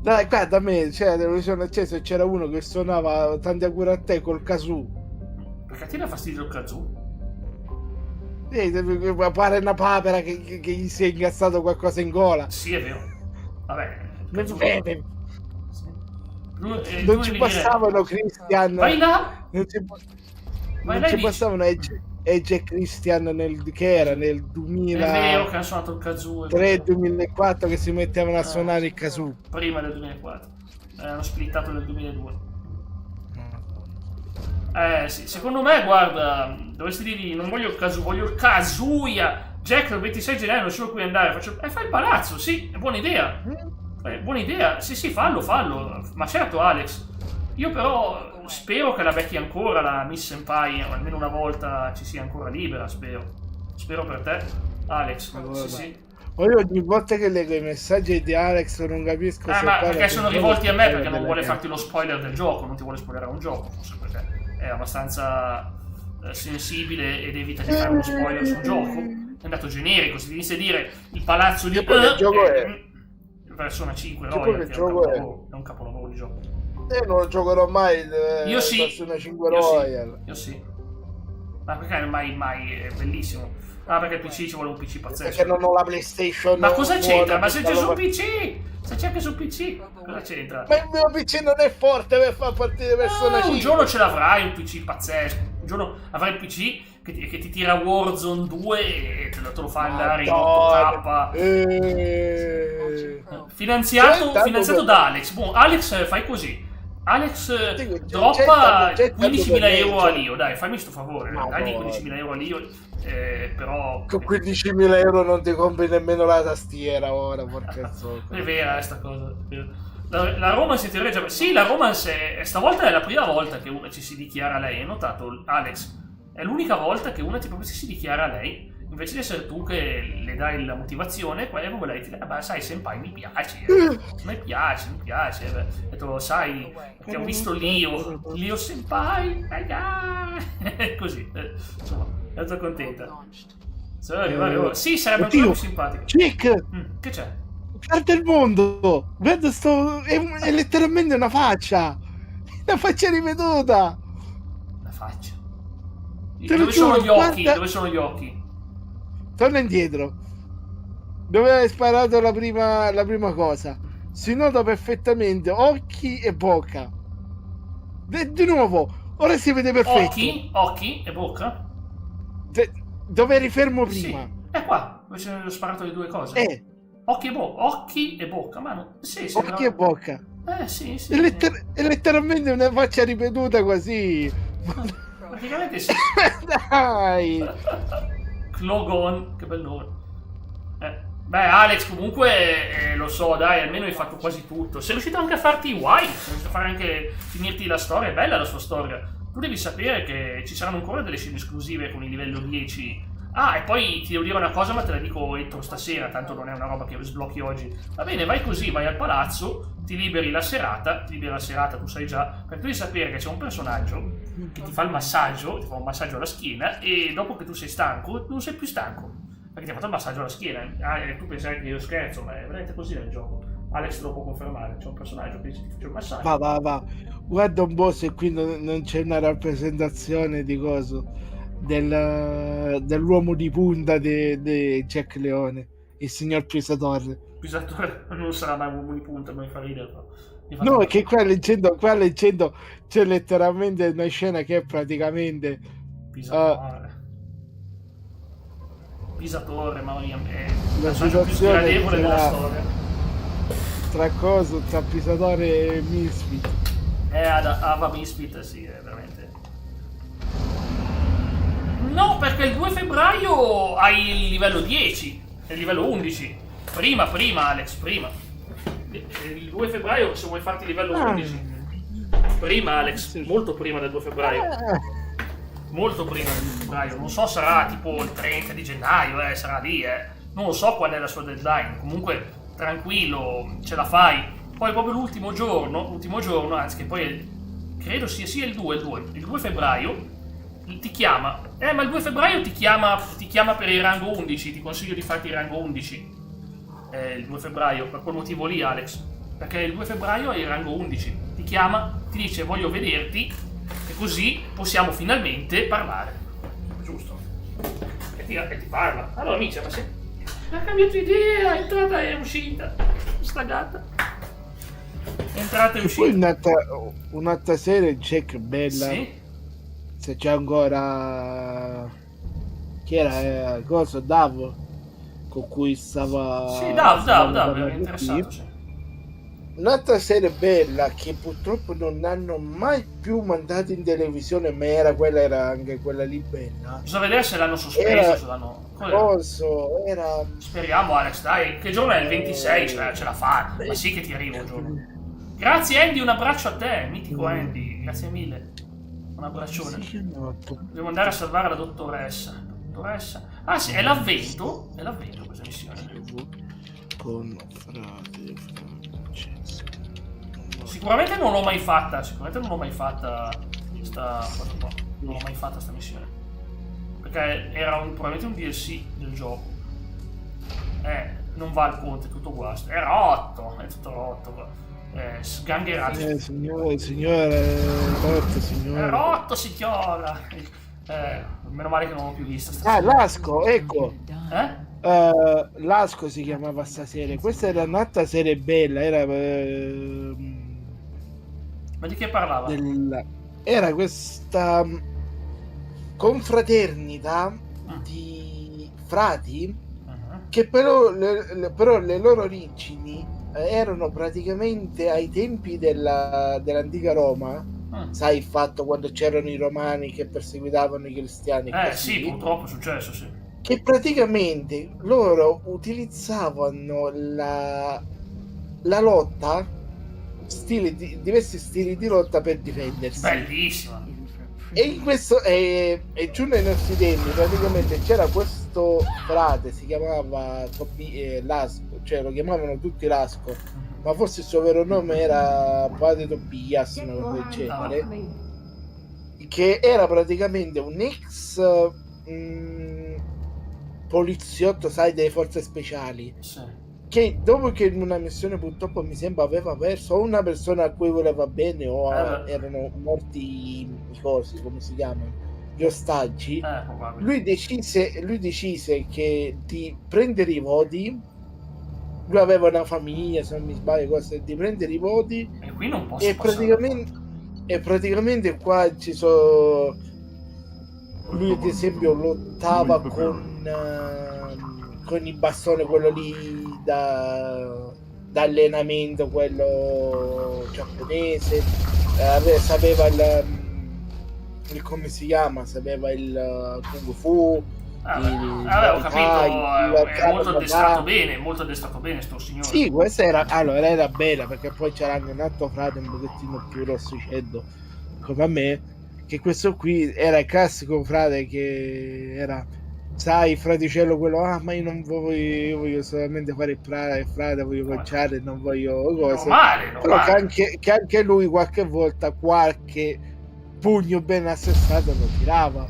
B: Dai, qua da me c'era la televisione accesa e c'era uno che suonava tanti auguri a te col kazoo.
A: Perché ti dà fastidio il kazoo?
B: Pare una papera che gli si è incassato qualcosa in gola.
A: Sì, è vero. Vabbè.
B: Non ci passavano Christian.
A: Vai là!
B: Non ci passavano Edge e Christian nel 2000.
A: È vero che hanno suonato il kazoo.
B: 2004 che si mettevano a suonare il kazoo.
A: Prima del 2004. Hanno splittato nel 2002. Sì, secondo me, guarda, dovresti dirgli non voglio il kazoo, voglio il Kazuya. Jack, il 26 gennaio non so a cui andare. Fai il palazzo, sì, è buona idea. Buona idea, sì, fallo. Ma certo, Alex. Io però spero che la becchi ancora la Miss Senpai, almeno una volta ci sia ancora libera, spero. Spero per te, Alex. Sì.
B: Poi ogni volta che leggo i messaggi di Alex non capisco se
A: ma perché sono rivolti a me, perché non vuole farti lo spoiler del gioco, non ti vuole spoilerare un gioco, forse perché è abbastanza sensibile ed evita di fare uno spoiler sul gioco. È andato generico, se inizia a dire il palazzo di...
B: il gioco è...
A: Persona 5 Royal, è un capolavoro di gioco.
B: Io non giocherò mai
A: io sì.
B: Persona 5 Royal.
A: Io sì. Ma perché mai è bellissimo. Perché il PC ci vuole un PC pazzesco.
B: Perché non ho la PlayStation.
A: Ma cosa c'entra? Ma se c'è su PC! Se c'è anche su PC, cosa c'entra?
B: Ma il mio PC non è forte per far partire Persona 5.
A: Un giorno ce l'avrai un PC pazzesco. Un giorno avrai il PC che ti tira Warzone 2 e te lo fa andare in 8K. Finanziato da Alex. Boh, Alex, fai così. Alex, droppa 15.000 euro a Lio, dai, fammi sto favore, dagli 15.000 euro a Lio, però...
B: Con 15.000 euro non ti compri nemmeno la tastiera ora, porca zocca.
A: È vera sta cosa. La Romance in teoria già... Sì, la Romance stavolta è la prima volta che una ci si dichiara a lei, hai notato, Alex? È l'unica volta che una proprio si dichiara a lei, invece di essere tu che le dai la motivazione, quella è lei ti dice, sai, senpai, mi piace, mi piace. Ho detto, sai, perché ho visto Lio senpai, così, insomma, è tutta contenta. Sì, sarebbe ancora più simpatico.
B: Chick!
A: Che c'è?
B: Guarda il mondo! Guarda, è letteralmente una faccia! Una faccia riveduta!
A: La faccia.
B: Te lo
A: Dove sono
B: giuro,
A: gli occhi?
B: guarda...
A: Dove sono gli occhi?
B: Torna indietro. Dove hai sparato la prima cosa? Si nota perfettamente occhi e bocca. Di nuovo, ora si vede perfetto.
A: Occhi e bocca?
B: Dove eri fermo prima?
A: Sì, è qua, dove ci ho sparato le due cose. Occhi e bocca, ma no. Sì,
B: occhi e bocca.
A: Sì.
B: È letteralmente una faccia ripetuta così.
A: Praticamente sì.
B: Dai.
A: Clogon, che bel nome. Beh, Alex, comunque lo so, dai, almeno hai fatto quasi tutto. Sei riuscito anche a farti sei riuscito a fare anche finirti la storia, è bella la sua storia. Tu devi sapere che ci saranno ancora delle scene esclusive con il livello 10. Ah, e poi ti devo dire una cosa, ma te la dico entro stasera, tanto non è una roba che sblocchi oggi. Va bene, vai così, vai al palazzo, ti liberi la serata, tu sai già, perché tu devi sapere che c'è un personaggio che ti fa il massaggio, ti fa un massaggio alla schiena, e dopo che tu sei stanco, non sei più stanco, perché ti ha fatto il massaggio alla schiena. Tu penserai che io scherzo, ma è veramente così nel gioco. Alex te lo può confermare, c'è un personaggio che ti fa il massaggio.
B: Va. Guarda un po' se qui non c'è una rappresentazione di coso. Dell'uomo di punta di Jack Leone, il signor Pisatore.
A: Pisatore non sarà mai un uomo di punta, ma mi fa ridere.
B: No, perché qua leggendo c'è letteralmente una scena che è praticamente
A: Pisatore, mamma mia, è
B: la
A: situazione della storia.
B: Tra Pisatore e Misfit.
A: Ava Misfit, sì, è veramente. No, perché il 2 febbraio hai il livello 10 e il livello 11. Prima, Alex, prima. Il 2 febbraio, se vuoi farti il livello 11. Prima, Alex, molto prima del 2 febbraio. Molto prima del 2 febbraio. Non so, sarà tipo il 30 di gennaio, sarà lì, Non lo so qual è la sua deadline. Comunque, tranquillo, ce la fai. Poi proprio l'ultimo giorno, anzi che poi credo sia il 2 febbraio. Ti chiama, ma il 2 febbraio ti chiama per il rango 11, ti consiglio di farti il rango 11 il 2 febbraio, per quel motivo lì, Alex, perché il 2 febbraio è il rango 11, ti chiama, ti dice voglio vederti e così possiamo finalmente parlare, giusto? E ti parla. Allora amici, ma se ha cambiato idea, è entrata e uscita sta gatta, è entrata e uscita.
B: Poi un'altra serie Jack bella.
A: Sì?
B: Se c'è ancora chi era cosa Davo con cui stava
A: Davo era interessato, sì.
B: Un'altra serie bella che purtroppo non hanno mai più mandato in televisione, ma era anche quella lì bella.
A: Bisogna vedere se l'hanno sospeso, se l'hanno...
B: Era...
A: Speriamo, Alex, dai, che giorno è il 26, ce la fa, ma sì che ti arriva un giorno. Grazie Andy, un abbraccio a te, mitico Andy, grazie mille. Un abbraccione. Devo andare a salvare la dottoressa. Ah sì, è l'avvento questa missione.
B: Con frate
A: Sicuramente non l'ho mai fatta questa cosa qua. Non l'ho mai fatta sta missione. Perché era probabilmente un DLC del gioco. Non va al ponte, è tutto guasto. È tutto rotto qua. Sgangherato.
B: Signore,
A: è rotto, signora. Meno male che non l'ho più vista.
B: Lasco, ecco. Lasco si chiamava sta serie. Questa era un'altra serie bella.
A: Ma di che parlava?
B: Era questa confraternita di frati che però le loro origini erano praticamente ai tempi dell'antica Roma. Sai il fatto quando c'erano i romani che perseguitavano i cristiani? Così,
A: sì, purtroppo è successo, sì.
B: che praticamente loro utilizzavano la lotta, diversi stili di lotta per difendersi.
A: Bellissima.
B: E in questo e giù nei nostri tempi praticamente c'era questo frate, si chiamava Lasco, cioè lo chiamavano tutti Lasco, ma forse il suo vero nome era Padre Tobias, una cosa del genere, che era praticamente un ex poliziotto, sai, delle forze speciali, che dopo che in una missione purtroppo mi sembra aveva perso una persona a cui voleva bene o erano morti i cosi, come si chiamano, gli ostaggi, lui decise che di prendere i voti. Lui aveva una famiglia, se non mi sbaglio, cose, di prendere i voti,
A: e qui non posso
B: praticamente qua ci sono, lui ad esempio lottava con il bastone, quello lì da allenamento, quello giapponese, sapeva il come si chiama, sapeva il kung fu.
A: Ho capito, è molto addestrato bene sto signore.
B: Sì, questa era bella, perché poi c'era anche un altro frate un pochettino più rossicetto come a me, che questo qui era il classico frate che era, sai, il fraticello quello, ma io non voglio solamente fare il frate, voglio conciare, non voglio cose.
A: Normale.
B: Però che anche lui qualche volta qualche pugno ben assestato lo tirava.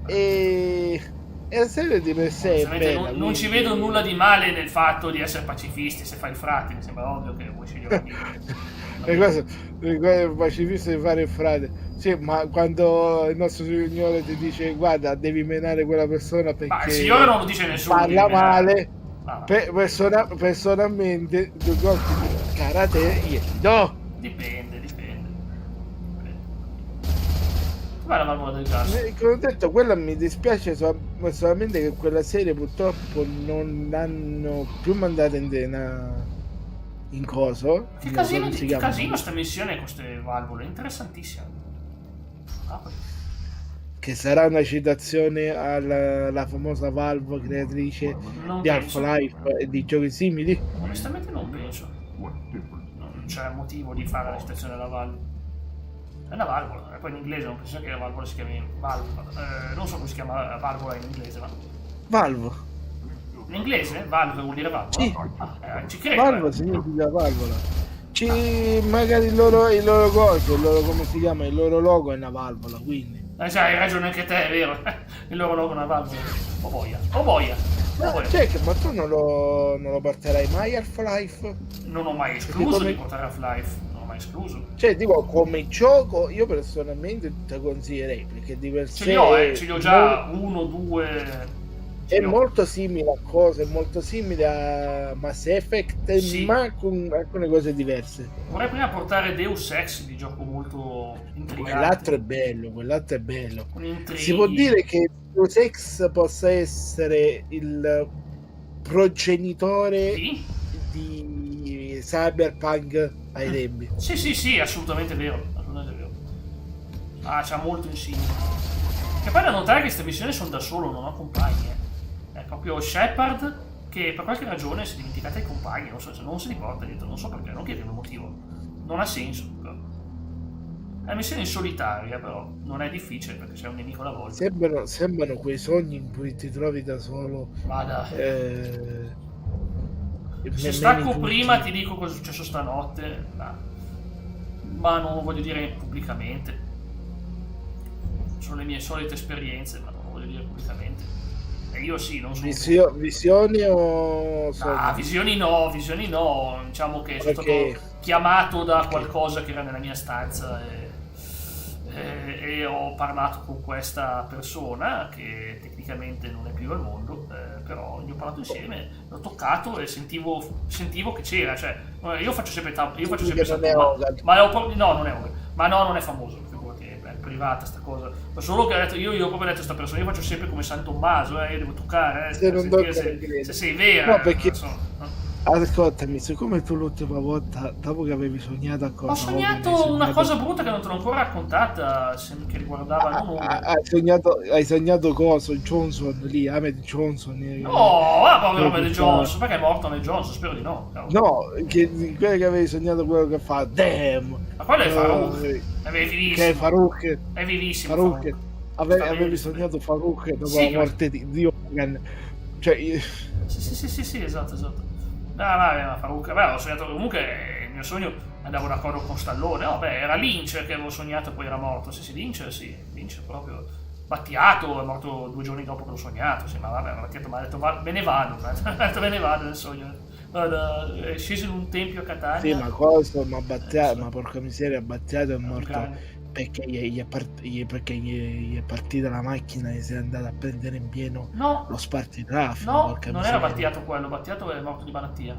B: E la serie di per sé è bella,
A: non ci vedo nulla di male nel fatto di essere pacifisti se fai il frate, mi sembra ovvio che vuoi scegliere
B: il pacifista di fare il frate. Sì, ma quando il nostro signore ti dice guarda, devi menare quella persona perché
A: il signore non lo dice nessuno,
B: parla male, personalmente due colpi di karate io no.
A: Dipende. Com'è la valvola del gas?
B: Come ho detto, quella mi dispiace solamente che quella serie purtroppo non l'hanno più mandata in coso.
A: Che casino sta missione con queste valvole, interessantissima.
B: Che sarà una citazione alla famosa Valve creatrice di Half-Life e di giochi simili?
A: Onestamente non penso. Non c'è motivo di fare la citazione alla Valve. È una valvola, e poi in inglese non penso che la valvola si chiami valvola. Non so come si chiama valvola in inglese, ma.
B: Valve.
A: In inglese? Valve vuol dire valvola?
B: Sì.
A: Ci credo.
B: Valve significa valvola. Magari il loro coso, il loro, come si chiama, il loro logo è una valvola, quindi.
A: Già, hai ragione anche te, è vero. Il loro logo è una valvola. Oh boia.
B: Jack, ma tu non lo porterai mai Half-Life?
A: Non ho mai escluso di portare Half-Life. Mai escluso.
B: Cioè, dico, come gioco io personalmente te consiglierei, perché di per sé
A: ce li ho già uno, due.
B: È molto simile a cose, molto simile a Mass Effect, sì, ma con alcune cose diverse.
A: Vorrei prima portare Deus Ex, di gioco molto intrigante.
B: Quell'altro è bello. Si può dire che Deus Ex possa essere il progenitore di Cyberpunk ai tempi.
A: Sì, assolutamente vero. C'ha molto in simile. Che poi da notare che queste missioni sono da solo, non ho compagni. È proprio Shepard che per qualche ragione si è dimenticata i compagni, non si ricorda dietro, non so perché, non chiedo il motivo. Non ha senso. Però. È una missione in solitaria, però non è difficile perché c'è un nemico alla volta.
B: Sembrano quei sogni in cui ti trovi da solo.
A: Vada. Se stacco prima ti dico cosa è successo stanotte, ma non lo voglio dire pubblicamente. Sono le mie solite esperienze, ma non lo voglio dire pubblicamente. E io sì, non sono.
B: Visioni o sogni?
A: Visioni no. Diciamo che sono stato chiamato da qualcosa che era nella mia stanza e ho parlato con questa persona che tecnicamente non è più al mondo, però gli ho parlato insieme, l'ho toccato e sentivo che c'era, cioè io faccio sempre
B: no, non è
A: ma non è famoso, figurati, è privata sta cosa. Ma solo che ho detto, io ho proprio detto a sta persona, io faccio sempre come San Tommaso, io devo toccare,
B: Se non
A: sentire
B: tocca,
A: se sei vera.
B: no, perché
A: non so.
B: ascoltami, siccome tu l'ultima volta, dopo che avevi sognato a cosa?
A: Ho sognato una cosa brutta che non te l'ho ancora raccontata, che riguardava non
B: Hai sognato cosa? Johnson lì, Ahmed Johnson.
A: No, ma povero Ahmed Johnson, perché è morto Ahmed Johnson? Spero di no. Cavolo.
B: No, quello che avevi sognato, quello che fa damn.
A: Ma quello è Farouk. È vivissimo.
B: Che è Farouk.
A: È vivissimo.
B: Farouk.
A: Farouk.
B: Avevi sognato Farouk dopo
A: Sì,
B: la morte di Hogan. Cioè,
A: Sì, esatto. Vabbè, ma Farouk, vabbè, ho sognato comunque, il mio sogno andavo d'accordo con Stallone, no, beh, era Lynch che avevo sognato e poi era morto, Lynch proprio Battiato, è morto 2 giorni dopo che l'ho sognato, sì, ma vabbè, Battiato mi ha detto, me ne vado nel sogno, guarda, è sceso in un tempio a Catania.
B: sì, ma cosa, ma Battiato, ma porca miseria, Battiato è morto
A: grande.
B: perché gli è partita la macchina e si è andata a prendere in pieno
A: No,
B: lo spartitraffico.
A: no,
B: porca
A: non
B: miseria.
A: era Battiato quello, Battiato è morto di malattia.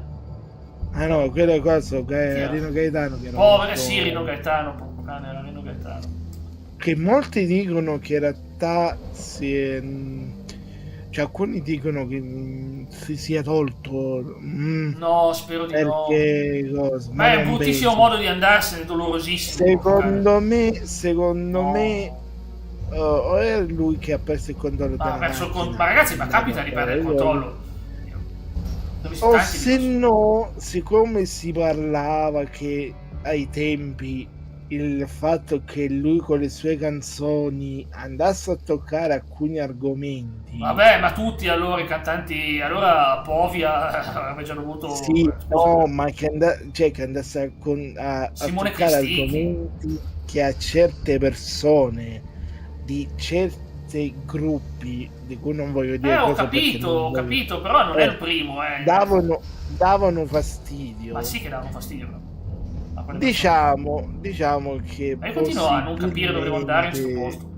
B: Ah no, quello è cosa, che
A: Chi
B: è
A: era?
B: Rino Gaetano che era
A: Povero,
B: morto-
A: sì, Rino Gaetano, poco cane, era Rino Gaetano.
B: che molti dicono che in realtà cioè alcuni dicono che si sia tolto
A: No, spero di no.
B: perché cosa?
A: Ma è un
B: non
A: bruttissimo
B: penso.
A: modo di andarsene, dolorosissimo.
B: Secondo me o è lui che ha perso il controllo
A: Ma,
B: della
A: verso il
B: macchina.
A: ma ragazzi, ma capita di perdere il controllo. Dove si
B: O
A: tanti
B: se
A: di-
B: no, siccome si parlava che ai tempi il fatto che lui con le sue canzoni andasse a toccare alcuni argomenti,
A: Vabbè, ma tutti allora i cantanti, allora Povia aveva già dovuto...
B: sì, no, ma che, che andasse a
A: Simone
B: toccare
A: Cristichi.
B: argomenti che a certe persone di certi gruppi di cui non voglio dire
A: ho
B: cosa perché non
A: capito,
B: voglio-
A: però non è il primo,
B: davano fastidio.
A: Ma sì che davano fastidio, però. Ma quelle
B: Diciamo che
A: Ma io continuo a non capire dove devo andare in questo
B: possibilmente-
A: posto.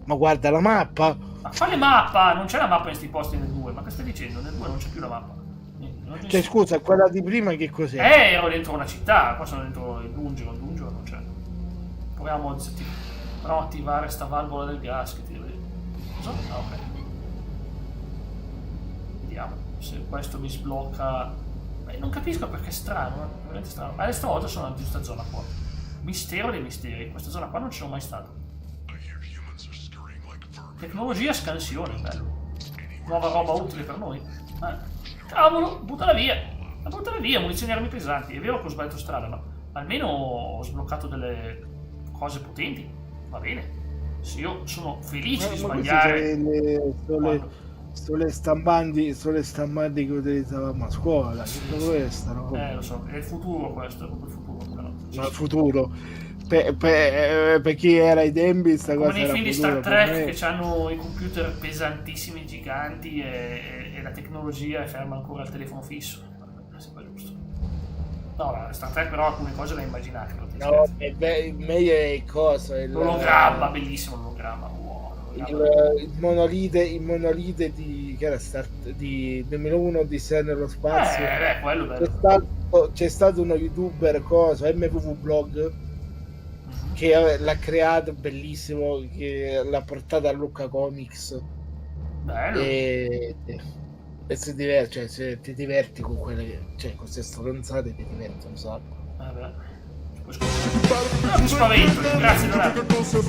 B: Ma guarda la mappa.
A: Ma quale mappa? Non c'è la mappa in questi posti nel 2, ma che stai dicendo? Nel 2 non c'è più la mappa. Non c'è
B: Cioè scusa, quella di prima che cos'è?
A: ero dentro una città, qua sono dentro il dungeon non c'è. Proviamo a attivare sta valvola del gas che ti deve... Cosa? Ah, ok. Vediamo se questo mi sblocca. Beh, non capisco perché è strano, veramente strano. Ma stavolta sono nella giusta zona qua. Mistero dei misteri, questa zona qua non ci sono mai stato. Tecnologia scansione, bello. Nuova roba utile per noi. Cavolo, buttala via, munizioni e armi pesanti. È vero che ho sbagliato strada, ma almeno ho sbloccato delle cose potenti. Va bene. Se io sono felice di
B: Ma queste
A: sbagliare.
B: sono le stampanti che utilizzavamo a scuola. Tutto questo, no?
A: Lo so, è il futuro questo, è proprio il futuro. Però.
B: Ma il futuro. Per chi era ai tempi sta
A: Come
B: cosa
A: nei
B: era
A: film di
B: futuro,
A: Star
B: per
A: Trek
B: me-
A: che hanno i computer pesantissimi, giganti e la tecnologia è ferma ancora al telefono fisso. Sembra giusto. No, Star Trek però alcune cose le immaginate.
B: No, meglio è il coso.
A: L'ologramma, bellissimo l'ologramma. Wow,
B: Il monolite di che era di 2001 Odissea nello spazio.
A: Quello bello.
B: C'è stato uno youtuber MVV Blog che l'ha creato, bellissimo, che l'ha portato a Lucca Comics.
A: Bello.
B: E si diverte, cioè se ti diverti con quelle, cioè con queste stronzate ti diverti un sacco.
A: Vabbè. Mi spavento, grazie Donato. Sono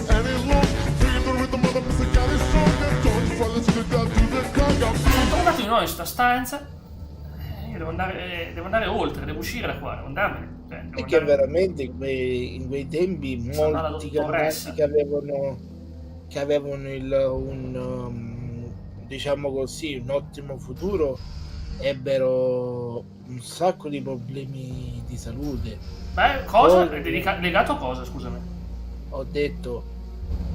A: tornato di nuovo in sta stanza. Io devo andare oltre, devo uscire da qua, devo andarmene.
B: E che veramente in quei tempi molti cantanti che avevano diciamo così, un ottimo futuro ebbero un sacco di problemi di salute.
A: Beh, cosa? È legato a cosa, scusami?
B: Ho detto,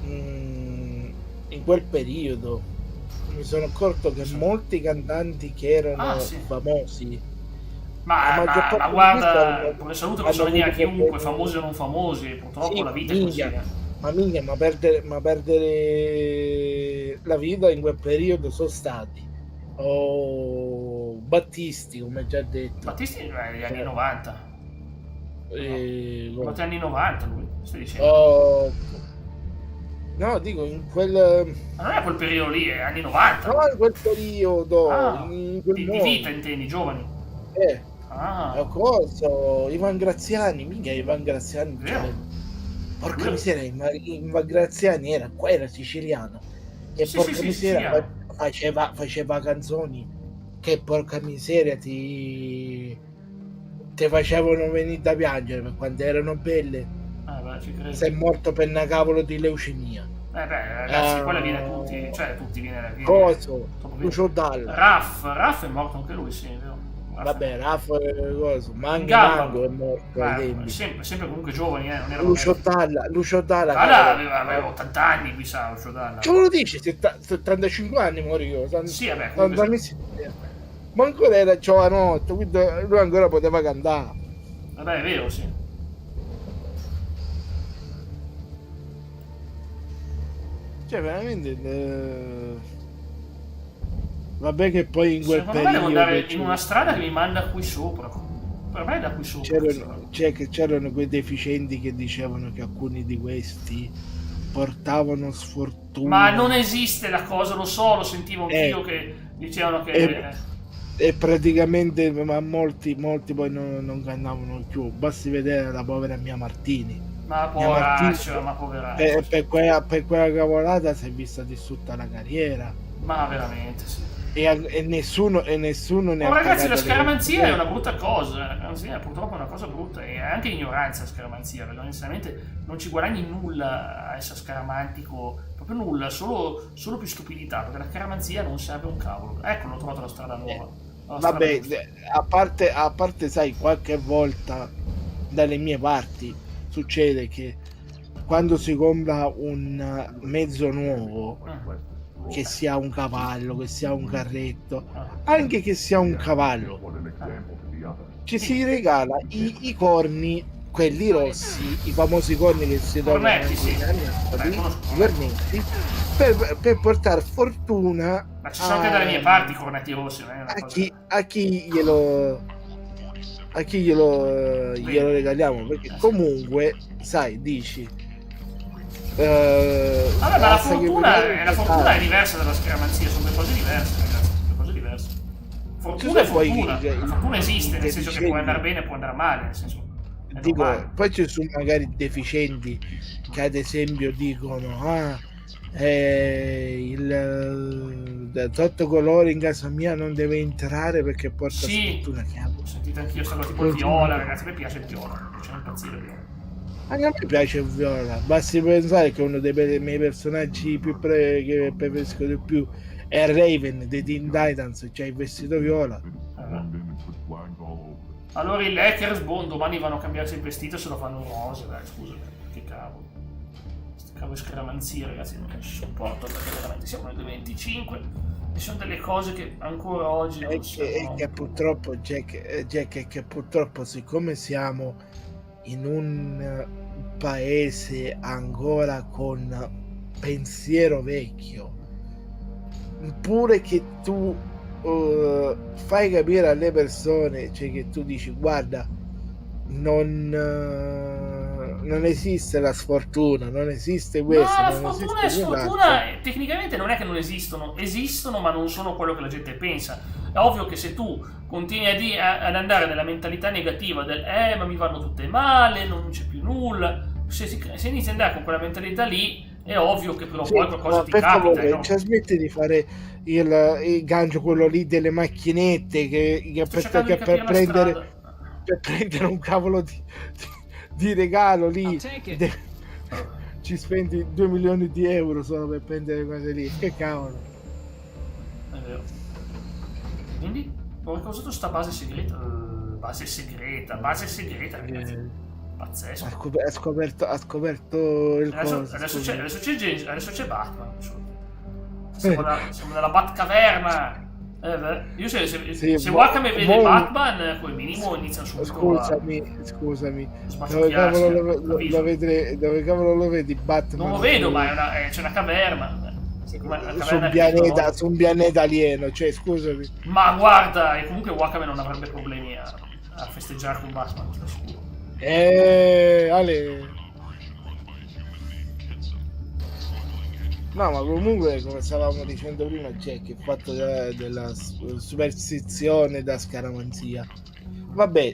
B: in quel periodo mi sono accorto che molti cantanti che erano famosi,
A: ma guarda, con le salute possono venire a chiunque, famosi o non famosi, purtroppo
B: sì,
A: la vita è così.
B: Ma perdere la vita in quel periodo sono stati Battisti, come già detto.
A: Battisti negli anni 90.
B: Molti
A: anni 90 lui. Stai dicendo?
B: Oh, no, dico in quel...
A: Ma non è quel periodo lì, è anni 90.
B: No, in quel periodo,
A: Ah,
B: in quel
A: di
B: mondo.
A: vita intendi, giovani. Ah,
B: Cosa? Ivan Graziani, mica Ivan Graziani.
A: vero.
B: Porca
A: Vero.
B: miseria, Ivan Graziani era siciliano. E
A: Sì,
B: porca
A: sì,
B: miseria
A: siciliano.
B: faceva canzoni che porca miseria ti facevano venire da piangere per quanto erano belle.
A: Beh, ci credo.
B: Sei morto per una cavolo di leucemia.
A: Beh, ragazzi, quella viene a tutti, cioè tutti viene
B: Coso,
A: troppo bene.
B: Lucio Dalla.
A: Raff è morto anche lui, sì, è vero.
B: Vabbè, Rafa, coso, Mango
A: Gamba.
B: Mango è morto ai tempi.
A: Sempre comunque giovani, non era
B: Lucio Dalla.
A: aveva 80 anni, mi sa, Lucio Dalla.
B: Che lo dici? 75 anni morì io.
A: Sì, vabbè, comunque
B: Ma ancora era giovanotto, quindi lui ancora poteva cantare.
A: vabbè, è vero, sì.
B: Cioè, veramente... Vabbè che poi in quel
A: Secondo me devo
B: periodo...
A: andare in una strada che mi manda qui sopra. Per me è da qui sopra.
B: C'erano quei deficienti che dicevano che alcuni di questi portavano sfortuna.
A: Ma non esiste la cosa, lo so, lo sentivo anch'io che dicevano che...
B: E praticamente ma molti poi non cantavano più. Basti vedere la povera Mia Martini.
A: Ma
B: Martini,
A: poveraccia.
B: per quella cavolata si è vista distrutta la carriera.
A: Ma veramente, sì.
B: E nessuno ne ha
A: Ragazzi, la
B: pagato
A: scaramanzia è una brutta cosa. La scaramanzia è purtroppo una cosa brutta. E anche ignoranza la scaramanzia, perché onestamente non ci guadagni nulla a essere scaramantico, proprio nulla, solo più stupidità, perché la scaramanzia non serve un cavolo. Ecco, l'ho trovato la strada nuova.
B: Vabbè, a parte sai, qualche volta dalle mie parti succede che quando si compra un mezzo nuovo, che sia un cavallo, che sia un carretto, anche che sia un cavallo, ci si regala i corni, quelli rossi, i famosi corni che si trovano i cornetti, per portare fortuna.
A: Ma ci sono anche dalle mie parti i cornetti rossi, non è una
B: a chi glielo regaliamo, perché comunque sai, dici
A: vabbè, ma la fortuna è diversa dalla scaramanzia, sono due cose diverse, ragazzi, due cose diverse. Fortuna è fortuna, la fortuna esiste, nel senso che può andare bene e può andare male, nel senso
B: dico, poi ci sono magari deficienti che ad esempio dicono il sottocolore in casa mia non deve entrare perché porta sfortuna.
A: Ho sentito anch'io sta cosa tipo il viola, ragazzi, a me piace il viola, mi piace impazzire il viola.
B: Anche a me piace il viola, basti pensare che uno dei miei personaggi che preferisco di più è Raven dei Teen Titans, c'è il vestito viola.
A: Allora i Lakers, domani vanno a cambiarsi il vestito e se lo fanno rosa, dai, scusa, che cavolo. Queste cavolo scaramanzie, ragazzi, non ci sopporto, perché veramente siamo nel 2025 e sono delle cose che ancora oggi non
B: che purtroppo, Jack, che purtroppo siccome siamo in un paese ancora con pensiero vecchio, pure che tu fai capire alle persone, cioè che tu dici guarda non esiste la sfortuna, non esiste questo,
A: no, la
B: non
A: sfortuna
B: esiste
A: e sfortuna tecnicamente non è che non esistono ma non sono quello che la gente pensa. È ovvio che se tu continui ad andare nella mentalità negativa del ma mi vanno tutte male, non c'è più nulla, se inizi ad andare con quella mentalità lì è ovvio che però poi qualcosa ti capita,
B: favore,
A: no?
B: cioè, smetti di fare il gancio, quello lì delle macchinette che per prendere un cavolo di regalo lì ci spendi 2 milioni di euro solo per prendere cose lì, che cavolo.
A: È vero. Quindi ho ricordato sta base segreta, base segreta, ragazzi. Pazzesco.
B: Ha scoperto il
A: adesso c'è Batman. Siamo nella Batcaverna. Io se Wakame vede Batman, quel minimo iniziano subito.
B: Scusami. Dove cavolo lo vedi Batman?
A: Non lo vedo, ma c'è una caverna.
B: Su un pianeta alieno, cioè scusami.
A: Ma guarda, e comunque Wakame non avrebbe problemi a festeggiare con Batman, sono sicuro.
B: Ale, No, ma comunque, come stavamo dicendo prima, c'è che il fatto della superstizione da scaramanzia. Vabbè,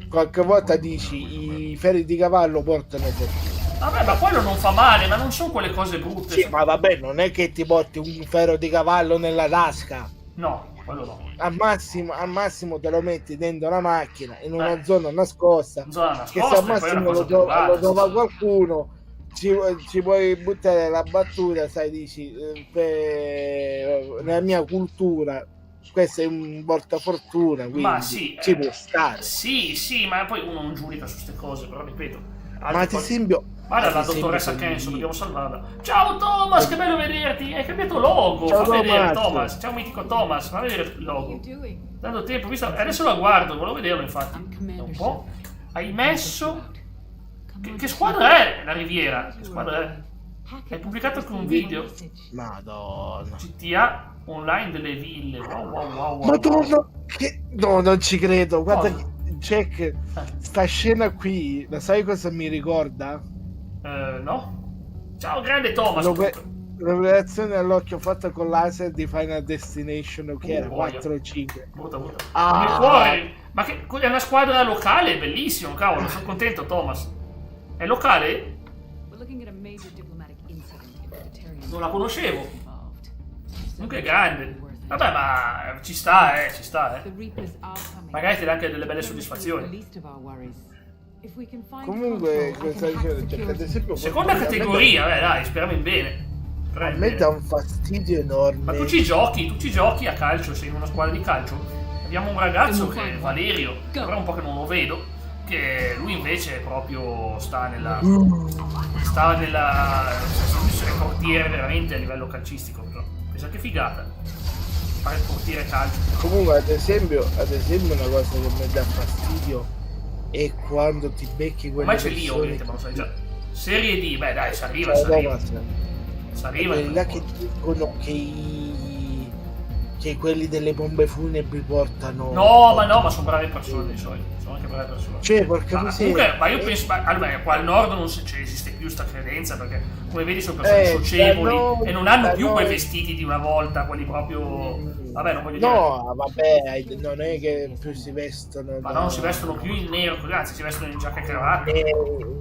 B: qualche volta dici i ferri di cavallo portano fortuna.
A: Vabbè, ma quello non fa male, ma non sono quelle cose brutte.
B: Sì, ma vabbè, non è che ti porti un ferro di cavallo nella tasca.
A: No, quello no.
B: Al massimo te lo metti dentro la macchina in una zona nascosta.
A: Zona
B: Che
A: nascosta,
B: se al
A: poi è una
B: massimo
A: cosa
B: lo
A: privata,
B: trova
A: sì.
B: qualcuno, ci puoi buttare la battuta, sai, dici, nella mia cultura questo è un portafortuna, quindi
A: Ma sì,
B: ci può stare.
A: sì, ma poi uno non giudica su queste cose, però ripeto.
B: Ma ad esempio,
A: Guarda la dottoressa Kenson, dobbiamo salvarla. Ciao Thomas, che bello vederti! Hai cambiato logo!
B: Ciao,
A: Fa vedere
B: Thomas.
A: Thomas, ciao mitico Thomas, fa vedere il logo.
F: What are you doing?
A: Tanto tempo, visto? Adesso la guardo, volevo vederlo infatti. È un po'. Hai messo. Che squadra è la Riviera? Che squadra è? Hai pubblicato anche un video.
B: Madonna.
A: GTA Online delle ville. Wow.
B: Madonna, che... No, non ci credo. Guarda,
A: Cosa?
B: Jack, sta scena qui, la sai cosa mi ricorda?
A: No? Ciao grande Thomas.
B: L'operazione all'occhio fatta con laser di Final Destination, che era
A: Voglia.
B: 4 o 5.
A: Brutta.
B: Ah.
A: Nel cuore. Ma che è una squadra locale, è bellissimo, cavolo, sono contento Thomas. È locale?
F: We're looking at a major diplomatic incident if vegetarians
A: Non la conoscevo.
F: involved.
A: Comunque è grande. Vabbè, ma ci sta.
F: The Reapers are coming.
A: Magari ti dà anche delle belle soddisfazioni.
F: Least of our worries. If we can find
B: Comunque,
F: control, I
B: cosa
F: can hack
B: dicendo? Cioè, ad esempio,
A: Seconda categoria, dai, speriamo in bene.
B: A me dà un fastidio enorme.
A: Ma tu ci giochi a calcio, sei in una squadra di calcio. Abbiamo un ragazzo che è Valerio, però un po' che non lo vedo, che lui invece proprio sta nella essere portiere veramente a livello calcistico. Pensa che figata. Fare il portiere calcio.
B: Comunque, ad esempio, una cosa che mi dà fastidio è quando ti becchi quelle
A: Ormai c'è lì, ovviamente, ma lo sai già. Serie D, beh dai, si arriva.
B: Quelli là che dicono che quelli delle bombe funebri portano.
A: No, ma sono brave persone di solito. Sono anche brave persone.
B: Cioè, porca miseria.
A: Comunque, ma io penso, allora, qua al nord non esiste più sta credenza, perché come vedi sono persone socievoli e non hanno più quei vestiti di una volta, quelli proprio. Vabbè, non voglio dire.
B: No, vabbè, non è che più si vestono.
A: Ma non si vestono più in nero, anzi si vestono in giacca e cravatta.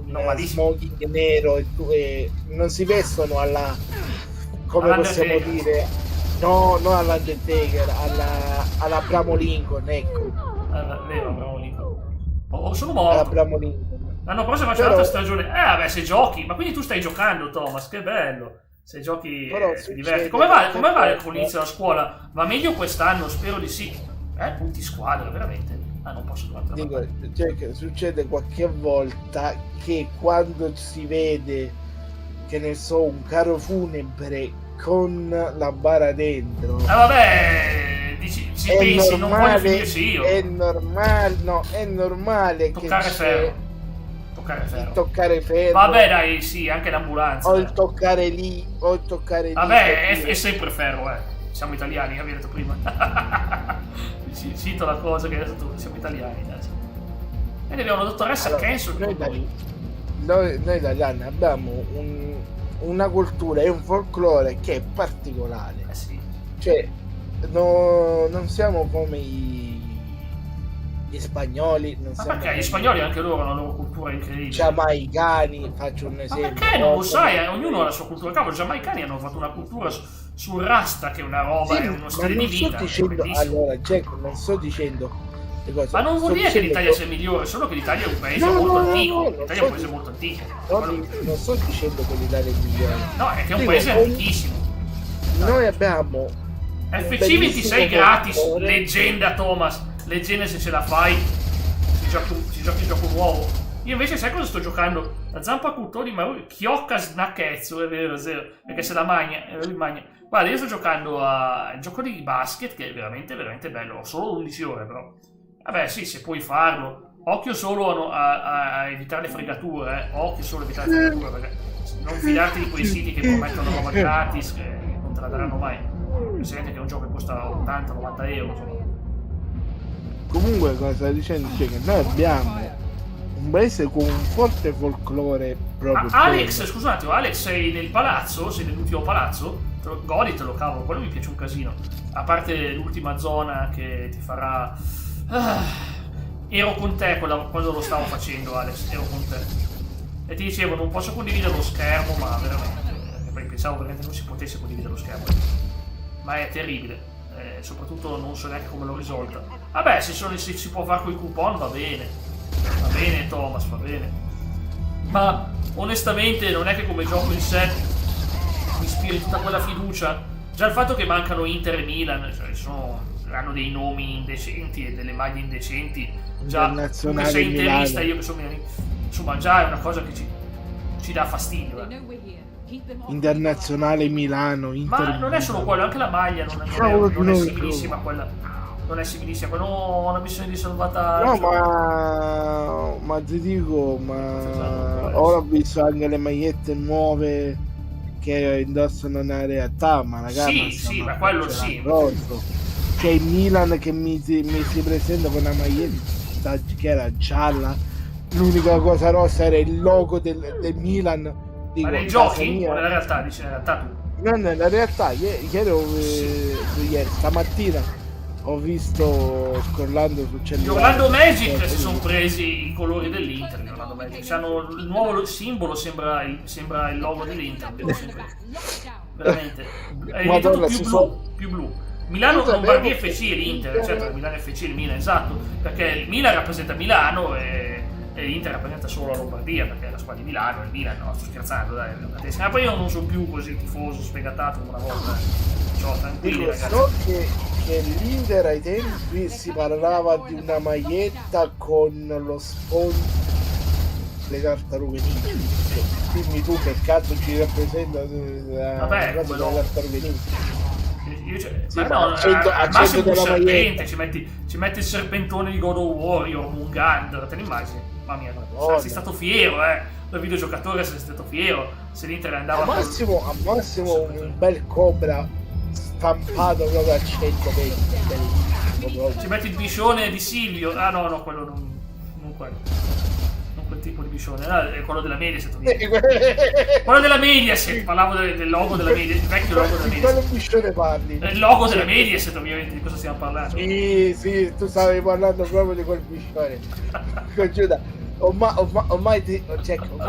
B: Normalissimo. Smoking nero e non si vestono alla. Come possiamo dire? No, alla Undertaker, alla Abramo Lincoln, ecco.
A: Vero, Abramo Lincoln. Sono morto.
B: Abramo Lincoln.
A: L'anno prossimo faccio un'altra stagione. Vabbè, se giochi. Ma quindi tu stai giocando, Thomas, che bello. Se giochi ti diverti. Come va con l'inizio della scuola? Va meglio quest'anno? Spero di sì. Punti squadra, veramente. Non posso
B: dire. Cioè, che succede qualche volta che quando si vede, che ne so, un carro funebre con la bara dentro.
A: Vabbè, dici, si pensi, non voglio finirci io.
B: È normale
A: toccare ferro.
B: Toccare ferro.
A: Vabbè, dai, sì, anche l'ambulanza.
B: O il toccare lì,
A: Vabbè, è sempre ferro, Siamo italiani, avevi detto prima. Cito la cosa che hai detto tu, siamo italiani. E ne abbiamo la dottoressa Kenson.
B: Noi italiani abbiamo una cultura e un folklore che è particolare.
A: Sì.
B: Cioè, non siamo come gli spagnoli.
A: Perché gli spagnoli anche loro hanno la loro cultura incredibile.
B: Giamaicani, faccio un esempio.
A: Ma perché non lo sai? Ognuno ha la sua cultura. Cavolo, i giamaicani hanno fatto una cultura sul rasta, che è una roba, è uno stile di vita.
B: Allora, Jack, non sto dicendo le cose.
A: Ma non vuol dire che l'Italia sia migliore, solo che l'Italia è un paese molto antico. L'Italia è un paese molto antico.
B: Non sto dicendo che l'Italia è migliore.
A: No, è che è un paese antichissimo.
B: Noi abbiamo
A: FC26 gratis, leggenda Thomas. Leggenda se ce la fai, si giochi il gioco nuovo. Io invece sai cosa sto giocando? La zampa cutoni, ma chiocca snacchetzo, è vero, perché se la magna, lui magna. Guarda, io sto giocando a un gioco di basket che è veramente, veramente bello. Ho solo 11 ore però. Vabbè sì, se puoi farlo. Occhio solo a evitare le fregature, Occhio solo a evitare le fregature, perché non fidarti di quei siti che promettono roba gratis, che non te la daranno mai. Senti che è un gioco che costa 80-90 euro, insomma.
B: Comunque cosa sta dicendo? Cioè che noi abbiamo un paese con un forte folklore proprio.
A: Alex, scusa un attimo, Alex, sei nel palazzo? Sei nell'ultimo palazzo? Goditelo, cavolo, quello mi piace un casino. A parte l'ultima zona che ti farà... ero con te quando lo stavo facendo, Alex, ero con te. E ti dicevo, non posso condividere lo schermo, ma veramente... pensavo veramente non si potesse condividere lo schermo. Ma è terribile. Soprattutto non so neanche come l'ho risolta. Vabbè, se si può fare con i coupon va bene. Va bene, Thomas, va bene. Ma onestamente non è che come gioco in sé mi ispiri tutta quella fiducia. Già il fatto che mancano Inter e Milan, cioè hanno dei nomi indecenti e delle maglie indecenti. Già tu che sei interista, io che sono milanista, insomma già è una cosa che ci dà fastidio.
B: Internazionale Milano,
A: ma non è solo quello, anche la maglia non è similissima a quella. Non è similissima, ma no, una missione di salvataggio.
B: No, ma ti dico, ora ho visto anche le magliette nuove che indossano nella realtà, ma ragazzi.
A: Sì, ma quello sì.
B: C'è il Milan che mi si presenta con una maglietta che era gialla. L'unica cosa rossa era il logo del Milan.
A: Ma nei giochi o nella realtà? Dici nella realtà tu?
B: No, nella realtà, stamattina ho visto scrollando sul cellulare.
A: Gli Orlando Magic si sono presi i colori dell'Inter. Gli Orlando Magic hanno il nuovo simbolo, sembra il logo dell'Inter. Veramente. È diventato più blu. Milano Lombardia FC e l'Inter, certo, Milano FC e il Milan, esatto, perché il Milan rappresenta Milano e l'Inter rappresenta solo la Lombardia, perché è la squadra di Milano, e il Milan, no, sto scherzando, dai, ma poi io non sono più così tifoso, sfegatato come una volta, cioè, tranquilli ragazzi.
B: So che l'Inter ai tempi si parlava di una maglietta con lo sponsor le tartarughe ninja. Dimmi tu che cazzo ci rappresenta
A: vabbè,
B: la tartarughe ninja.
A: Ma no, al massimo un serpente, ci metti il serpentone di God of War, Jormungandr, te ne immagini? Mamma mia, sei stato fiero, da videogiocatore sei stato fiero, se l'Inter andava
B: al massimo un bel cobra stampato proprio a 120.
A: Ci metti il biscione di Silvio, no, quello non quello. Quel tipo di biscione, è quello della Mediaset. Quello della Mediaset, parlavo del logo della Mediaset, il vecchio logo della Mediaset.
B: Quale biscione parli?
A: Il logo della Mediaset, ovviamente, di cosa stiamo parlando?
B: Sì, tu stavi parlando proprio di quel biscione. Giuda, ormai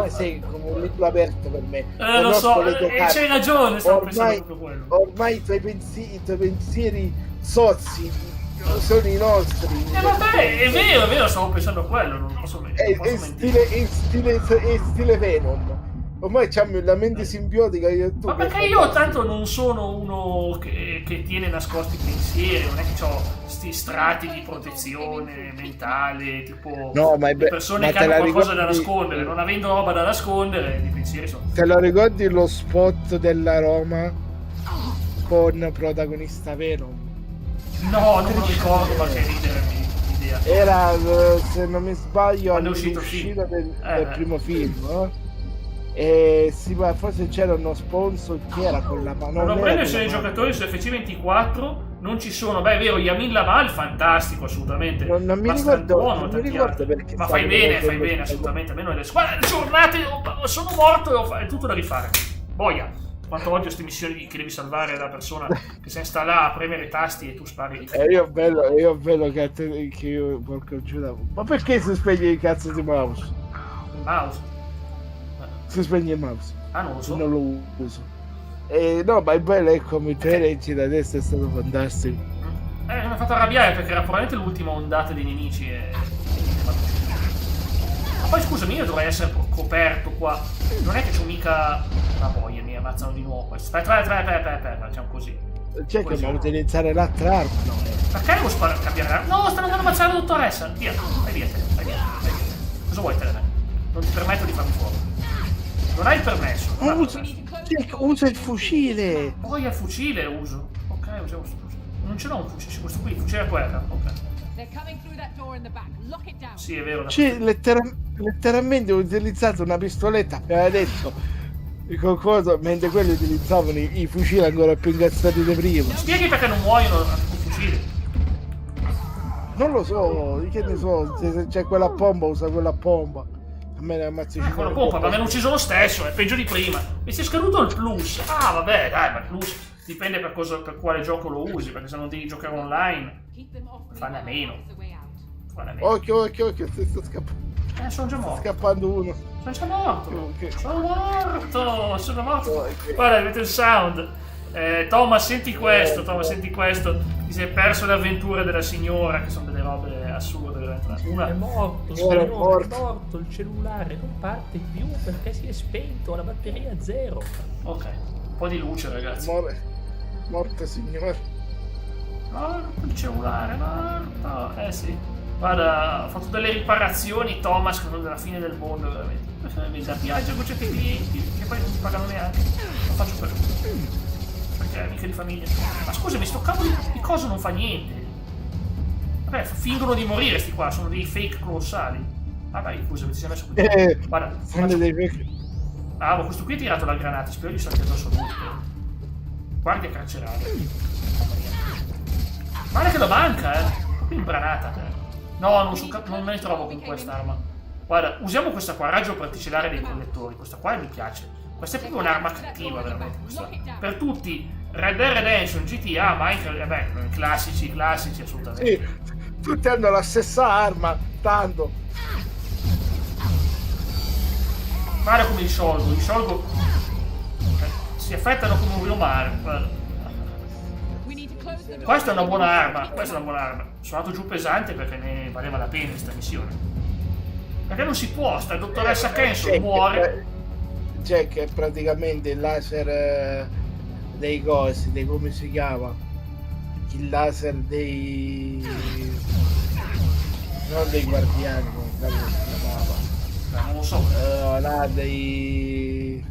B: sei come un libro aperto per me.
A: Lo so, c'hai ragione, stavo pensando proprio quello.
B: Ormai i tuoi pensieri sozzi sono i nostri.
A: Vabbè, è vero, stavo pensando a quello, non posso mentire.
B: È stile Venom. Ormai c'hanno la mente simbiotica io e tu.
A: Ma perché io tanto non sono uno che tiene nascosti i pensieri, non è che ho sti strati di protezione mentale, tipo persone che hanno qualcosa da nascondere, non avendo roba da nascondere, i pensieri sono...
B: Te lo ricordi lo spot della Roma con protagonista Venom?
A: No, non me lo ricordo, ma che ridere l'idea.
B: Era, se non mi sbaglio,
A: all'uscita
B: del primo film, no? E forse c'era uno sponsor che era con la mano.
A: Non prende i giocatori su FC24, non ci sono. Beh, è vero, Yamin Lamal, fantastico, assolutamente.
B: Non mi ricordo perché.
A: Ma fai bene, assolutamente. Almeno le squadre giornate, sono morto e ho tutto da rifare. Boia. Quanto odio queste missioni che devi salvare la persona che si installa a premere i tasti e tu spari.
B: Io bello che io porco giuda. Ma perché si spegne il cazzo di mouse?
A: Il mouse?
B: Si spegne il mouse.
A: Non lo so.
B: Non lo uso. No, ma è bello, come te leggi da destra, è stato fantastico.
A: Mi ha fatto arrabbiare perché era probabilmente l'ultima ondata dei nemici Ma poi scusami, io dovrei essere coperto qua. Non è che c'ho mica una boia, mi ammazzano di nuovo. Aspetta, facciamo così.
B: C'è che dobbiamo utilizzare l'altra arma, no?
A: Perché devo cambiare arma? No, stanno andando a ammazzare la dottoressa. Via, vai via. Cosa vuoi te da me? Non ti permetto di farmi fuoco. Non hai il permesso.
B: Usa il fucile.
A: Poi il fucile uso. Ok, usiamo questo fucile. Non ce l'ho un fucile, questo qui, il fucile a guerra. Ok. Sì, è vero.
B: Letteralmente ho utilizzato una pistoletta, aveva detto mentre quelli utilizzavano i fucili ancora più incazzati di prima.
A: Spieghi perché non muoiono i fucili.
B: Non lo so, che ne so, se c'è quella pompa usa quella pompa. A me ne ammazzi
A: Quello pompa, ma mi hanno ucciso lo stesso, è peggio di prima. Mi si è scaduto il plus. Ah, vabbè, dai, ma il plus dipende per quale gioco lo usi, perché se non devi giocare online, fanne a meno.
B: Occhio, sto scappando.
A: Sono già morto.
B: Scappando uno.
A: Sono già morto.
B: Ok.
A: Sono morto.
B: Ok.
A: Guarda, avete il sound. Thomas, senti questo. Ti sei perso le avventure della signora, che sono delle robe assurde, veramente. Una
H: È morto,
B: Signore,
H: signore,
B: è
H: è morto, il cellulare non parte più perché si è spento, la batteria è 0.
A: Ok, un po' di luce, ragazzi.
B: Morto signore.
A: Morto il cellulare, morto. Sì. Guarda, ho fatto delle riparazioni, Thomas, che sono della fine del mondo, veramente. Mi dispiace con certi clienti che poi non ti pagano neanche. Lo faccio perché è amica di famiglia. Ma scusami, sto cavolo di cosa non fa niente. Vabbè, fingono di morire sti qua, sono dei fake colossali. Ah dai, scusami, ti sei messo qui. Guarda, ma questo qui ha tirato la granata, spero di saltare addosso a lui. Guardia carceraria. Guarda che la manca, Qui imbranata. No, non me ne trovo con quest'arma. Guarda, usiamo questa qua, raggio particellare dei collettori. Questa qua mi piace. Questa è proprio un'arma cattiva, veramente. Questa. Per tutti, Red Dead Redemption, GTA, Minecraft, vabbè, classici, assolutamente.
B: Sì, tutti hanno la stessa arma, tanto.
A: Guarda come li sciolgo. Si affettano come un riomare. Guarda. Questa è una buona arma, Sono andato giù pesante perché ne valeva la pena questa missione. Perché non si può, sta dottoressa Kenson muore.
B: Jack è praticamente il laser dei cosi, dei come si chiama? Il laser dei... non dei guardiani, come si chiamava?
A: Non lo so.
B: Là delle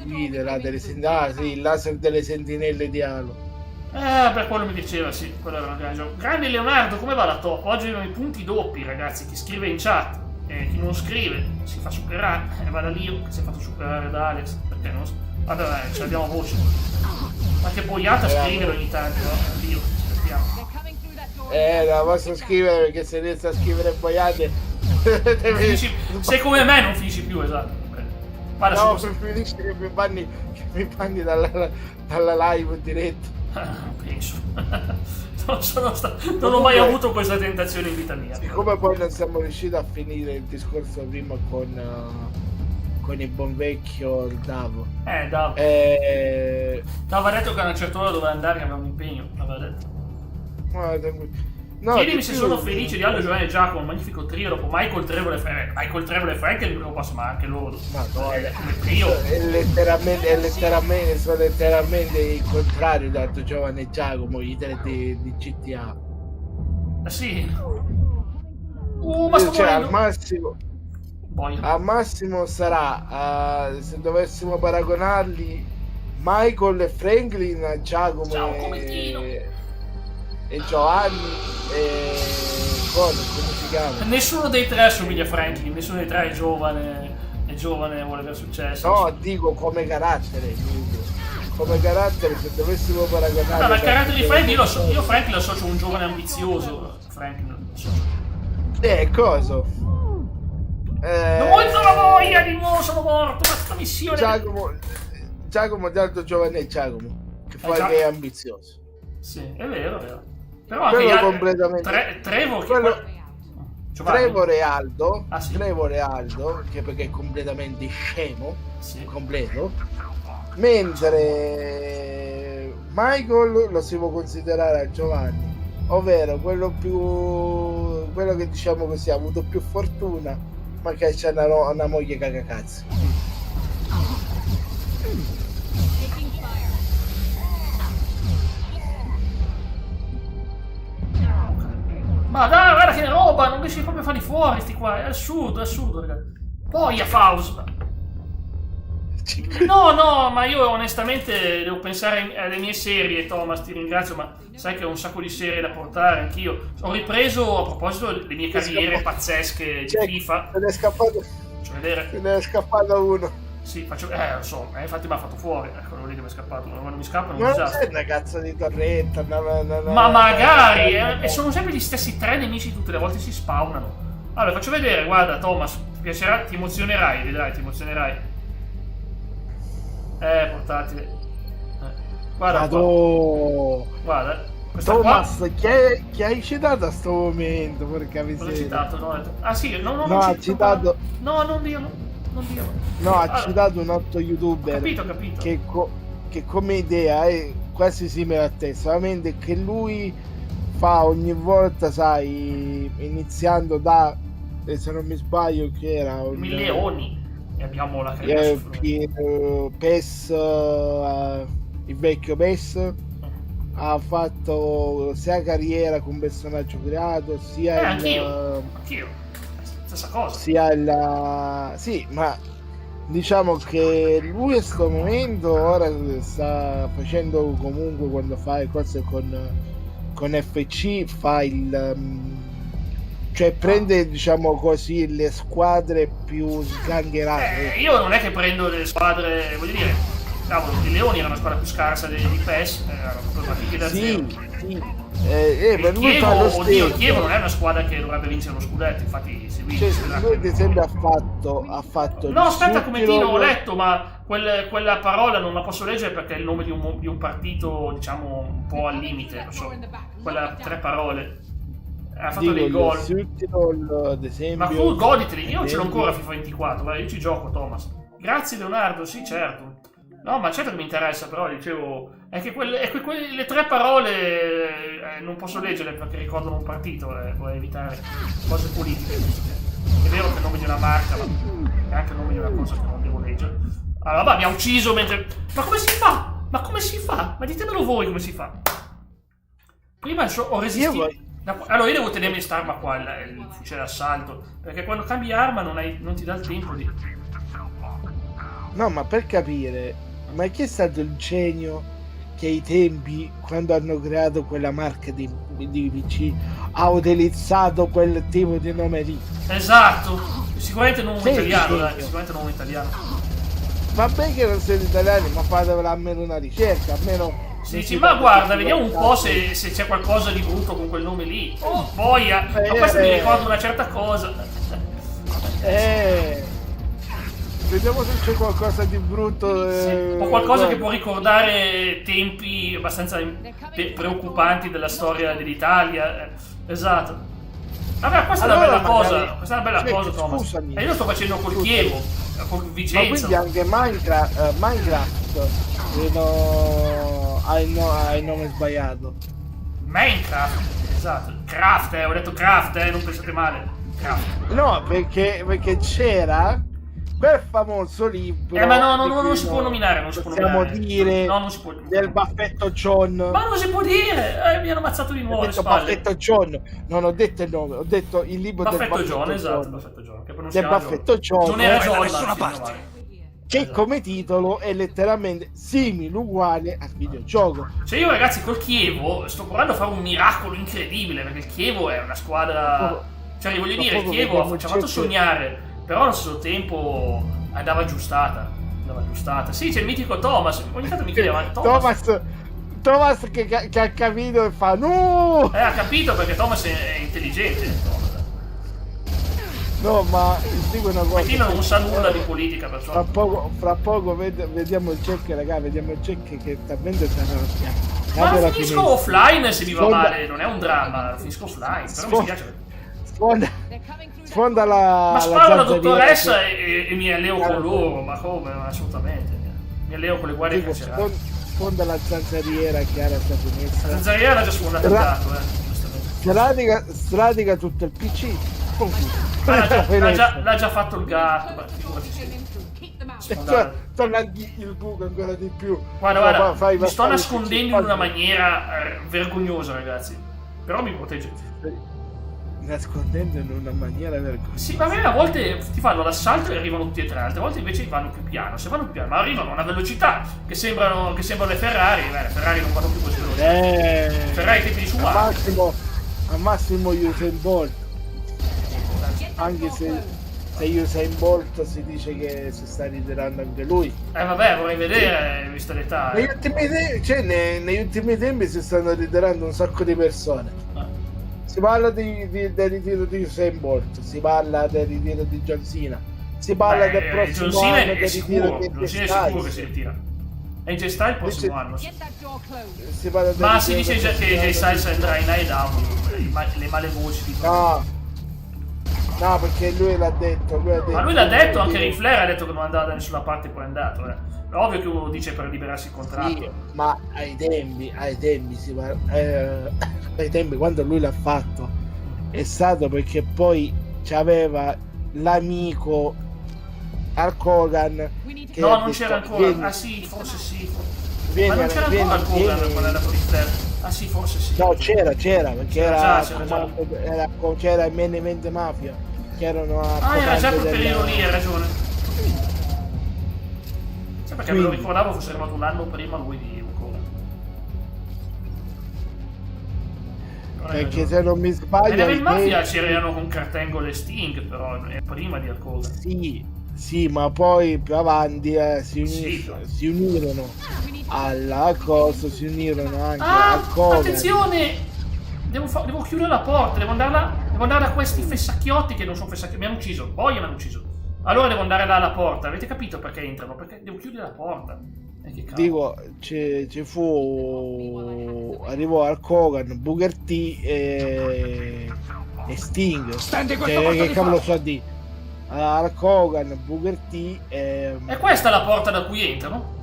B: guide, là delle il laser delle sentinelle di Halo.
A: Per quello mi diceva, sì, quello era un grande. Grande Leonardo, come va la top? Oggi abbiamo i punti doppi, ragazzi. Chi scrive in chat e chi non scrive si fa superare. Va da Lio, che si è fatto superare da Alex. Perché non so. Vabbè, ce l'abbiamo voce. Ma che boiata scrivere ogni tanto, no? Lio, aspettiamo.
B: Non posso scrivere perché se riesco a scrivere boiate.
A: Se come me non finisci più, esatto. Guarda,
B: no, preferisci che mi banni dalla live diretta.
A: Penso. Non ho mai avuto questa tentazione in vita mia.
B: Siccome poi non siamo riusciti a finire il discorso prima con il buon vecchio il Davo.
A: Davo. Davo ha detto che a una certa ora doveva andare, aveva un impegno. Aveva detto.
B: No,
A: chiedimi se sono felice di Aldo, Giovanni e Giacomo, un magnifico trio dopo Michael, Trevor e Frank. Michael, Trevor e Frank è il primo passo, ma anche loro. Come trio.
B: Sono letteralmente il contrario di Aldo, Giovanni e Giacomo, i tre di GTA.
A: Sì. Ma sto
B: cioè,
A: morendo.
B: al massimo sarà, se dovessimo paragonarli, Michael e Franklin a Giacomo e Giovanni e come si chiama?
A: Nessuno dei tre assomiglia a Franklin, nessuno dei tre è giovane vuole avere successo.
B: No, dico come carattere, se dovessimo paragonare.
A: No, ma il carattere di Franklin io Franklin lo associo a un giovane ambizioso. Coso? Non voglio la voglia di nuovo, sono morto, ma sta missione.
B: Giacomo di Aldo, Giovanni e Giacomo, che poi è ambizioso.
A: Sì, è vero. Però anche
B: completamente Trevor e Aldo,
A: sì.
B: Trevor e Aldo, che perché è completamente scemo,
A: sì.
B: Completo, mentre Michael lo si può considerare a Giovanni, ovvero quello che diciamo così ha avuto più fortuna, ma che c'è una moglie cagacazzi.
A: Ma dai, guarda che roba, non riesci proprio a farli fuori sti qua, è assurdo, ragazzi. Poi a Faust. No, ma io onestamente devo pensare alle mie serie, Thomas, ti ringrazio, ma sai che ho un sacco di serie da portare anch'io. Ho ripreso, a proposito, le mie carriere pazzesche di FIFA.
B: Se ne è scappato uno.
A: Sì, faccio... lo so, infatti mi ha fatto fuori, ecco, lì che mi è scappato, quando mi scappano
B: Ma
A: un
B: non
A: disastro.
B: c'è una cazzo di torretta,
A: Ma magari, e sono sempre gli stessi 3 nemici tutte le volte si spawnano. Allora, faccio vedere, guarda Thomas, ti piacerà, ti emozionerai, vedrai, ti emozionerai. Portatile. Guarda qua. Guarda, questa
B: Thomas,
A: qua...
B: chi hai citato a sto momento? Porca
A: Cosa ho
B: miseria.
A: citato? No, ah sì, no,
B: No, ha citato...
A: No, non dirlo, non dirlo.
B: No, ha
A: Allora,
B: citato un altro youtuber
A: ho capito.
B: che come idea è quasi simile a te, solamente che lui fa ogni volta, sai, iniziando da, se non mi sbaglio, che era un
A: 1000 leoni e abbiamo la crema
B: PES, il vecchio PES, ha fatto sia carriera con personaggio creato, sia
A: anch'io, stessa cosa.
B: sia il... Sì, ma diciamo che lui in questo momento ora sta facendo, comunque quando fa le cose con FC fa il cioè prende, diciamo così, le squadre più sgangherate.
A: Io non è che prendo le squadre, voglio dire, cavolo, i Leoni era una squadra più scarsa di PES, erano proprio partiti da zero.
B: Sì.
A: Il
B: lui fa lo stesso.
A: Il Chievo non è una squadra che dovrebbe vincere lo scudetto, infatti si vince.
B: Cioè, lui ad esempio ha fatto
A: no, aspetta, commentino, ho letto, ma quella parola non la posso leggere perché è il nome di un partito, diciamo, un po' al limite, non so, quella 3 parole. Ha fatto dei gol.
B: Ad esempio,
A: ma tu goditeli, io ce l'ho ancora FIFA 24, guarda, io ci gioco, Thomas. Grazie Leonardo, sì certo. No, ma certo che mi interessa, però dicevo, è che le 3 parole non posso leggerle perché ricordano un partito, vorrei evitare cose politiche. È vero che è il nome di una marca, ma è anche il nome di una cosa che non devo leggere. Allora, vabbè, mi ha ucciso mentre... Ma come si fa? Ma come si fa? Ma ditemelo voi come si fa. Prima ho resistito... Allora io devo tenermi quest'arma qua, il fucile d'assalto, perché quando cambi arma non ti dà il tempo di...
B: No, ma per capire, ma chi è stato il genio che ai tempi, quando hanno creato quella marca di PC, ha utilizzato quel tipo di nome lì?
A: Esatto, sicuramente non un italiano, dai, sicuramente non un italiano.
B: Vabbè che non siete italiani, ma fatevela almeno una ricerca, almeno...
A: Si dice, ma guarda, vediamo un po' se c'è qualcosa di brutto con quel nome lì. Oh, boia, ma questo mi ricorda una certa cosa.
B: Vediamo se c'è qualcosa di brutto.
A: O qualcosa che può ricordare tempi abbastanza preoccupanti della storia dell'Italia. Esatto. Vabbè, questa è una bella cosa. Questa è una bella cosa, Thomas.
B: Scusami.
A: E io lo sto facendo col Chievo, con Vicenza.
B: Ma quindi anche Minecraft ha il nome sbagliato.
A: Minecraft, esatto. Craft, ho detto craft, non pensate male. Craft.
B: No, perché c'era quel famoso libro.
A: Ma non si può nominare, non si può nominare.
B: Possiamo dire
A: no, non si può.
B: Del Baffetto John.
A: Ma non si può dire! Mi hanno ammazzato di nuovo le spalle.
B: Baffetto John, non ho detto il nome, ho detto il libro
A: Baffetto
B: del
A: John, esatto, Baffetto John. Che del
B: Baffetto John.
A: Non era John da nessuna parte.
B: Che come titolo è letteralmente simile, uguale al videogioco.
A: Cioè io ragazzi col Chievo sto provando a fare un miracolo incredibile, perché il Chievo è una squadra... Cioè voglio dire, il Chievo ci ha fatto sognare, però allo stesso tempo andava aggiustata. Sì, c'è il mitico Thomas, ogni tanto mi chiedeva
B: Thomas che ha capito e fa no!
A: Ha capito perché Thomas è intelligente.
B: No, ma dico una cosa.
A: Martino non sa nulla di politica, perciò.
B: Fra poco vediamo il check, raga, vediamo il check che talmente sarà una
A: ma lo finisco offline se mi va male, non è un dramma, lo finisco offline, però mi spiace.
B: Sfonda la...
A: Ma sparo la dottoressa e mi alleo con loro, ma come? Ma assolutamente. Mi alleo con le guardie carcerarie.
B: Sfonda la zanzariera che era stata messa.
A: La zanzariera l'ha già sfondato il gatto,
B: Stradica tutto il PC.
A: L'ha già fatto il gatto,
B: torna il buco ancora di più.
A: Guarda, mi sto nascondendo in una maniera vergognosa, ragazzi. Però mi protegge.
B: Nascondendo in una maniera vergognosa.
A: Sì, ma a volte ti fanno l'assalto e arrivano tutti e tre, altre volte invece vanno più piano. Se vanno più piano, ma arrivano a una velocità che sembrano le Ferrari. Le Ferrari non vanno più così veloci. Ferrari tempi di Schumacher.
B: Al massimo Usain Bolt. Anche se se Usain Bolt si dice che si sta ritirando anche lui.
A: Vabbè, vorrei vedere, vista l'età.
B: Negli ultimi tempi si stanno ritirando un sacco di persone. Si parla del ritiro di Usain Bolt, si parla del ritiro di John Cena, si parla del prossimo
A: John Cena
B: anno
A: è
B: del ritiro
A: sicuro,
B: di
A: John Cena è sicuro che si ritira. E J Styles il prossimo anno. Sì.
B: Si parla del
A: Ma si
B: ritiro
A: dice che J Styles andrà in Night Down, le male voci dicono.
B: No, perché lui l'ha detto.
A: Ma lui l'ha detto, anche Ric Flair ha detto che non andava da nessuna parte, poi è andato. È ovvio che uno dice per liberarsi il contratto.
B: Sì, ma ai tempi si parla, ai tempi quando lui l'ha fatto è stato perché poi c'aveva l'amico Hulk Hogan che
A: No,
B: ha
A: non
B: detto,
A: c'era ancora.
B: vieni,
A: Ah sì, forse sì.
B: vieni,
A: Ma non c'era
B: vieni,
A: ancora il Hogan
B: vieni.
A: quando era con Ric Flair. Ah sì, forse sì.
B: No, c'era perché
A: C'era
B: c'era il main event mafia che erano a
A: era già
B: comando
A: quel periodo
B: del-
A: lì, hai ragione. Sì, perché me lo
B: Quindi.
A: ricordavo fosse arrivato un anno prima lui di Hogan.
B: perché se non mi sbaglio
A: nel
B: ai
A: Mafia
B: tempi-
A: c'erano con Kurt e Sting, però è prima di Hulk Hogan.
B: sì, ma poi più avanti
A: Sì.
B: si unirono alla cosa, si unirono anche al Hogan.
A: Attenzione! Devo chiudere la porta, devo andare da questi fessacchiotti che non sono fessacchiotti, mi hanno ucciso, poi mi hanno ucciso. Allora devo andare là alla porta, avete capito perché entrano? Perché devo chiudere la porta. Che cavolo.
B: Dico, ci fu arrivò al Hogan, Booker T e Sting. Che cavolo so di al Hogan, Booker T e
A: È questa la porta da cui entrano?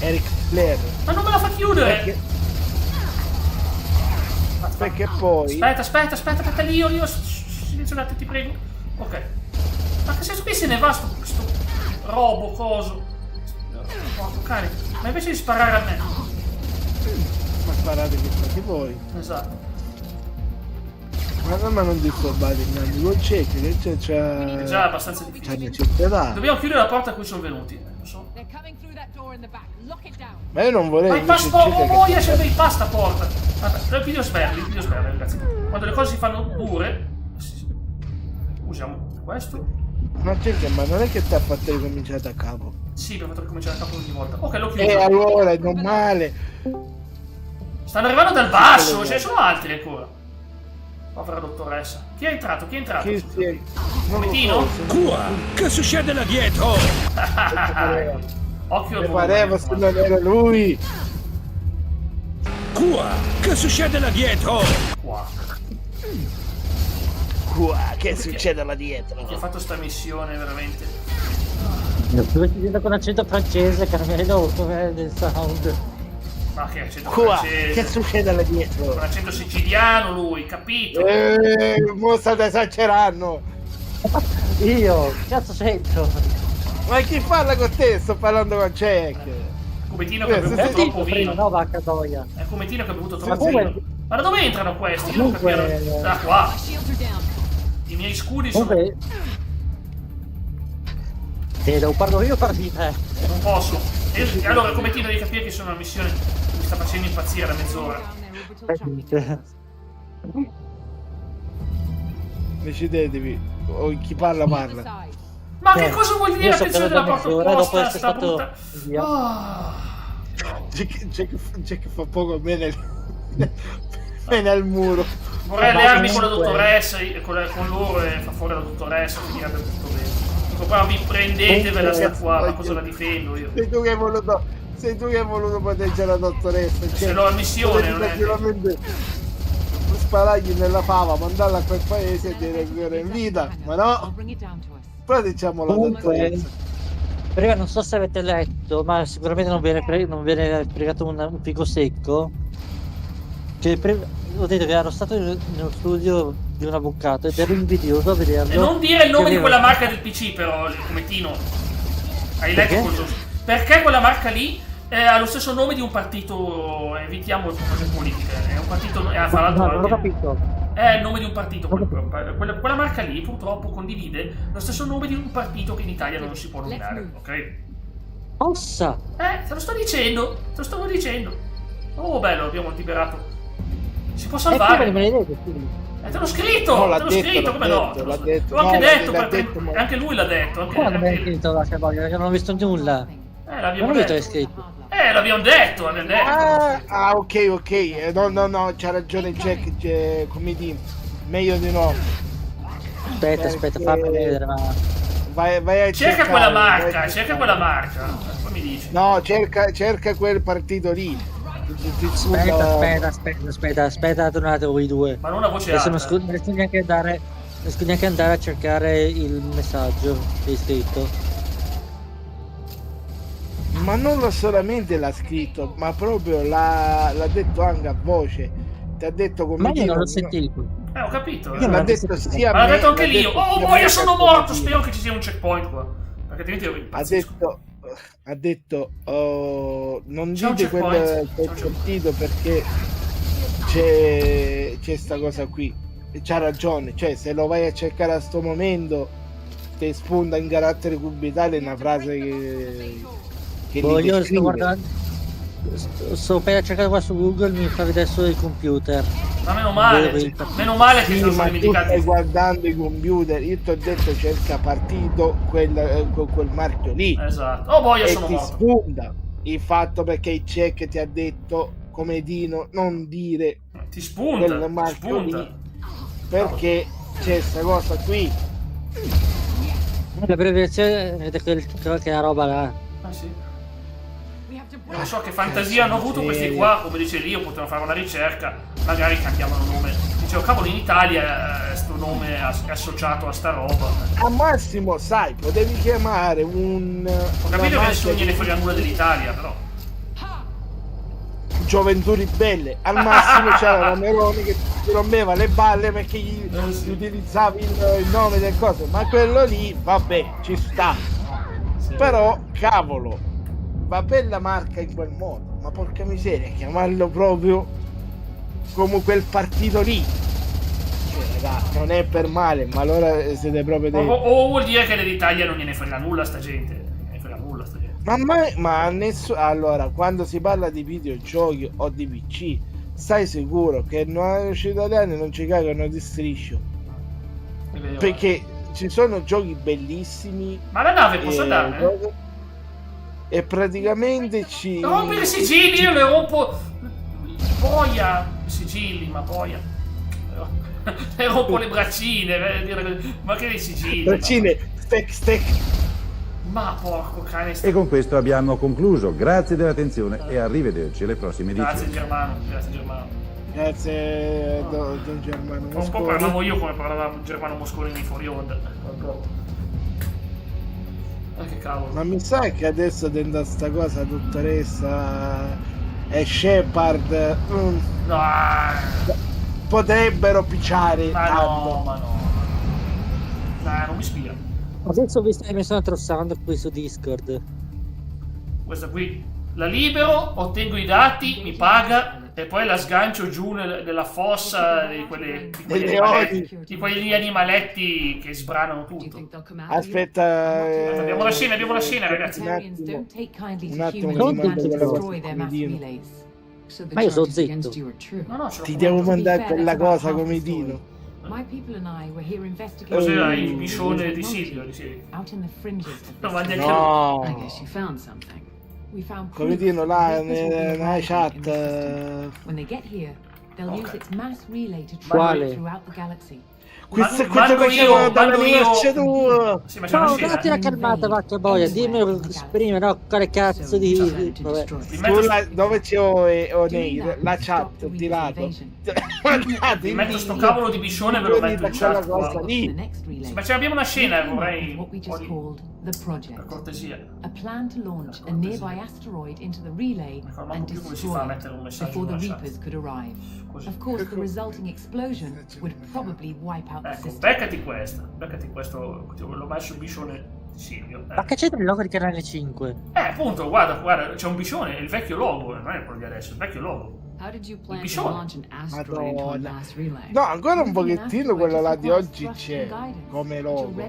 B: Eric Flair.
A: Ma non me la fa chiudere!
B: Perché poi
A: Aspetta io silenzio un attimo, ti prego. Ok. Ma che senso qui se ne va sto robo coso? Porco cane. Ma invece di sparare a me.
B: ma sparate che fate voi.
A: Esatto.
B: Ma non disturbate i miei amici, check che c'è
A: È già abbastanza difficile.
B: c'è.
A: Dobbiamo chiudere la porta a cui sono venuti. Lo so.
B: Ma io non vorrei
A: Ma il
B: invece
A: passaporto,
B: check
A: muoia, c'è il pasta porta. Aspetta, il video sperli, ragazzi. Quando le cose si fanno dure, usiamo questo.
B: ma check, ma non è che ti ha fatto ricominciare da capo.
A: Sì, per fatto ricominciare da capo ogni volta. Ok, l'ho chiuso.
B: Allora è normale.
A: Stanno arrivando dal basso, ce ne sono altri ancora. Povera dottoressa. Chi è entrato?
B: Che si
A: Mettino?
I: Qua, che succede là dietro?
A: Occhio
B: Mi pareva se non era lui.
I: Qua, che succede là dietro?
B: Qua, che succede là dietro?
A: Chi ha fatto sta missione veramente?
J: Sto dicendo con accento francese, Carmelo, come del sound.
A: Ma che accento
B: Qua,
A: francese?
B: che succede là dietro?
A: Con accento siciliano lui, capito?
B: Mo state esagerando.
J: Io, cazzo c'entro?
B: Ma chi parla con te? Sto parlando con Jack.
A: Cubettino che ha bevuto troppo vino.
J: No, vacca toia.
A: È un cubettino che ha bevuto
J: Ma
A: troppo
J: come?
A: vino. Ma da dove entrano questi? Io non
J: Comunque-
A: capisco. Da qua. I miei scudi sono...
J: Comunque... lo parlo io per di te.
A: Non posso. Allora, cubettino, devi capire che sono una missione che mi sta facendo impazzire da mezz'ora.
B: Decidetevi. O chi parla parla.
A: Ma che cosa vuol dire
J: Io
A: la
J: so
A: pensione
J: che
A: della
J: da
A: porta
J: mezz'ora dopo
A: opposta?
J: essere
A: Sta
J: stato
A: brutta...
J: via.
A: Ah.
B: Jack fa poco bene al muro.
A: Vorrei
J: Ma
A: allearmi con la
J: comunque-
A: dottoressa, con loro e fa fuori la dottoressa, finire del tutto bene. Dico, qua vi prendetevela sta qua, ma cosa la difendo io?
B: Sei tu che hai voluto proteggere la dottoressa.
A: Se l'ho a missione, non è...
B: Sparargli nella fava, mandarla a quel paese e dire che era in vita, ma no. Però diciamo la
J: Comunque,
B: dottoressa.
J: prima non so se avete letto, ma sicuramente non viene fregato un fico secco. Che ho detto che ero stato nello studio di un avvocato ed ero invidioso a vederlo.
A: E non dire il nome
J: che
A: di
J: aveva-
A: quella marca del PC però, il fumettino. Hai letto
J: Perché?
A: cosa? Perché quella marca lì ha lo stesso nome di un partito, evitiamo le cose politiche, è un partito, fra l'altro
J: No, non ho
A: anche-
J: capito.
A: è il nome di un partito, quella marca lì purtroppo condivide lo stesso nome di un partito che in Italia non si può nominare, ok?
J: Ossa!
A: Te lo sto dicendo, te lo stavo dicendo. Oh bello, abbiamo liberato. Si può salvare.
J: Me le vedete, sì.
A: Te l'ho scritto!
B: No, l'ha
A: te l'ho
B: detto,
A: scritto,
B: l'ha
A: come no?
B: detto, l'ha detto.
A: L'ho anche
B: No,
A: detto,
B: l'ha
A: perché
B: detto, ma-
A: anche lui l'ha detto. Anche,
J: Come l'abbiamo
A: anche...
J: scritto la Vacca, perché non ho visto nulla.
A: l'abbiamo
J: Non ho visto
A: detto.
J: che è scritto.
A: L'abbiamo detto,
B: Ok. No, c'ha ragione Jack, come dire. Meglio di no.
J: Aspetta, fammi vedere, ma...
B: Vai a
A: Cerca
B: cercare,
A: quella
B: vai a
A: marca,
B: cercare.
A: cerca quella marca. Poi mi dici.
B: No, cerca quel partito lì.
J: Aspetta, tornate voi due.
A: Ma non una voce
J: Adesso
A: alta.
J: non riesco neanche andare a cercare il messaggio che hai scritto.
B: Ma non lo solamente l'ha scritto, ma proprio l'ha detto anche a voce. Ti ha detto come
J: Ma io
B: dire,
J: non l'ho sentito.
A: Ho capito.
J: Io
B: l'ha
J: non
B: detto
J: l'ho
B: sia a
A: Ma l'ha
B: me,
A: detto anche
B: l'ha
A: lì.
B: detto
A: Oh,
B: sia a
A: boia,
B: me
A: sono
B: che a
A: morto.
B: Codino.
A: Spero che ci sia un checkpoint qua. Perché altrimenti io impazzisco.
B: Ha detto non
A: C'è un
B: dite quel
A: checkpoint.
B: partito perché c'è sta cosa qui. E c'ha ragione, cioè se lo vai a cercare a sto momento ti spunta in carattere cubitale una frase che
J: Boh,
B: li
J: io sto
B: descrive.
J: guardando. Sto appena cercando qua su Google, mi fa vedere solo il computer.
A: Ma meno male che
B: Sì,
A: se lo sono
B: ma tu
A: dimenticati.
B: stai guardando i computer, io ti ho detto cerca partito con quel marchio lì.
A: Esatto. Oh boia,
B: E
A: sono
B: ti
A: morto.
B: spunta il fatto perché il check ti ha detto come Dino non dire
A: Ti spunta.
B: quel
A: Ti
B: marchio
A: spunta.
B: lì perché c'è sta cosa qui.
J: La brevezione vedete quella roba là.
A: Ah sì. Non so che fantasia hanno avuto questi qua, come dice Lio, potevano fare una ricerca, magari cambiavano nome. Dicevo, cavolo, in Italia sto nome è associato a sta roba.
B: Al massimo, sai, potevi chiamare un
A: Ho capito che nessuno gliene frega nulla dell'Italia, però.
B: Gioventù Ribelle, al massimo c'era la Meloni che ti rompeva le balle perché gli utilizzavi il nome del coso, ma quello lì, vabbè, ci sta. Però, cavolo, va bella marca in quel modo, ma porca miseria, chiamarlo proprio come quel partito lì. Cioè, raga, non è per male, ma allora siete proprio dei...
A: O vuol dire che dell'Italia non gliene frega nulla a sta gente. Non gliene frega nulla a sta gente.
B: Ma nessuno. Allora, quando si parla di videogiochi o di PC, stai sicuro che noi italiani non ci cagano di striscio.
A: È vero.
B: Perché ci sono giochi bellissimi.
A: Ma la nave posso andare?
B: E praticamente ci.
A: Rompere i sigilli, io le rompo. Boia! I sigilli, ma boia. Le rompo le braccine, ma che dei sigilli?
B: Braccine, stack.
A: Ma porco cane.
K: E con questo abbiamo concluso. Grazie dell'attenzione e arrivederci alle prossime edizioni.
A: Grazie Germano, grazie Germano.
B: Grazie Don Germano
A: Un po'
B: Mosconi.
A: parlavo io come parlava Germano Mosconi nei fuori onda. Che cavolo.
B: Ma mi sa che adesso dentro sta cosa dottoressa e Shepard
A: No,
B: potrebbero picciare
A: ma
B: tanto.
A: no, ma no. Nah, non mi ispira.
J: Adesso ho visto che mi sono trossando qui su Discord.
A: Questa qui la libero, ottengo i dati, mi paga e poi la sgancio giù nella fossa di quegli animaletti che sbranano tutto.
B: Aspetta,
A: abbiamo la scena, ragazzi.
B: Un attimo,
J: ma io sono zitto.
A: No,
B: ti devo mandare quella cosa come Dino.
A: Cos'era il biscione di Silvio? Lo mandi anche
B: No. Come Dino là nella chat.
J: Quale?
B: Questo è
A: mando
B: quello che
A: io,
B: facevano
A: mando io.
B: dall'anniversario tuo.
A: Sì, ma c'è una
J: No,
A: scena.
J: datti la calmata, vacca boia, dimmi prima, no, quale cazzo di... Vabbè.
B: Dove c'è O'Neill, la chat tirato.
A: Vi metto sto cavolo di biscione e ve lo metto in
B: quella
A: chat.
B: cosa lì.
A: Sì, ma abbiamo una scena, vorrei. Per cortesia.
F: A plan to launch a nearby asteroid into the relay and destroy it before the Reapers could arrive. Of course, the resulting explosion would probably wipe out the
A: Ecco,
F: system.
A: beccati questo, l'ho messo il biscione di Silvio.
J: Ma che c'entra il logo di Canale 5?
A: Appunto, guarda, c'è un biscione, è il vecchio logo, non è quello di adesso, è il vecchio logo.
F: How did you plan to
A: Biscione.
F: launch an asteroid into a
B: Madonna.
F: mass relay?
B: No, ancora un pochettino quello là di oggi c'è come logo,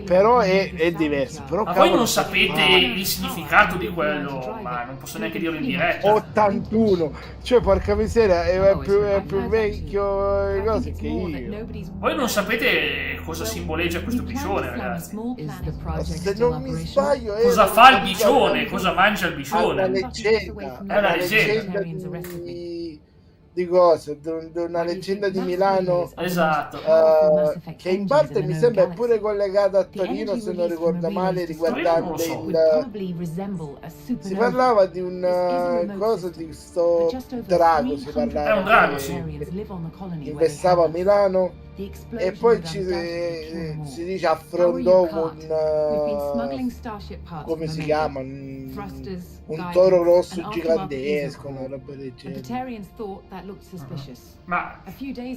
B: però è diverso. Però
A: Ma voi non sapete il significato di quello, ma non posso neanche dirlo in diretta.
B: 81, cioè porca miseria, è più vecchio le cose che io.
A: Voi non sapete cosa simboleggia questo bicione, ragazzi.
B: Se non mi sbaglio
A: Cosa fa il bicione? Cosa mangia il
B: È una
A: bicione?
B: leggenda,
A: È una leggenda.
B: di cosa? Di una leggenda di Milano,
A: Esatto.
B: che in parte mi sembra pure collegata a Torino, se non ricordo male, riguardante si parlava di un cosa di sto drago, si parlava.
A: È un drago, sì.
B: Investava a Milano e poi si dice affrontò come si chiama, un toro rosso gigantesco, una roba del genere.
A: Ma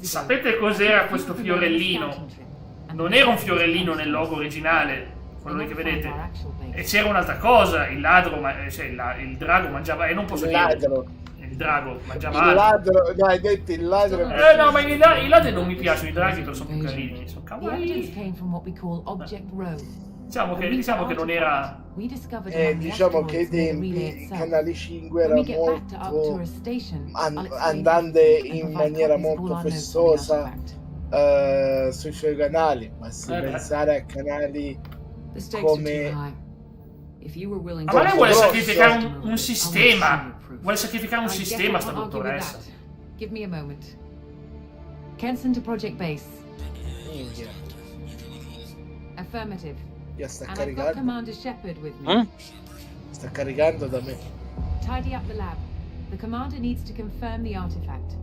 A: sapete cos'era questo fiorellino? Non era un fiorellino nel logo originale, quello lì che vedete, e c'era un'altra cosa. Il ladro, cioè il drago mangiava, e non posso dire. Il drago mangiava
B: il ladro, no, hai detto il ladro.
A: No, ma i ladri non mi piacciono, i draghi però sono più carini, sono kawaii. Diciamo che non era.
B: Diciamo che ai tempi Canale 5 era molto andante in maniera molto festosa sui suoi canali, ma se pensare a canali come
A: ma lei vuole sacrificare un sistema. Vuole sacrificare un sistema, sta dottoressa.
F: Give me a moment. Kenson to Project Base. Affirmative.
B: Io sta
F: And I've got
B: caricando.
F: Commander Shepard with me.
B: Sta caricando da me.
F: Tidy up the lab. The commander needs to confirm the artifact.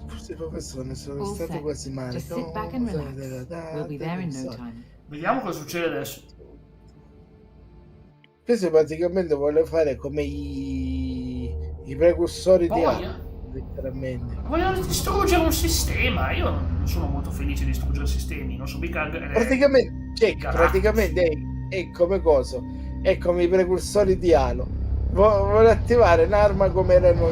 B: Questi professori sono
F: All
B: stati
F: set.
B: quasi male.
F: Just sit back and relax. We'll be there in no time.
A: Vediamo cosa succede adesso.
B: Questo praticamente vuole fare come i precursori di Halo, letteralmente.
A: Vogliono distruggere un sistema. Io non sono molto felice di distruggere sistemi. Non so mica.
B: Praticamente è come cosa? È come i precursori di Halo. Vuole attivare un'arma come erano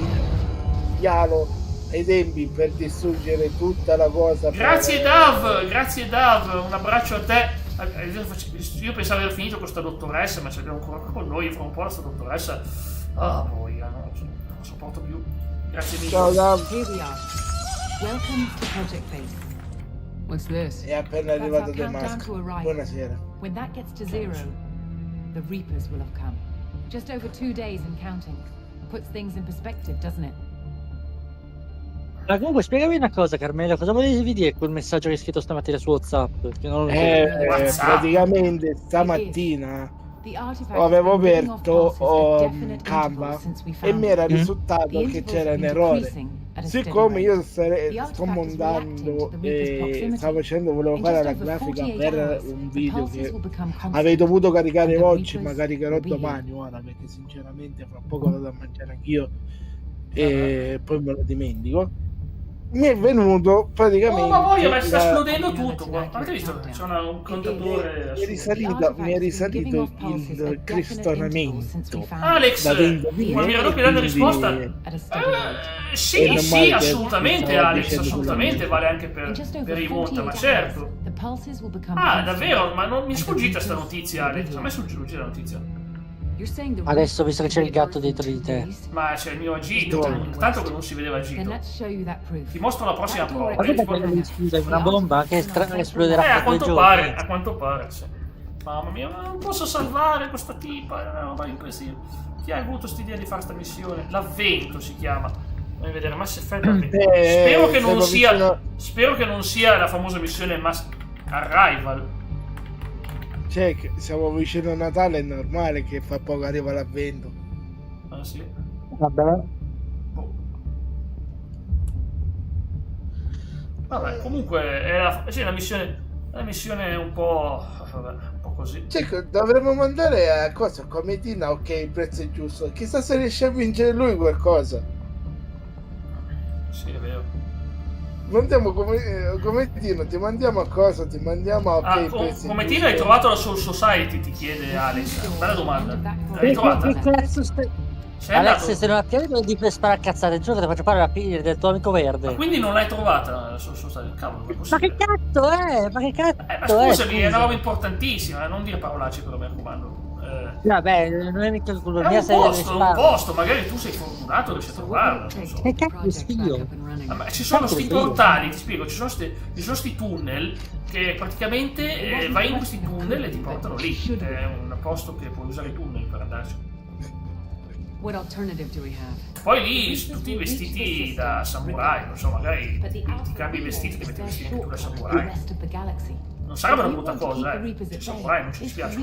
B: gli Halo ai tempi per distruggere tutta la cosa.
A: Grazie Dav, un abbraccio a te. Io pensavo di aver finito con sta dottoressa, ma ce l'abbiamo ancora con noi. Fra un po' la sta dottoressa. Non sopporto più. Grazie mille.
B: Ciao Dav.
F: Here we are. Welcome to Project Base. What's this?
B: È appena arrivato De Masco. Buonasera.
F: When that gets to zero, the Reapers will have come. Just over 2 days and counting. Puts things in perspective, doesn't it?
J: Ma comunque spiegami una cosa, Carmelo, cosa volevi dire quel messaggio che hai scritto stamattina su WhatsApp? Che non lo
B: Praticamente stamattina avevo aperto Canva e mi era risultato che c'era un errore. Siccome io sto montando e volevo fare la grafica per un video che avrei dovuto caricare oggi, ma caricherò domani ora, perché sinceramente fra poco vado a mangiare anch'io e poi me lo dimentico. Mi è venuto praticamente.
A: Ma voglio, sta esplodendo tutto qua. Avete visto? C'è un contatore.
B: Mi è risalito il cristonamento.
A: Alex, mi ero dopo dando risposta. Sì, assolutamente, Alex, assolutamente, vale anche per i monta, ma certo. Davvero? Ma non mi è sfuggita sta notizia, Alex. A me è sfuggita la notizia.
J: Adesso, visto che c'è il gatto dietro di te.
A: Ma c'è il mio agito, tanto che non si vedeva agito. Ti mostro la prossima prova.
J: Una bomba che esploderà
A: a quanto pare, sì. Mamma mia, non posso salvare questa tipa, ma impressione. Chi ha avuto questa idea di fare sta missione? L'avvento si chiama. Voglio vedere Mass Effect. Spero che non sia la famosa missione Mass Arrival.
B: Cioè, siamo vicino a Natale, è normale che fra poco arriva l'avvento.
A: Ah sì?
J: Vabbè.
A: Vabbè, comunque è la missione un po'. Vabbè, un po' così.
B: Cioè, dovremmo mandare a cosa? Come Tina, ok, il prezzo è giusto. Chissà se riesce a vincere lui qualcosa.
A: Sì, è vero.
B: mandiamo come Tino, ti mandiamo a cosa? Ti mandiamo a
A: come Tino hai trovato la Soul Society, ti chiede Alex. Bella domanda. L'hai trovata?
J: Che cazzo stai... Alex, se non la tieni devi fare cazzate, giuro che ti faccio fare del tuo amico verde.
A: Ma quindi non l'hai trovata la Soul Society? Cavolo,
J: ma che cazzo è? Ma che cazzo
A: ma scusami, è una roba importantissima, non dire parolacce però, mi raccomando.
J: Vabbè, non è mica il culo
A: mia serie. È un posto, magari tu sei fortunato, riesci a trovarlo. Non so.
J: Che cazzo io?
A: Ma ci sono sti portali, ti spiego, ci sono sti tunnel che praticamente vai in questi tunnel e ti portano lì. È un posto che puoi usare i tunnel per andarci. Poi lì tutti i vestiti da samurai, non so, magari ti cambi i vestiti e ti metti i vestiti anche tu da samurai. Non sarebbe una brutta cosa, C'è samurai, non ci dispiace.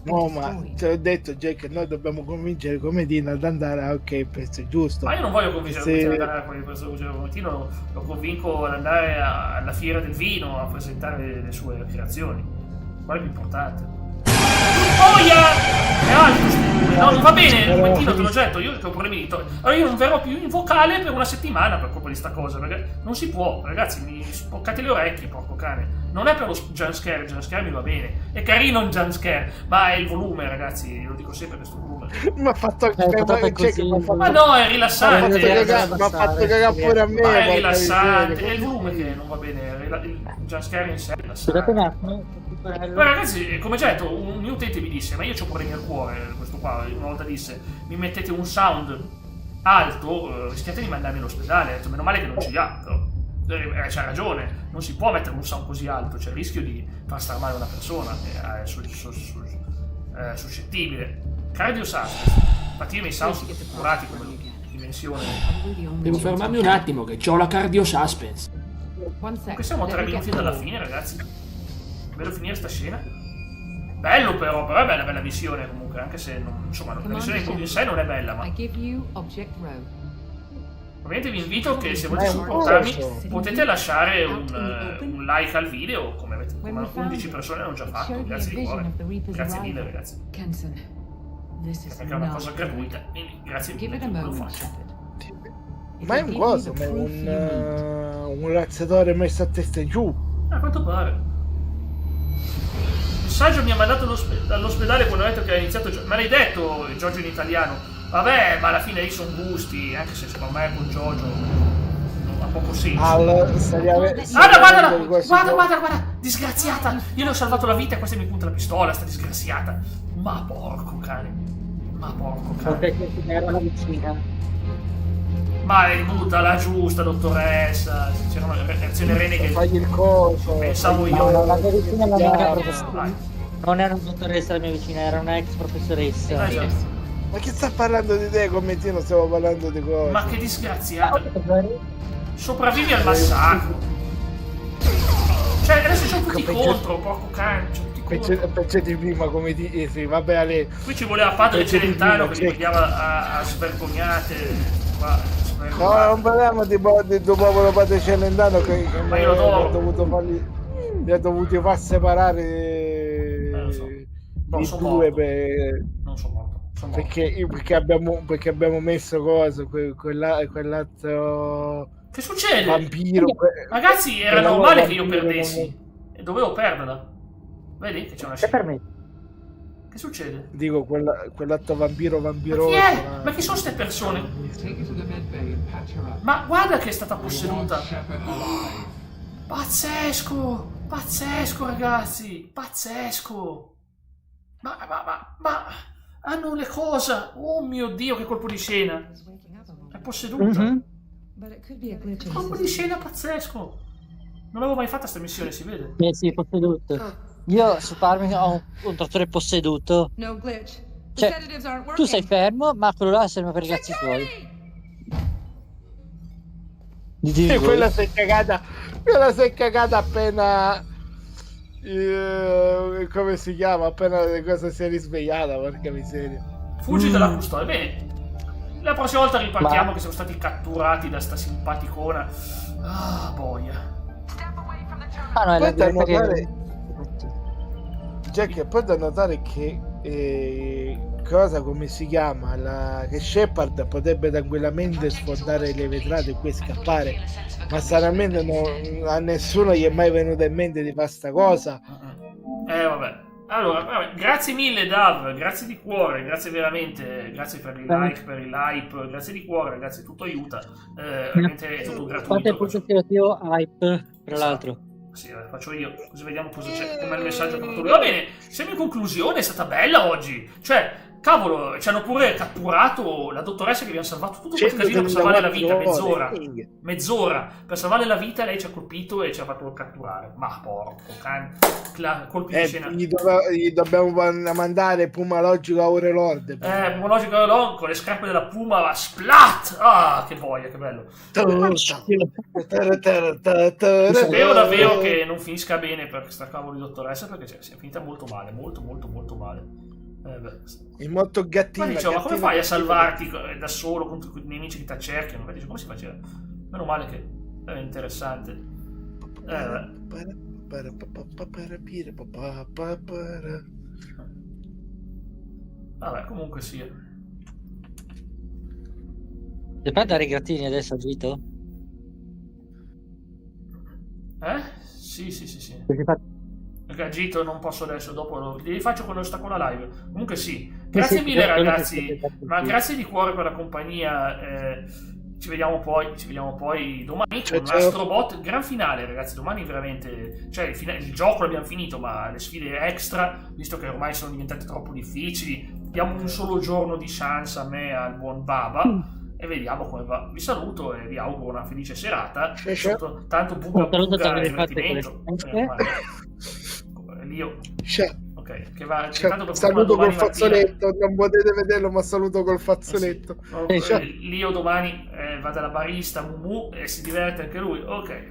B: No, ma te l'ho detto, Jack, noi dobbiamo convincere Cometino ad andare a OK Pezzo, giusto?
A: Ma io non voglio convincere Cometino ad andare a OK Pezzo, Cometino lo convinco ad andare alla fiera del vino a presentare le sue creazioni. Qual è più importante? Boia! È altro! No, non va bene, Cometino, te l'ho detto, io che ho problemi di allora io non verrò più in vocale per una settimana per colpa di sta cosa, perché non si può, ragazzi, mi spoccate le orecchie, porco cane. Non è per lo jumpscare mi va bene. È carino il jumpscare, ma è il volume, ragazzi, lo dico sempre questo volume.
B: Mi ha fatto
A: ma no, è rilassante.
B: Mi ha fatto cagare pure a me.
A: Ma è rilassante, è il volume che non va bene, il jumpscare in sé è rilassante. Ma ragazzi, come già detto, un mio utente mi disse, ma io c'ho problemi al cuore, questo qua, una volta disse, mi mettete un sound alto, rischiate di mandarmi all'ospedale. Ho detto, meno male che non ce li ha, però. C'ha ragione, non si può mettere un sound così alto, c'è il rischio di far star male una persona, è suscettibile. Cardio suspense, infatti io i miei sound sono curati come dimensione.
H: Devo fermarmi un attimo che c'ho la cardio suspense.
A: Comunque siamo a 3 minuti dalla fine, ragazzi. Bello finire sta scena. Bello però è una bella missione comunque, anche se non, insomma, la missione in sé non è bella, ma ovviamente vi invito che se volete supportarmi potete lasciare un like al video, come 11 persone hanno già fatto, grazie di cuore. Grazie mille, ragazzi. Perché è una cosa gratuita, quindi grazie mille che lo faccio.
B: Ma è un coso, ma è un razzatore messo a testa in giù.
A: A quanto pare. Il messaggio mi ha mandato all'ospedale quando ha detto che ha iniziato. Me l'hai detto, Giorgio in italiano. Vabbè, ma alla fine lì sono gusti, anche se secondo me con Giorgio non ha poco senso. Guarda, disgraziata! Io le ho salvato la vita e questa mi punta la pistola, sta disgraziata. Ma porco cane.
J: Era la vicina.
A: Ma buttala giusta, dottoressa. C'era una reazione rene che
B: fagli il coso.
A: Pensavo io.
J: La mia vicina non era non era una dottoressa, la mia vicina era una ex professoressa.
B: Ma che sta parlando di te, Cometino? Stiamo parlando di cose.
A: Ma che disgraziata. Sopravvivi al massacro. Cioè, adesso sono tutti contro, porco cane.
B: Peggio di prima, come ti sì, vabbè, Ale.
A: Qui ci voleva padre Celentano che li pigliava a svergognate.
B: No, non parliamo di tuo povero padre Celentano che
A: ma io lo
B: ha dovuto farli. Li ha dovuti far separare i due per.
A: Non so morto.
B: Perché abbiamo messo cosa quell'altro.
A: Che succede?
B: Vampiro.
A: Ragazzi, era normale che io perdessi. E dovevo perderla. Vedi che c'è una scena.
J: Per me.
A: Che succede?
B: Dico quell'atto vampiroso.
A: Ma chi sono ste persone? Ma guarda che è stata posseduta. Pazzesco, ragazzi, pazzesco. Ma hanno le cose. Oh mio Dio, che colpo di scena. È posseduta. Colpo di scena pazzesco. Non l'avevo mai fatta sta missione, si vede?
J: Sì, posseduto. Io su Parmi ho un trattore posseduto. Cioè, tu sei fermo, ma quello là serve per i cazzi tuoi.
B: E quella si è cagata appena. Come si chiama? Appena le cose si è risvegliata, porca miseria.
A: Fuggi dalla custodia. Bene. La prossima volta ripartiamo che siamo stati catturati da sta simpaticona. Ah, boia.
J: Ah no, è
B: poi da notare, Jack, poi da notare che cosa, come si chiama, che Shepard potrebbe tranquillamente sfondare le vetrate e poi scappare, ma stranamente a nessuno gli è mai venuto in mente di fare sta cosa.
A: Vabbè. Allora, vabbè, grazie mille Dav, grazie di cuore, grazie veramente, grazie per il like, per il hype, grazie di cuore, ragazzi, tutto aiuta, veramente è tutto gratuito.
J: Fate il positivo hype, tra l'altro.
A: Sì, faccio io, così vediamo cosa c'è, com'è il messaggio che ha fatto lui. Va bene, siamo in conclusione, è stata bella oggi, cioè, cavolo, ci hanno pure catturato la dottoressa che abbiamo salvato tutto questo casino per salvarle la vita, mezz'ora, per salvarle la vita lei ci ha colpito e ci ha fatto catturare, ma porco colpi di scena.
B: Gli dobbiamo mandare Puma Logico a Ore Lord.
A: Puma Logico a Ore Lord con le scarpe della Puma, va splat! Ah, che boia, che bello. Spero davvero che non finisca bene per questa cavolo di dottoressa, perché si è finita molto male, molto male.
B: È molto gattino.
A: Ma come fai a salvarti da solo contro i nemici che ti accerchiano? Come si faceva? Meno male che è interessante. Vabbè, comunque sia.
J: Devi andare i grattini adesso, Gito?
A: Sì. Perché Gito non posso adesso, dopo li faccio quando sta con la live. Comunque sì, grazie mille ragazzi, ma grazie di cuore per la compagnia. Ci vediamo poi domani con un Astrobot, gran finale ragazzi, domani veramente, cioè il gioco l'abbiamo finito, ma le sfide extra, visto che ormai sono diventate troppo difficili, diamo un solo giorno di chance a me, al buon Baba, e vediamo come va. Vi saluto e vi auguro una felice serata. Tanto buca divertimento. Lio. Ok, che va.
B: Saluto col fazzoletto, non potete vederlo, ma saluto col fazzoletto.
A: Lio domani va dalla barista Mumu e si diverte anche lui. Ok.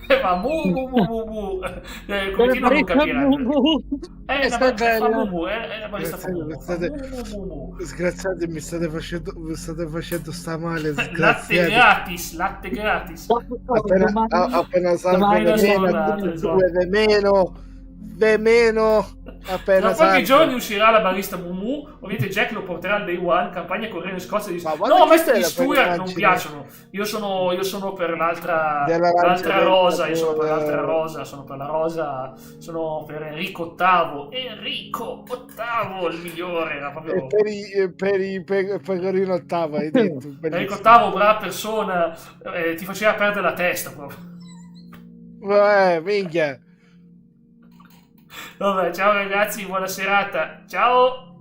A: Fa mu. Continua a non capire. Fa mu. La barista fa mu.
B: Sgraziati, mi state facendo sta male.
A: Latte gratis.
B: Appena salve de meno. Appena
A: tra pochi giorni uscirà la barista Mumu, ovviamente Jack lo porterà al day one, campagna correre in Scozia e dice no, a me gli Stewart non piacciono, io sono per l'altra rosa, io sono per l'altra rosa, sono per la rosa, sono per Enrico VIII, il migliore, era proprio
B: per i pecorino ottavo, hai detto.
A: Enrico VIII, brava persona, ti faceva perdere la testa proprio.
B: Minchia.
A: Vabbè, ciao ragazzi, buona serata. Ciao.